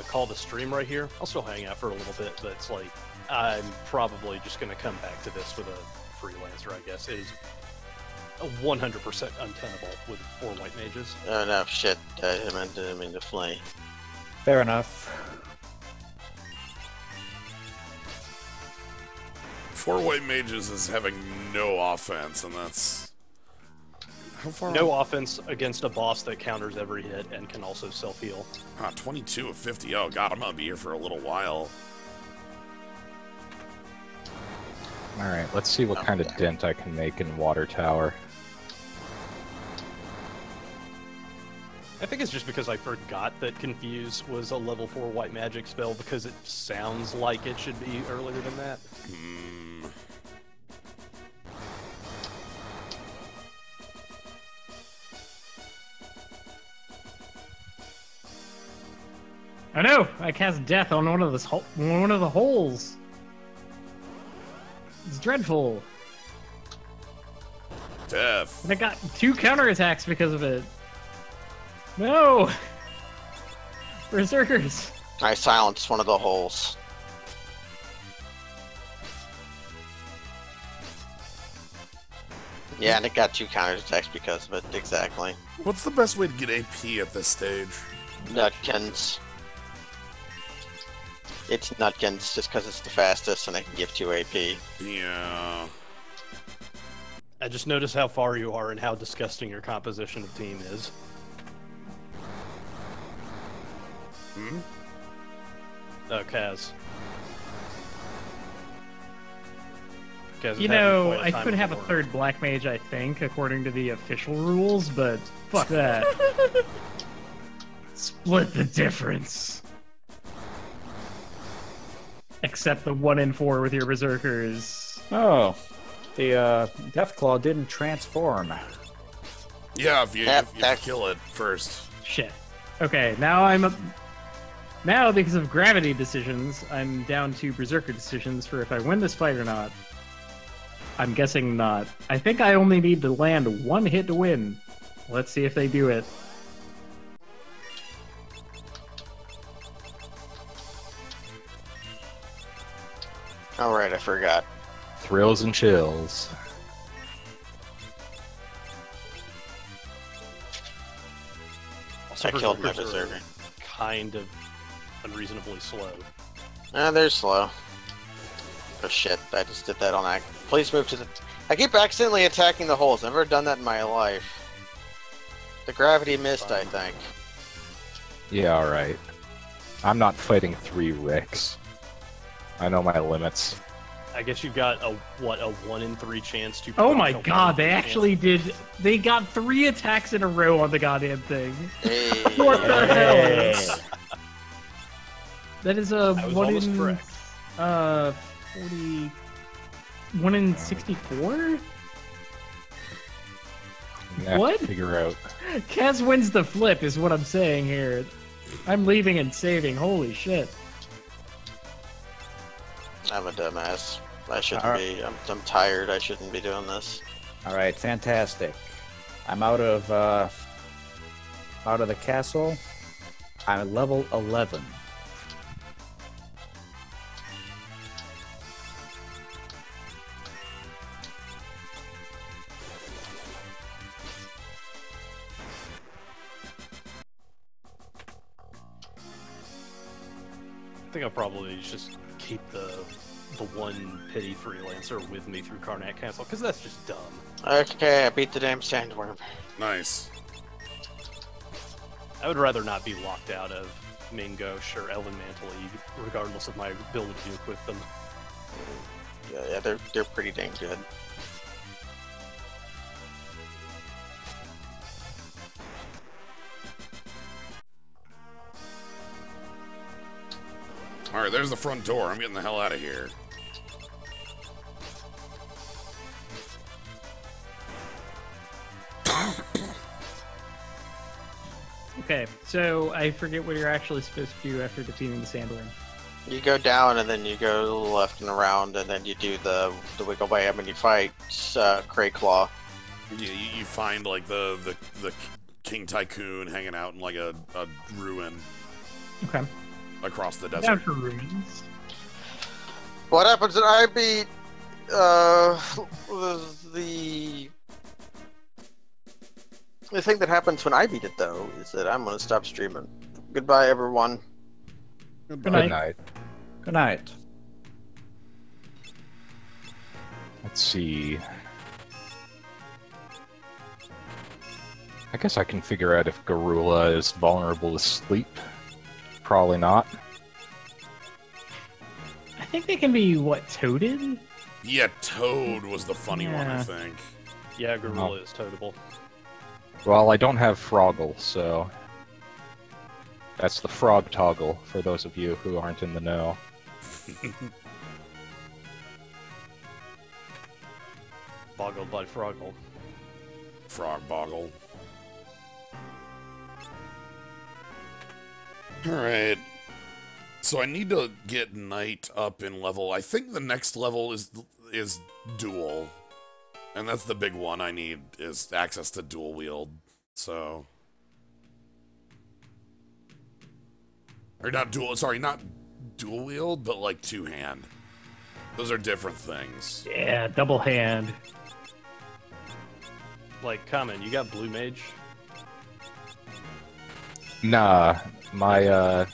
call the stream right here. I'll still hang out for a little bit, but it's like I'm probably just gonna come back to this with a freelancer. I guess it is 100% untenable with 4 white mages. Oh no, shit! I didn't mean to flame. Fair enough. 4 white mages is having no offense, and that's... How far... No offense against a boss that counters every hit and can also self-heal. 22 of 50. Oh god, I'm gonna be here for a little while. Alright, let's see what kind of dent I can make in Water Tower. I think it's just because I forgot that Confuse was a level 4 white magic spell because it sounds like it should be earlier than that. I know! I cast death on one of the holes. It's dreadful. Death. And I got 2 counterattacks because of it. No! Berserkers! I silenced one of the holes. Yeah, and it got 2 counterattacks because of it, exactly. What's the best way to get AP at this stage? Nutkins. It's Nutkins just because it's the fastest and I can give 2 AP. Yeah. I just noticed how far you are and how disgusting your composition of team is. Hmm? Oh, Kaz. Kaz is You having know, quite I time could of have a the work. 3rd Black Mage, I think, according to the official rules, but fuck that. Split the difference. Except the 1 in 4 with your Berserkers. Oh, the Deathclaw didn't transform. Yeah, if you That- kill it first. Shit. Okay, now because of gravity decisions, I'm down to Berserker decisions for if I win this fight or not. I'm guessing not. I think I only need to land 1 hit to win. Let's see if they do it. Alright, I forgot. Thrills and chills. Also, I killed my Berserkers are Berserker. kind of unreasonably slow. They're slow. Oh shit, I just did that on accident. Please move to the... I keep accidentally attacking the holes. Never done that in my life. The gravity missed, I think. Yeah, alright. I'm not fighting 3 Ricks. I know my limits. I guess you've got a 1 in 3 chance to. Oh my a 1 god, in they 3 actually did. They got 3 attacks in a row on the goddamn thing. Hey. What the Hey. hell? That is a I was 1 almost in correct. 40. 1 in 64? I'm gonna have What? to figure out. Kaz wins the flip, is what I'm saying here. I'm leaving and saving. Holy shit. I'm a dumbass. I shouldn't Alright. be. I'm tired. I shouldn't be doing this. All right, fantastic. I'm out of the castle. I'm at level 11. I think I'll probably just keep the 1 pity freelancer with me through Karnak Castle, because that's just dumb. Okay, I beat the damn sandworm. Nice. I would rather not be locked out of Mingosh or Elven Mantle League, regardless of my ability to equip them. Yeah, they're pretty dang good. Alright, there's the front door. I'm getting the hell out of here. Okay, so I forget what you're actually supposed to do after defeating the Sandworm. You go down and then you go left and around and then you do the wiggle bam and you fight Crayclaw. You find like the King Tycoon hanging out in like a ruin Okay. across the Down desert. for ruins. What happens when I beat the thing that happens when I beat it though is that I'm gonna stop streaming. Goodbye everyone. Good Good night. night. Good night. Let's see. I guess I can figure out if Garula is vulnerable to sleep. Probably not. I think they can be, what, toaded? Yeah, Toad was the funny one, I Yeah. think. Yeah, Gorilla Oh. is toadable. Well, I don't have Froggle, so... That's the frog toggle, for those of you who aren't in the know. Boggled by Froggle. Frog Boggle. Alright. So I need to get Knight up in level. I think the next level is is dual. And that's the big one I need, is access to dual wield. So... Or not dual, sorry, not dual wield, but like two-hand. Those are different things. Yeah, double hand. Like, Common, you got Blue Mage? Nah, my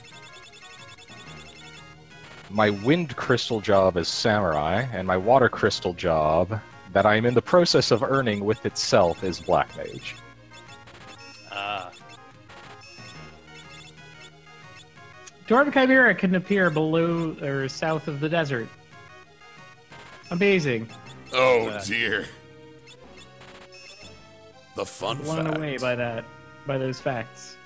wind crystal job is samurai, and my water crystal job that I am in the process of earning with itself is black mage. Ah. Dwarven Chimera can appear below or south of the desert. Amazing. Oh dear. The fun Blown fact. away by those facts.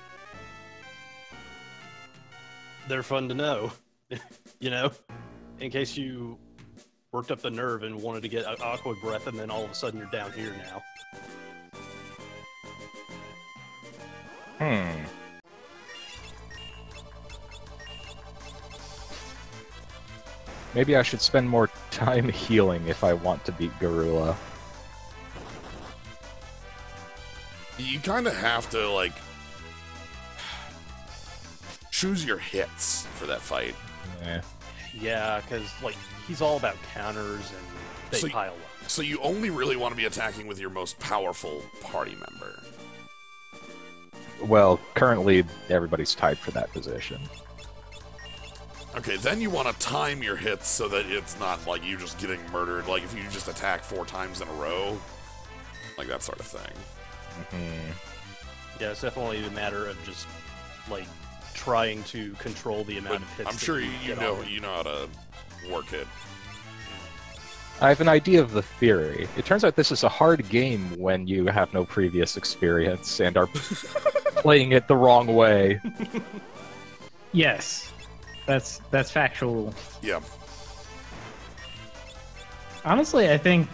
They're fun to know. You know? In case you worked up the nerve and wanted to get aqua breath, and then all of a sudden you're down here now. Maybe I should spend more time healing if I want to beat Garula. You kind of have to, like, choose your hits for that fight. Yeah. Yeah, because, like, he's all about counters and they pile up. So you only really want to be attacking with your most powerful party member. Well, currently everybody's tied for that position. Okay, then you want to time your hits so that it's not like you just getting murdered. Like if you just attack 4 times in a row, like that sort of thing. Yeah, it's definitely a matter of just like trying to control the amount of hits. I'm sure you know how to work it. I have an idea of the theory. It turns out this is a hard game when you have no previous experience and are playing it the wrong way. Yes. That's factual. Yeah. Honestly, I think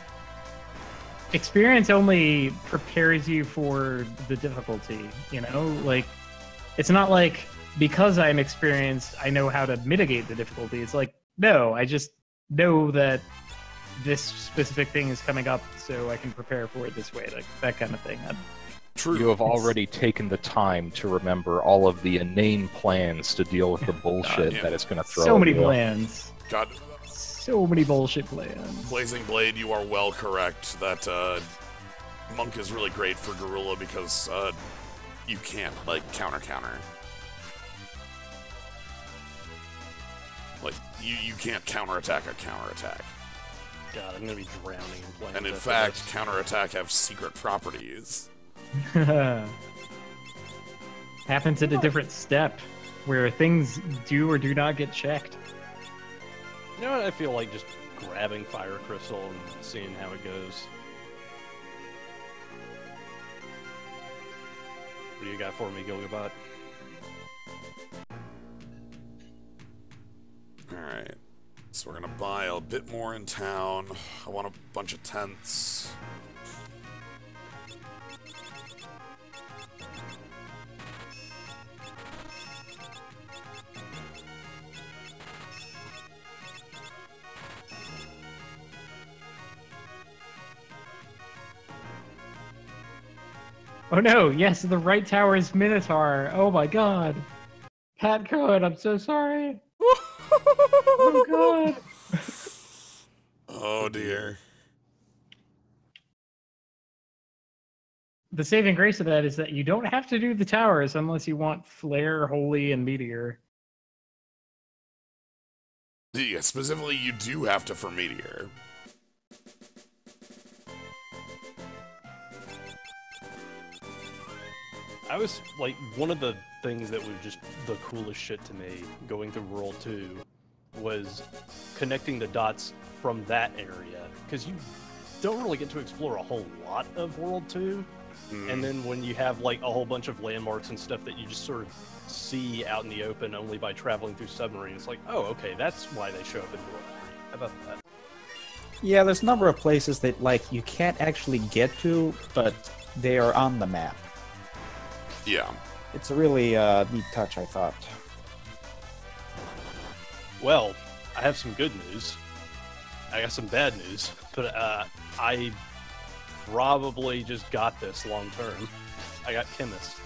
experience only prepares you for the difficulty, you know? Like, it's not like, because I'm experienced, I know how to mitigate the difficulty. It's like, no, I just know that this specific thing is coming up, so I can prepare for it this way, like that kind of thing. True. You have already taken the time to remember all of the inane plans to deal with the bullshit that it's going to throw. So many at you. plans. God. So many bullshit plans. Blazing Blade, you are well correct that Monk is really great for Gorilla because you can't, like, counter. Like, you can't counterattack a counterattack. God, I'm gonna be drowning in playing. And in fact, counterattack have secret properties. Happens at a different step, where things do or do not get checked. You know what? I feel like just grabbing Fire Crystal and seeing how it goes. What do you got for me, Gilgabot? Alright. So we're gonna buy a bit more in town. I want a bunch of tents. Oh no, yes, the right tower is Minotaur. Oh my god. Pat Cohen, I'm so sorry. Oh god. Oh dear. The saving grace of that is that you don't have to do the towers unless you want Flare, Holy, and Meteor. Yeah, specifically, you do have to for Meteor. I was like, one of the things that was just the coolest shit to me going through World 2 was connecting the dots from that area, because you don't really get to explore a whole lot of World 2. And then when you have like a whole bunch of landmarks and stuff that you just sort of see out in the open only by traveling through submarines, it's like, oh, okay, that's why they show up in World 3. How about that? Yeah, there's a number of places that like you can't actually get to, but they are on the map. Yeah. It's a really neat touch, I thought. Well, I have some good news. I got some bad news, but I probably just got this long term. I got Chemist.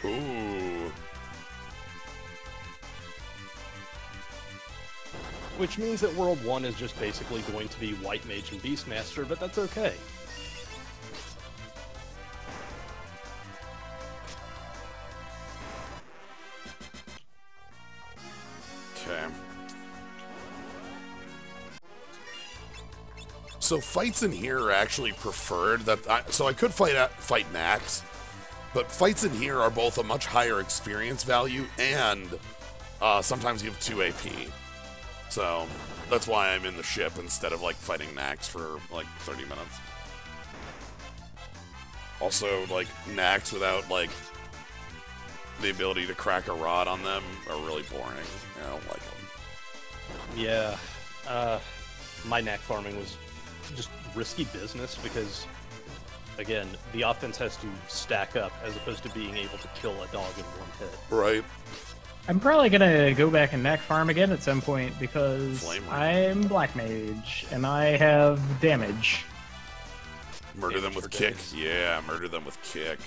Ooh. Which means that World 1 is just basically going to be White Mage and Beastmaster, but that's okay. Okay. So fights in here are actually preferred. So I could fight Nax, but fights in here are both a much higher experience value and sometimes you have 2 AP. So that's why I'm in the ship instead of like fighting Nax for like 30 minutes. Also, like Nax without like the ability to crack a rod on them are really boring. I don't like them. Yeah, my knack farming was just risky business because, again, the offense has to stack up as opposed to being able to kill a dog in one hit. Right. I'm probably gonna go back and neck farm again at some point because Flamer. I'm Black Mage and I have damage. Murder them with kick. Yeah, murder them with kick.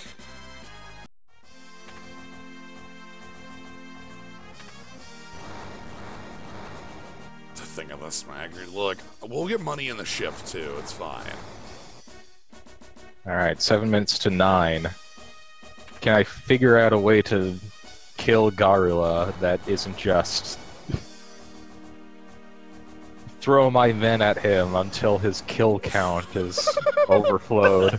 The thing of a smacker. Look, we'll get money in the ship too. It's fine. All right, 7 minutes to 9. Can I figure out a way to kill Garula that isn't just throw my men at him until his kill count is overflowed?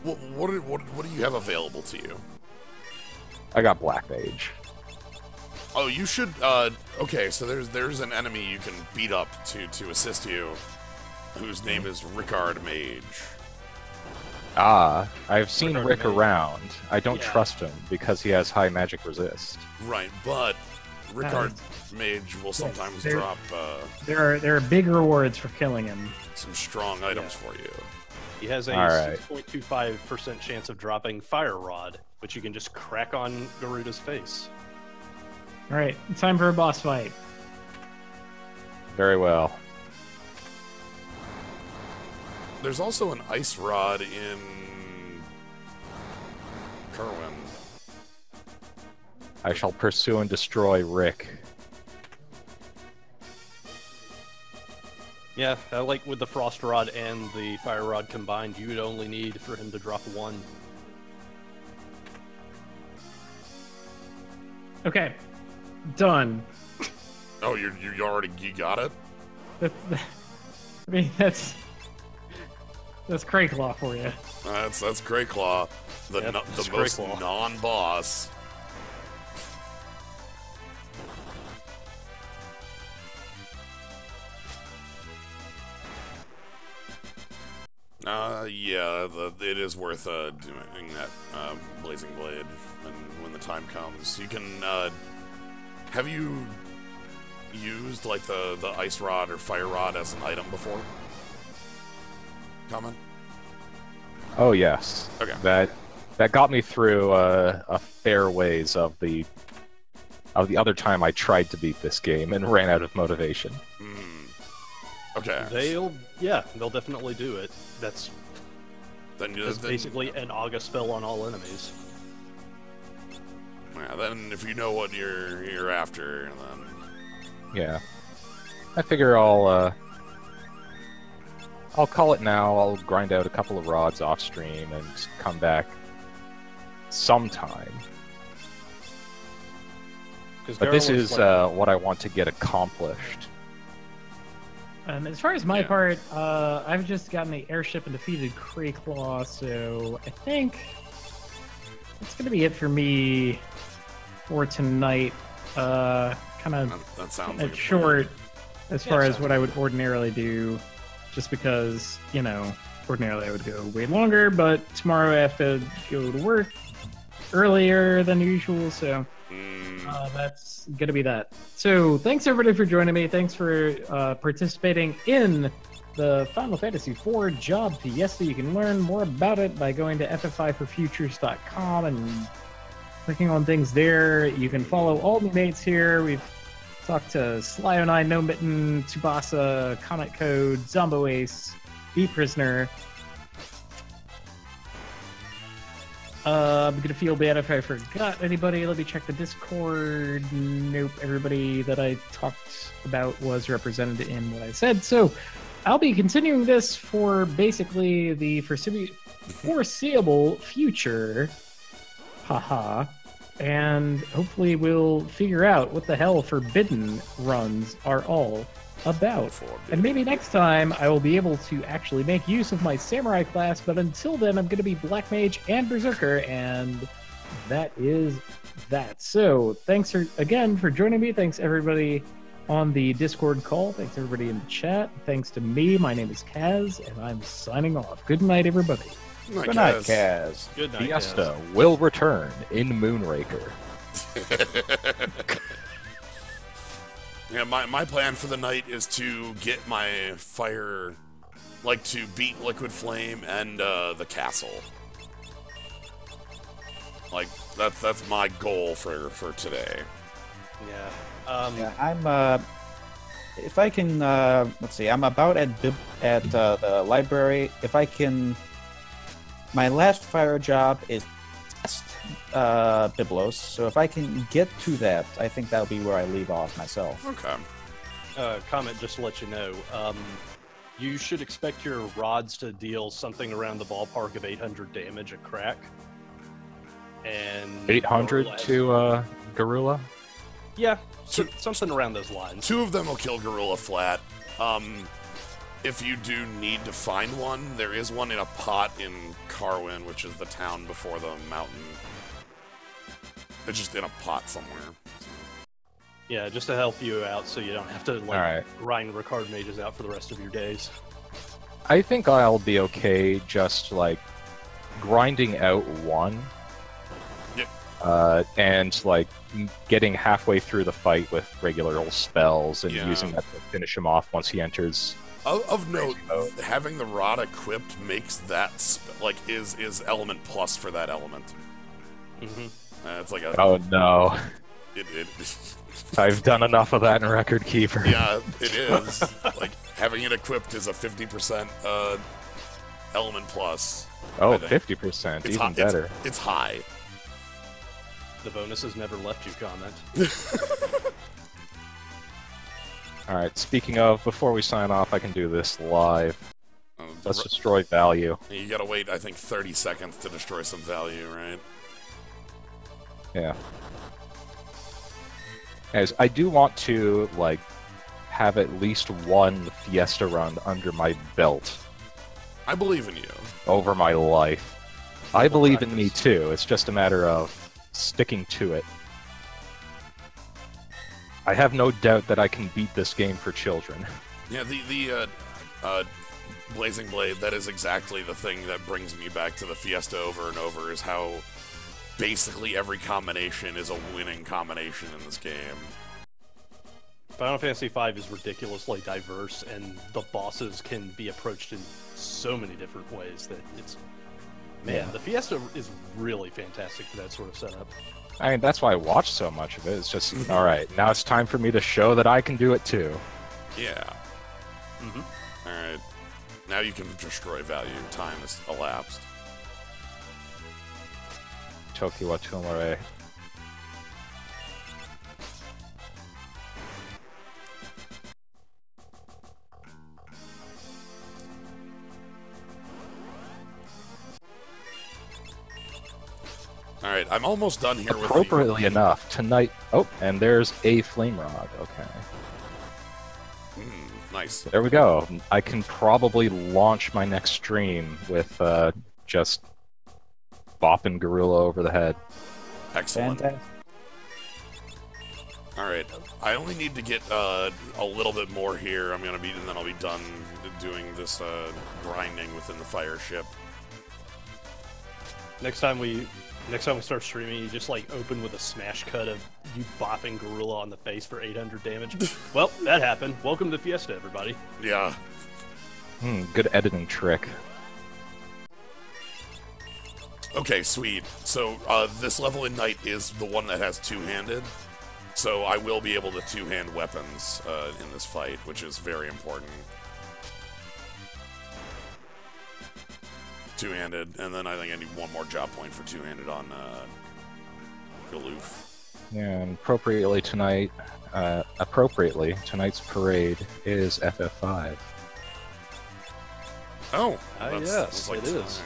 What do you have available to you? I got Black Mage. Oh, you should. Okay, so there's an enemy you can beat up to assist you, whose name is Rickard Mage. Ah, I've seen Rick Rick around. I don't trust him because he has high magic resist. Right, but Rickard Mage will sometimes drop There are big rewards for killing him. some strong items for you. He has a Alright. 6.25% chance of dropping Fire Rod, which you can just crack on Garuda's face. All right, time for a boss fight. Very well. There's also an ice rod in Kerwin. I shall pursue and destroy Rick. Yeah, like with the Frost Rod and the Fire Rod combined, you would only need for him to drop 1. Okay, done. Oh, you got it? I mean, that's Crayclaw for you. That's Greyclaw, the Yep, the it's most Greyclaw. non-boss. Yeah, it is worth doing that Blazing Blade when the time comes. You can have you used like the ice rod or fire rod as an item before? Comment? Oh yes. Okay. That got me through a fair ways of the other time I tried to beat this game and ran out of motivation. Okay. They'll definitely do it. That's basically an August spell on all enemies. Yeah, then if you know what you're after, then Yeah. I figure I'll call it now. I'll grind out a couple of rods off stream and come back sometime. But this is what I want to get accomplished. As far as my part, I've just gotten the airship and defeated Crayclaw, so I think that's going to be it for me for tonight. Kind of that sounds like short as far as what I would ordinarily do, just because, ordinarily I would go way longer, but tomorrow I have to go to work earlier than usual, so that's gonna be that. So thanks everybody for joining me. Thanks for participating in the Final Fantasy IV Job Fiesta. You can learn more about it by going to ffi4futures.com and clicking on things there. You can follow all the mates here. We've talk to Sly09, Gnomebitten, Tsubasa, Comet Code, Zambo Ace, Vprisoner. I'm gonna feel bad if I forgot anybody. Let me check the Discord. Nope, everybody that I talked about was represented in what I said. So I'll be continuing this for basically the foreseeable future. Haha. And hopefully we'll figure out what the hell Forbidden runs are all about. And maybe next time I will be able to actually make use of my Samurai class, but until then I'm going to be Black Mage and Berserker, and that is that. So thanks again for joining me. Thanks everybody on the Discord call. Thanks everybody in the chat. Thanks to me. My name is Kaz, and I'm signing off. Good night, everybody. Good night, Kaz. Good night, Fiesta will return in Moonraker. Yeah, my plan for the night is to get my fire, like to beat Liquid Flame and the castle. Like that's my goal for today. Yeah. Yeah, I'm. If I can, let's see. I'm about at the library. If I can, my last fire job is Biblos. So if I can get to that, I think that'll be where I leave off myself. Okay. Comment just to let you know. You should expect your rods to deal something around the ballpark of 800 damage a crack. And 800 to Gorilla? Yeah, something around those lines. 2 of them will kill Gorilla flat. If you do need to find one, there is one in a pot in Carwin, which is the town before the mountain. It's just in a pot somewhere. Yeah, just to help you out so you don't have to Alright. grind Ricard mages out for the rest of your days. I think I'll be okay just, like, grinding out one. Yep. And, like, getting halfway through the fight with regular old spells and using that to finish him off once he enters. Of note, having the rod equipped makes that is element plus for that element. Mm-hmm. It's like a Oh no. It I've done enough of that in Record Keeper. Yeah, it is. Like, having it equipped is a 50% element plus. Oh, 50%, It's even better. It's high. The bonuses never left you, comment. Alright, speaking of, before we sign off, I can do this live. Let's destroy value. You gotta wait, I think, 30 seconds to destroy some value, right? Yeah. As I do want to, like, have at least one Fiesta run under my belt. I believe in you. Over my life. I believe in me too, it's just a matter of sticking to it. I have no doubt that I can beat this game for children. Yeah, the Blazing Blade, that is exactly the thing that brings me back to the Fiesta over and over, is how basically every combination is a winning combination in this game. Final Fantasy V is ridiculously diverse, and the bosses can be approached in so many different ways that it's... Man, the Fiesta is really fantastic for that sort of setup. I mean, that's why I watch so much of it. It's just, alright, now it's time for me to show that I can do it too. Yeah. Alright. Now you can destroy value. Time has elapsed. Tokiwa Tumare. Alright, I'm almost done here with Appropriately enough, tonight... Oh, and there's a flame rod. Okay. Nice. There we go. I can probably launch my next stream with just bopping Gorilla over the head. Excellent. Fantastic. Alright, I only need to get a little bit more here. And then I'll be done doing this grinding within the fire ship. Next time we start streaming, you just like open with a smash cut of you bopping Gorilla on the face for 800 damage. Well, that happened. Welcome to Fiesta, everybody. Yeah. Good editing trick. Okay, sweet. So this level in Night is the one that has two-handed. So I will be able to two-hand weapons in this fight, which is very important. Two-handed, and then I think I need one more job point for two-handed on Galoof. Yeah, and appropriately, tonight's parade is FF5. Oh, yes, like it is.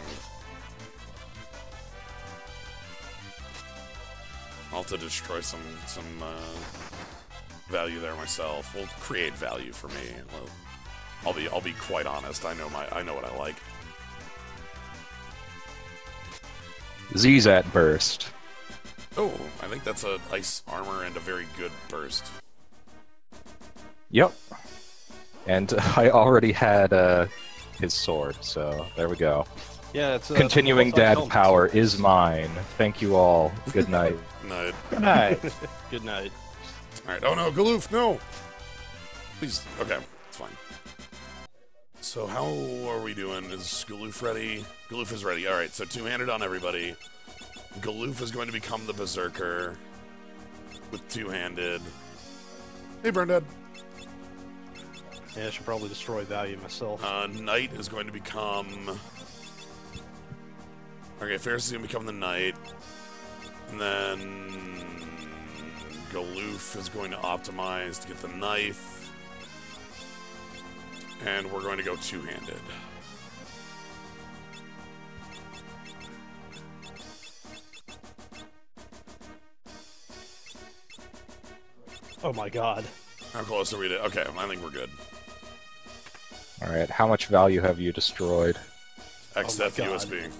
I'll have to destroy some value there myself. We'll create value for me. Well, I'll be quite honest. I know what I like. Zzat burst. Oh, I think that's a ice armor and a very good burst. Yep. And I already had his sword, so there we go. Yeah, it's Continuing dad power is mine. Thank you all. Good night. Night. Good night. Good night. Alright, oh no, Galoof, no! Please, okay, it's fine. So how are we doing? Is Galoof ready? Galoof is ready. Alright, so two-handed on everybody. Galoof is going to become the Berserker with two-handed. Hey, Burndad. Yeah, I should probably destroy value myself. Knight is going to become... Okay, Ferris is going to become the Knight. And then... Galoof is going to optimize to get the knife. And we're going to go two-handed. Oh my god. How close are we to... Okay, I think we're good. Alright, how much value have you destroyed? XF God. USB.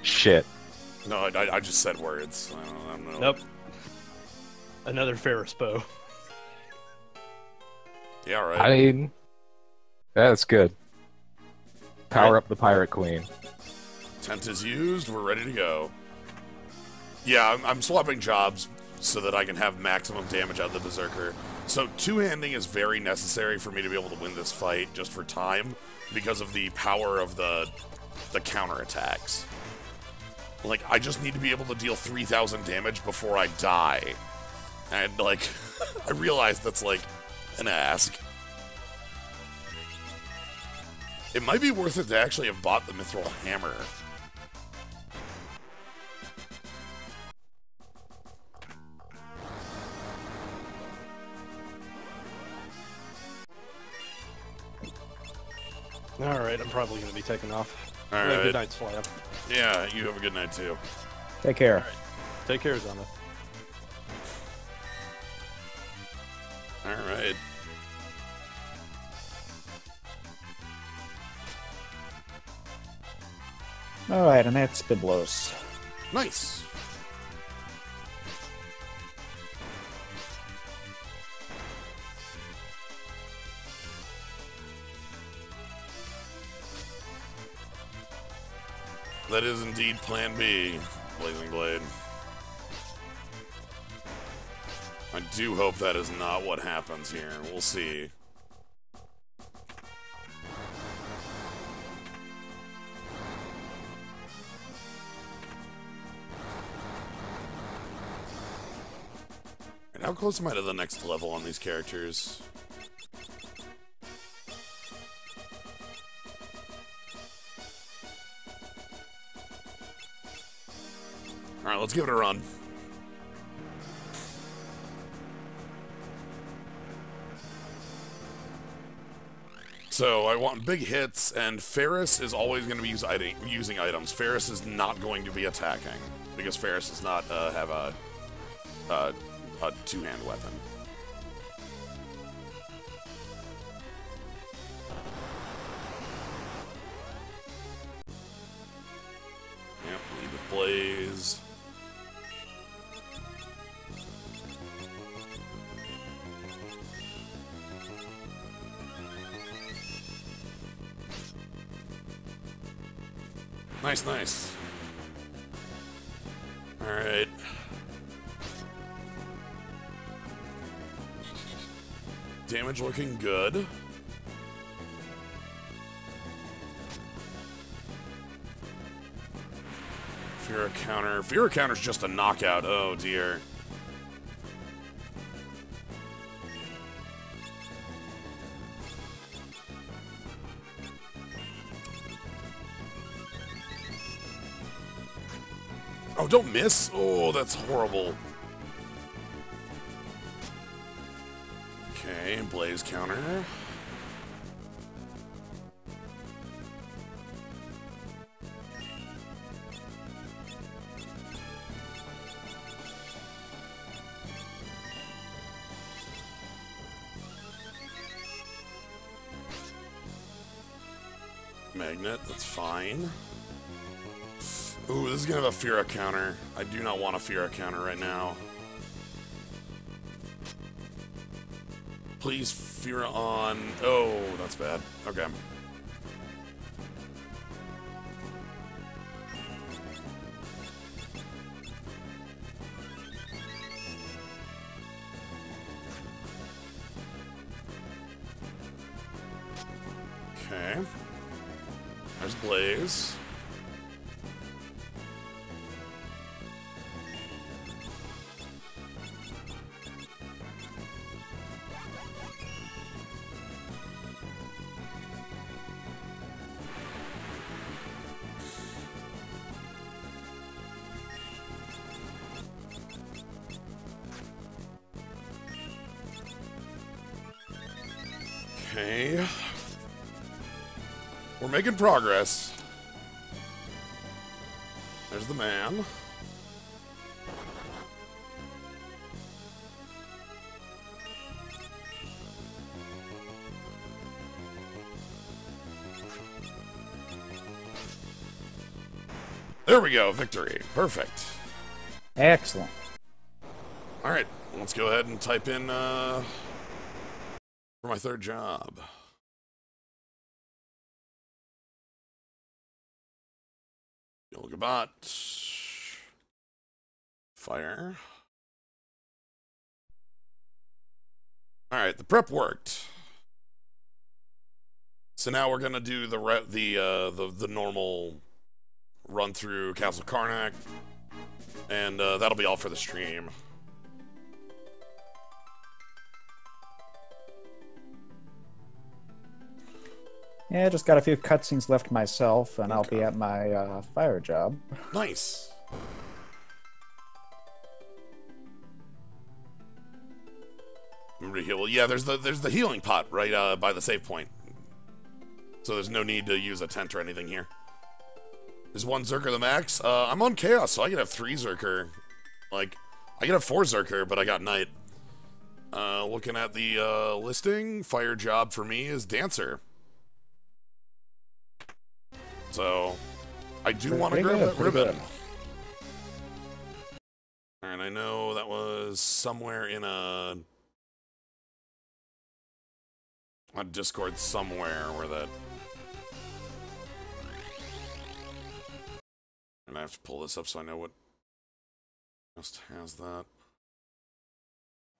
Shit. No, I just said words. I don't know. Nope. Another Ferris bow. Yeah, right. I mean, that's good. Power up the Pirate Queen. Tent is used. We're ready to go. Yeah, I'm swapping jobs so that I can have maximum damage out of the Berserker. So two-handing is very necessary for me to be able to win this fight just for time because of the power of the counterattacks. Like, I just need to be able to deal 3,000 damage before I die. And, like, I realize that's, like, an ask. It might be worth it to actually have bought the Mithril Hammer. Alright, I'm probably going to be taking off. Alright. Good night, Slam. Yeah, you have a good night, too. Take care. Take care, Zama. Alright. Alright, and that's Biblos. Nice. That is indeed Plan B, Blazing Blade. I do hope that is not what happens here. We'll see. And how close am I to the next level on these characters? Alright, let's give it a run. So I want big hits, and Ferris is always going to be using items. Ferris is not going to be attacking, because Ferris does not have a two-hand weapon. Yep, lead with Blaze. Nice, nice. Alright. Damage looking good. Fear counter. Fear counter's just a knockout. Oh dear. Oh, don't miss. Oh, that's horrible. Okay, blaze counter. Magnet, that's fine. Ooh, this is gonna have a Fira counter. I do not want a Fira counter right now. Please, Fira on. Oh, that's bad. Okay. Okay. There's Blaze. Okay. We're making progress. There's the man. There we go, victory. Perfect. Excellent. All right, let's go ahead and type in for my third job. Gnomebot. Fire. All right, the prep worked. So now we're gonna do the normal run through Castle Karnak, and that'll be all for the stream. Yeah, just got a few cutscenes left myself, and Okay. I'll be at my fire job. Nice. Remember to heal. Yeah, there's the healing pot right by the save point. So there's no need to use a tent or anything here. Is one Zerker the max? I'm on Chaos, so I can have 3 Zerker. Like, I can have 4 Zerker, but I got Knight. Looking at the listing, fire job for me is Dancer. So, I do want to grab that ribbon. And I know that was somewhere in a Discord somewhere where that... And I have to pull this up so I know what just has that.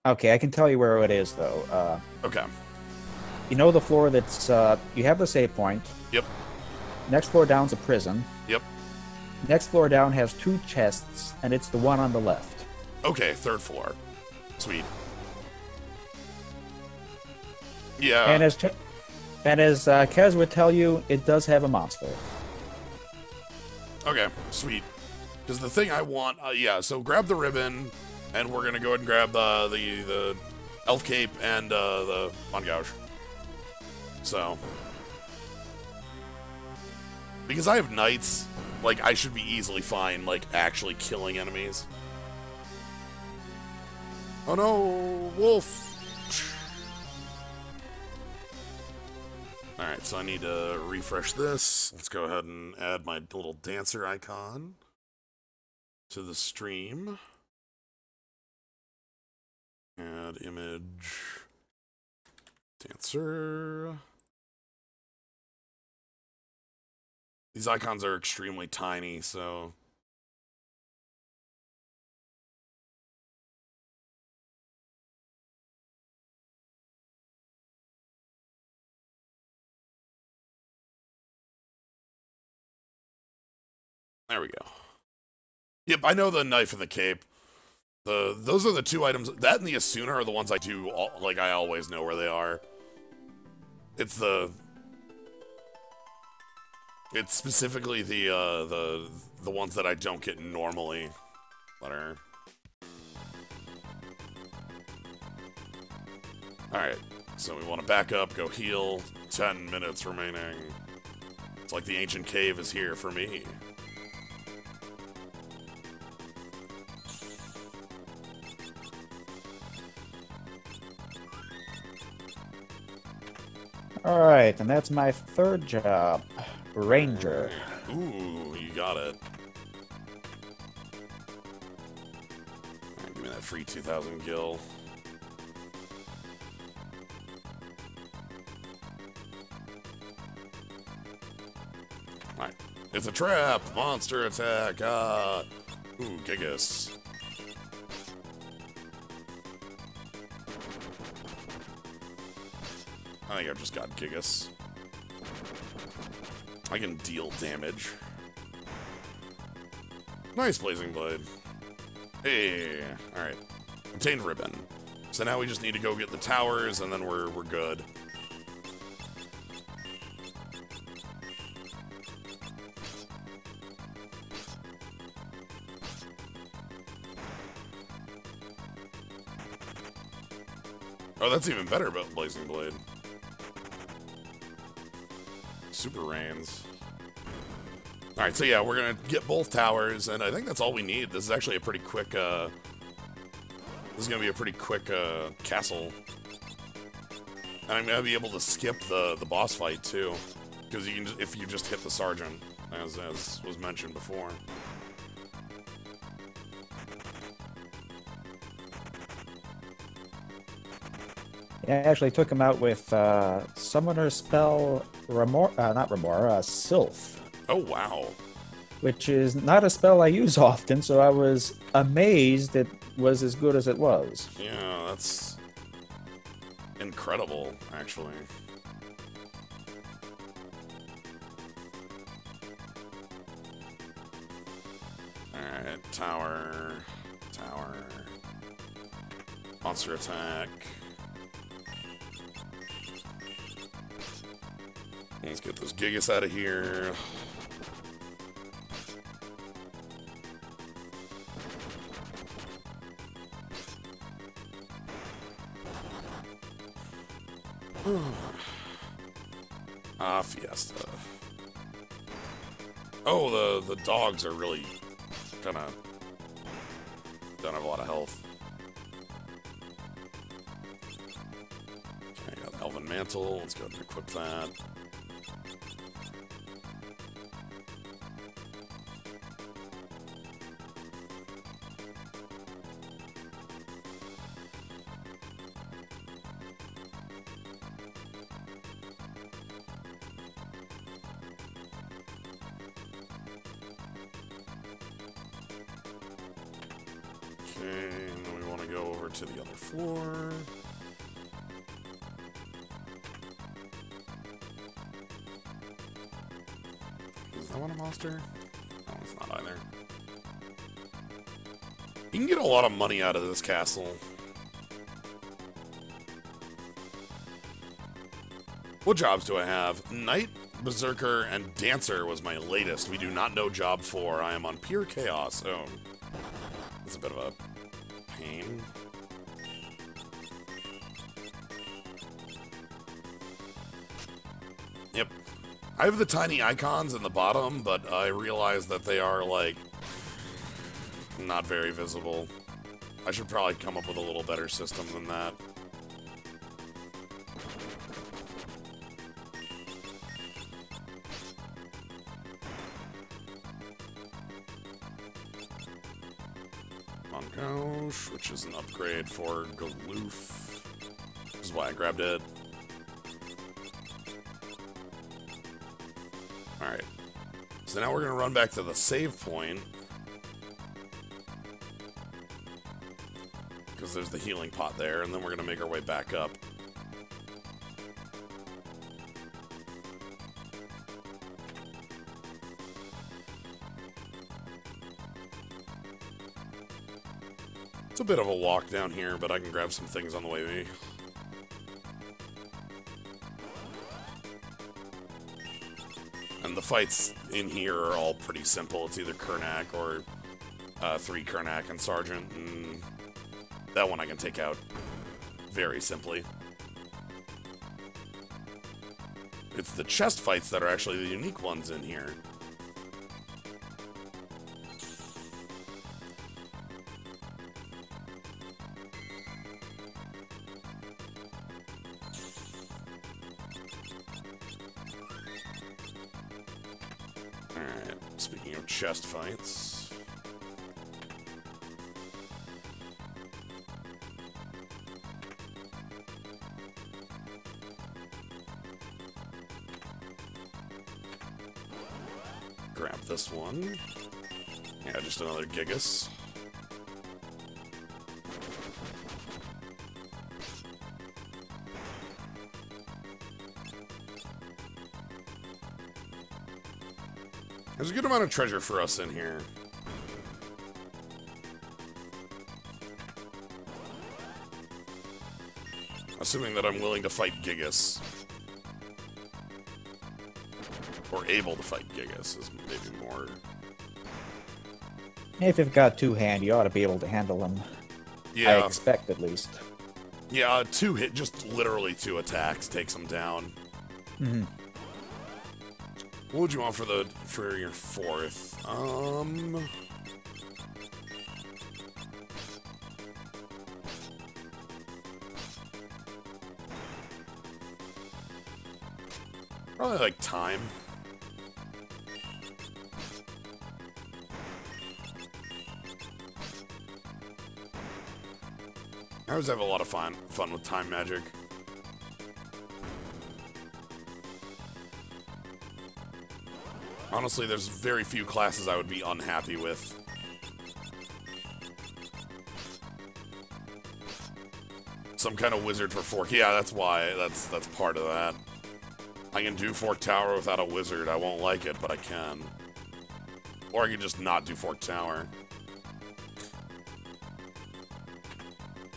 Okay, I can tell you where it is, though. Okay. You know the floor that's... you have the save point. Yep. Next floor down's a prison. Yep. Next floor down has 2 chests, and it's the one on the left. Okay, 3rd floor. Sweet. Yeah. And as Kaz would tell you, it does have a monster. Okay, sweet. Because the thing I want, yeah, so grab the ribbon, and we're gonna go ahead and grab the elf cape and the Mongouge. So, because I have knights, like I should be easily fine, like actually killing enemies. Oh no, wolf! Alright, so I need to refresh this. Let's go ahead and add my little dancer icon to the stream. Add image. Dancer. These icons are extremely tiny, so... There we go. Yep, I know the knife and the cape. Those are the 2 items. That and the Asuna are the ones I do, like, I always know where they are. It's the... It's specifically the ones that I don't get normally that are. All right, so we want to back up, go heal. 10 minutes remaining. It's like the ancient cave is here for me. Alright, and that's my third job. Ranger. Ooh, you got it. Alright, give me that free 2,000 gil. Alright. It's a trap! Monster attack! Ah! Ooh, Gigas. I think I've just got Gigas. I can deal damage. Nice Blazing Blade. Hey! Alright. Obtained Ribbon. So now we just need to go get the towers, and then we're good. Oh, that's even better about Blazing Blade. Super Rains. Alright, so yeah, we're gonna get both towers, and I think that's all we need. This is actually a pretty quick, this is gonna be a pretty quick, castle. And I'm gonna be able to skip the boss fight, too. Because you can just, if you just hit the sergeant, as was mentioned before. Yeah, I actually took him out with Summoner Spell not Remora, Sylph. Oh, wow. Which is not a spell I use often, so I was amazed it was as good as it was. Yeah, that's incredible, actually. Alright, tower. Monster attack. Let's get this Gigas out of here. Fiesta. Oh, the dogs are really kind of don't have a lot of health. Okay, got Elven Mantle. Let's go ahead and equip that. To the other floor. Is that one a monster? No, it's not either. You can get a lot of money out of this castle. What jobs do I have? Knight, Berserker, and Dancer was my latest. We do not know job 4. I am on pure chaos. Oh. That's a bit of a pain. Yep. I have the tiny icons in the bottom, but I realize that they are, like, not very visible. I should probably come up with a little better system than that. Mongosh, which is an upgrade for Galoof. This is why I grabbed it. Alright, so now we're going to run back to the save point. Because there's the healing pot there, and then we're going to make our way back up. It's a bit of a walk down here, but I can grab some things on the way. And the fights in here are all pretty simple. It's either Kernak or 3 Kernak and Sergeant, and that one I can take out very simply. It's the chest fights that are actually the unique ones in here. Alright, speaking of chest fights... grab this one. Yeah, just another Gigas. There's a good amount of treasure for us in here. Assuming that I'm willing to fight Gigas. Or able to fight Gigas is maybe more... If you've got 2 hand, you ought to be able to handle them. Yeah. I expect, at least. Yeah, 2 hit, just literally 2 attacks takes them down. Mm-hmm. What would you want for your 4th? Probably like time. I always have a lot of fun with time magic. Honestly, there's very few classes I would be unhappy with. Some kind of wizard for Fork. Yeah, that's why. That's part of that. I can do Fork Tower without a wizard. I won't like it, but I can. Or I can just not do Fork Tower.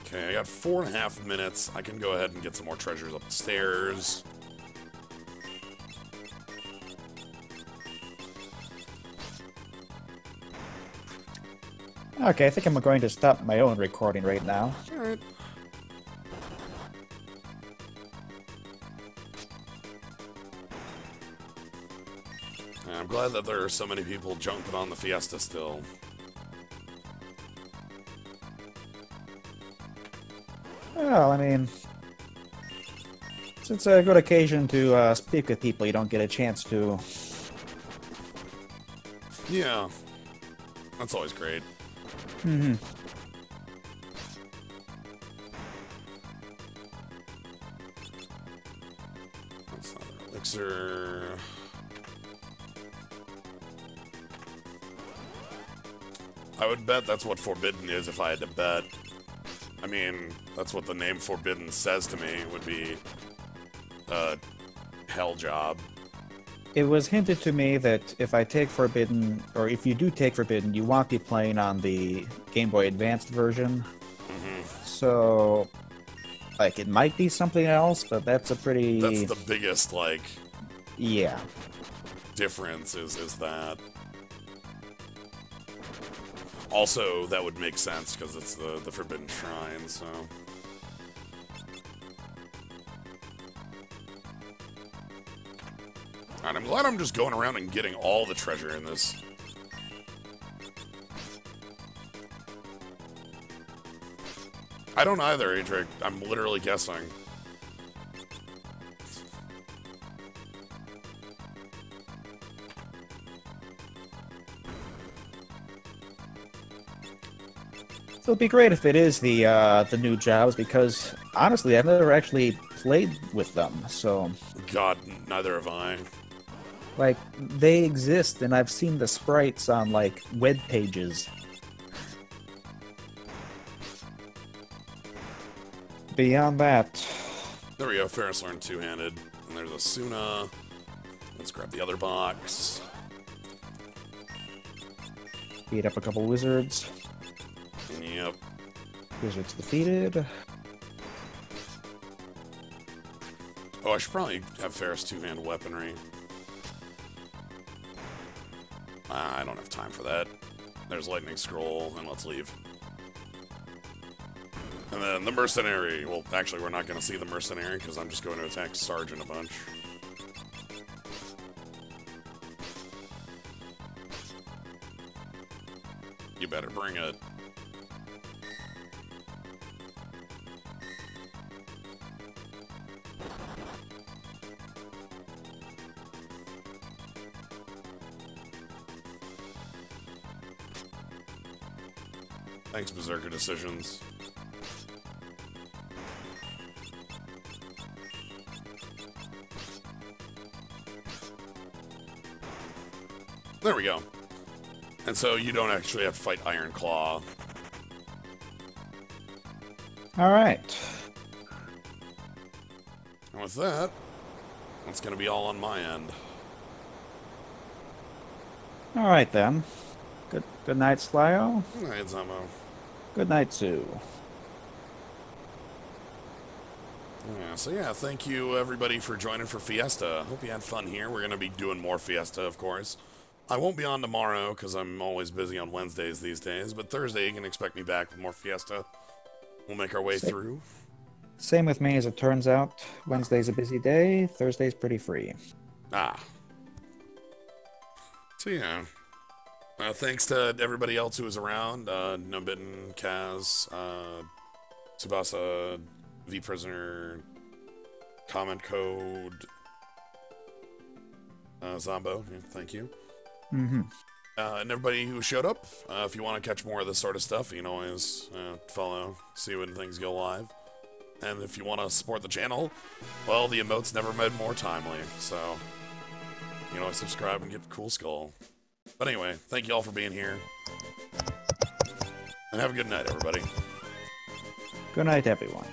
Okay, I got 4.5 minutes. I can go ahead and get some more treasures upstairs. Okay, I think I'm going to stop my own recording right now. Alright. I'm glad that there are so many people jumping on the Fiesta still. Well, I mean, it's a good occasion to speak with people you don't get a chance to. Yeah. That's always great. Mm-hmm. That's not an elixir. I would bet that's what Forbidden is if I had to bet. I mean, that's what the name Forbidden says to me, would be a hell job. It was hinted to me that if I take Forbidden, or if you do take Forbidden, you want to be playing on the Game Boy Advanced version. Mm-hmm. So, like, it might be something else, but that's a pretty... That's the biggest, like... Yeah. Difference is that. Also, that would make sense, because it's the Forbidden Shrine, so... Alright, I'm glad I'm just going around and getting all the treasure in this. I don't either, Adric. I'm literally guessing. So it'd be great if it is the new jobs, because honestly, I've never actually played with them, so... God, neither have I. Like, they exist, and I've seen the sprites on, like, web pages. Beyond that... There we go, Ferris learned two-handed. And there's a Suna. Let's grab the other box. Beat up a couple wizards. Yep. Wizards defeated. Oh, I should probably have Ferris two-hand weaponry. I don't have time for that. There's Lightning Scroll, and let's leave. And then the Mercenary. Well, actually, we're not going to see the Mercenary, because I'm just going to attack Sergeant a bunch. You better bring it. Thanks, Berserker Decisions. There we go. And so you don't actually have to fight Iron Claw. Alright. And with that, that's going to be all on my end. Alright then. Good night, Slyo. Good night, Zambo. Good night, Sue. Yeah, so yeah, thank you everybody for joining for Fiesta. Hope you had fun here. We're going to be doing more Fiesta, of course. I won't be on tomorrow because I'm always busy on Wednesdays these days, but Thursday you can expect me back with more Fiesta. We'll make our way through. Same with me, as it turns out. Wednesday's a busy day, Thursday's pretty free. Ah. So yeah. Thanks to everybody else who was around. Gnomebitten, Kaz, Tsubasa, Vprisoner, Comment Code, Zambo, yeah, thank you. Mm-hmm. And everybody who showed up. If you want to catch more of this sort of stuff, you can always follow, see when things go live. And if you want to support the channel, well, the emotes never been more timely, so you know, subscribe and get the cool skull. But anyway, thank you all for being here. And have a good night, everybody. Good night, everyone.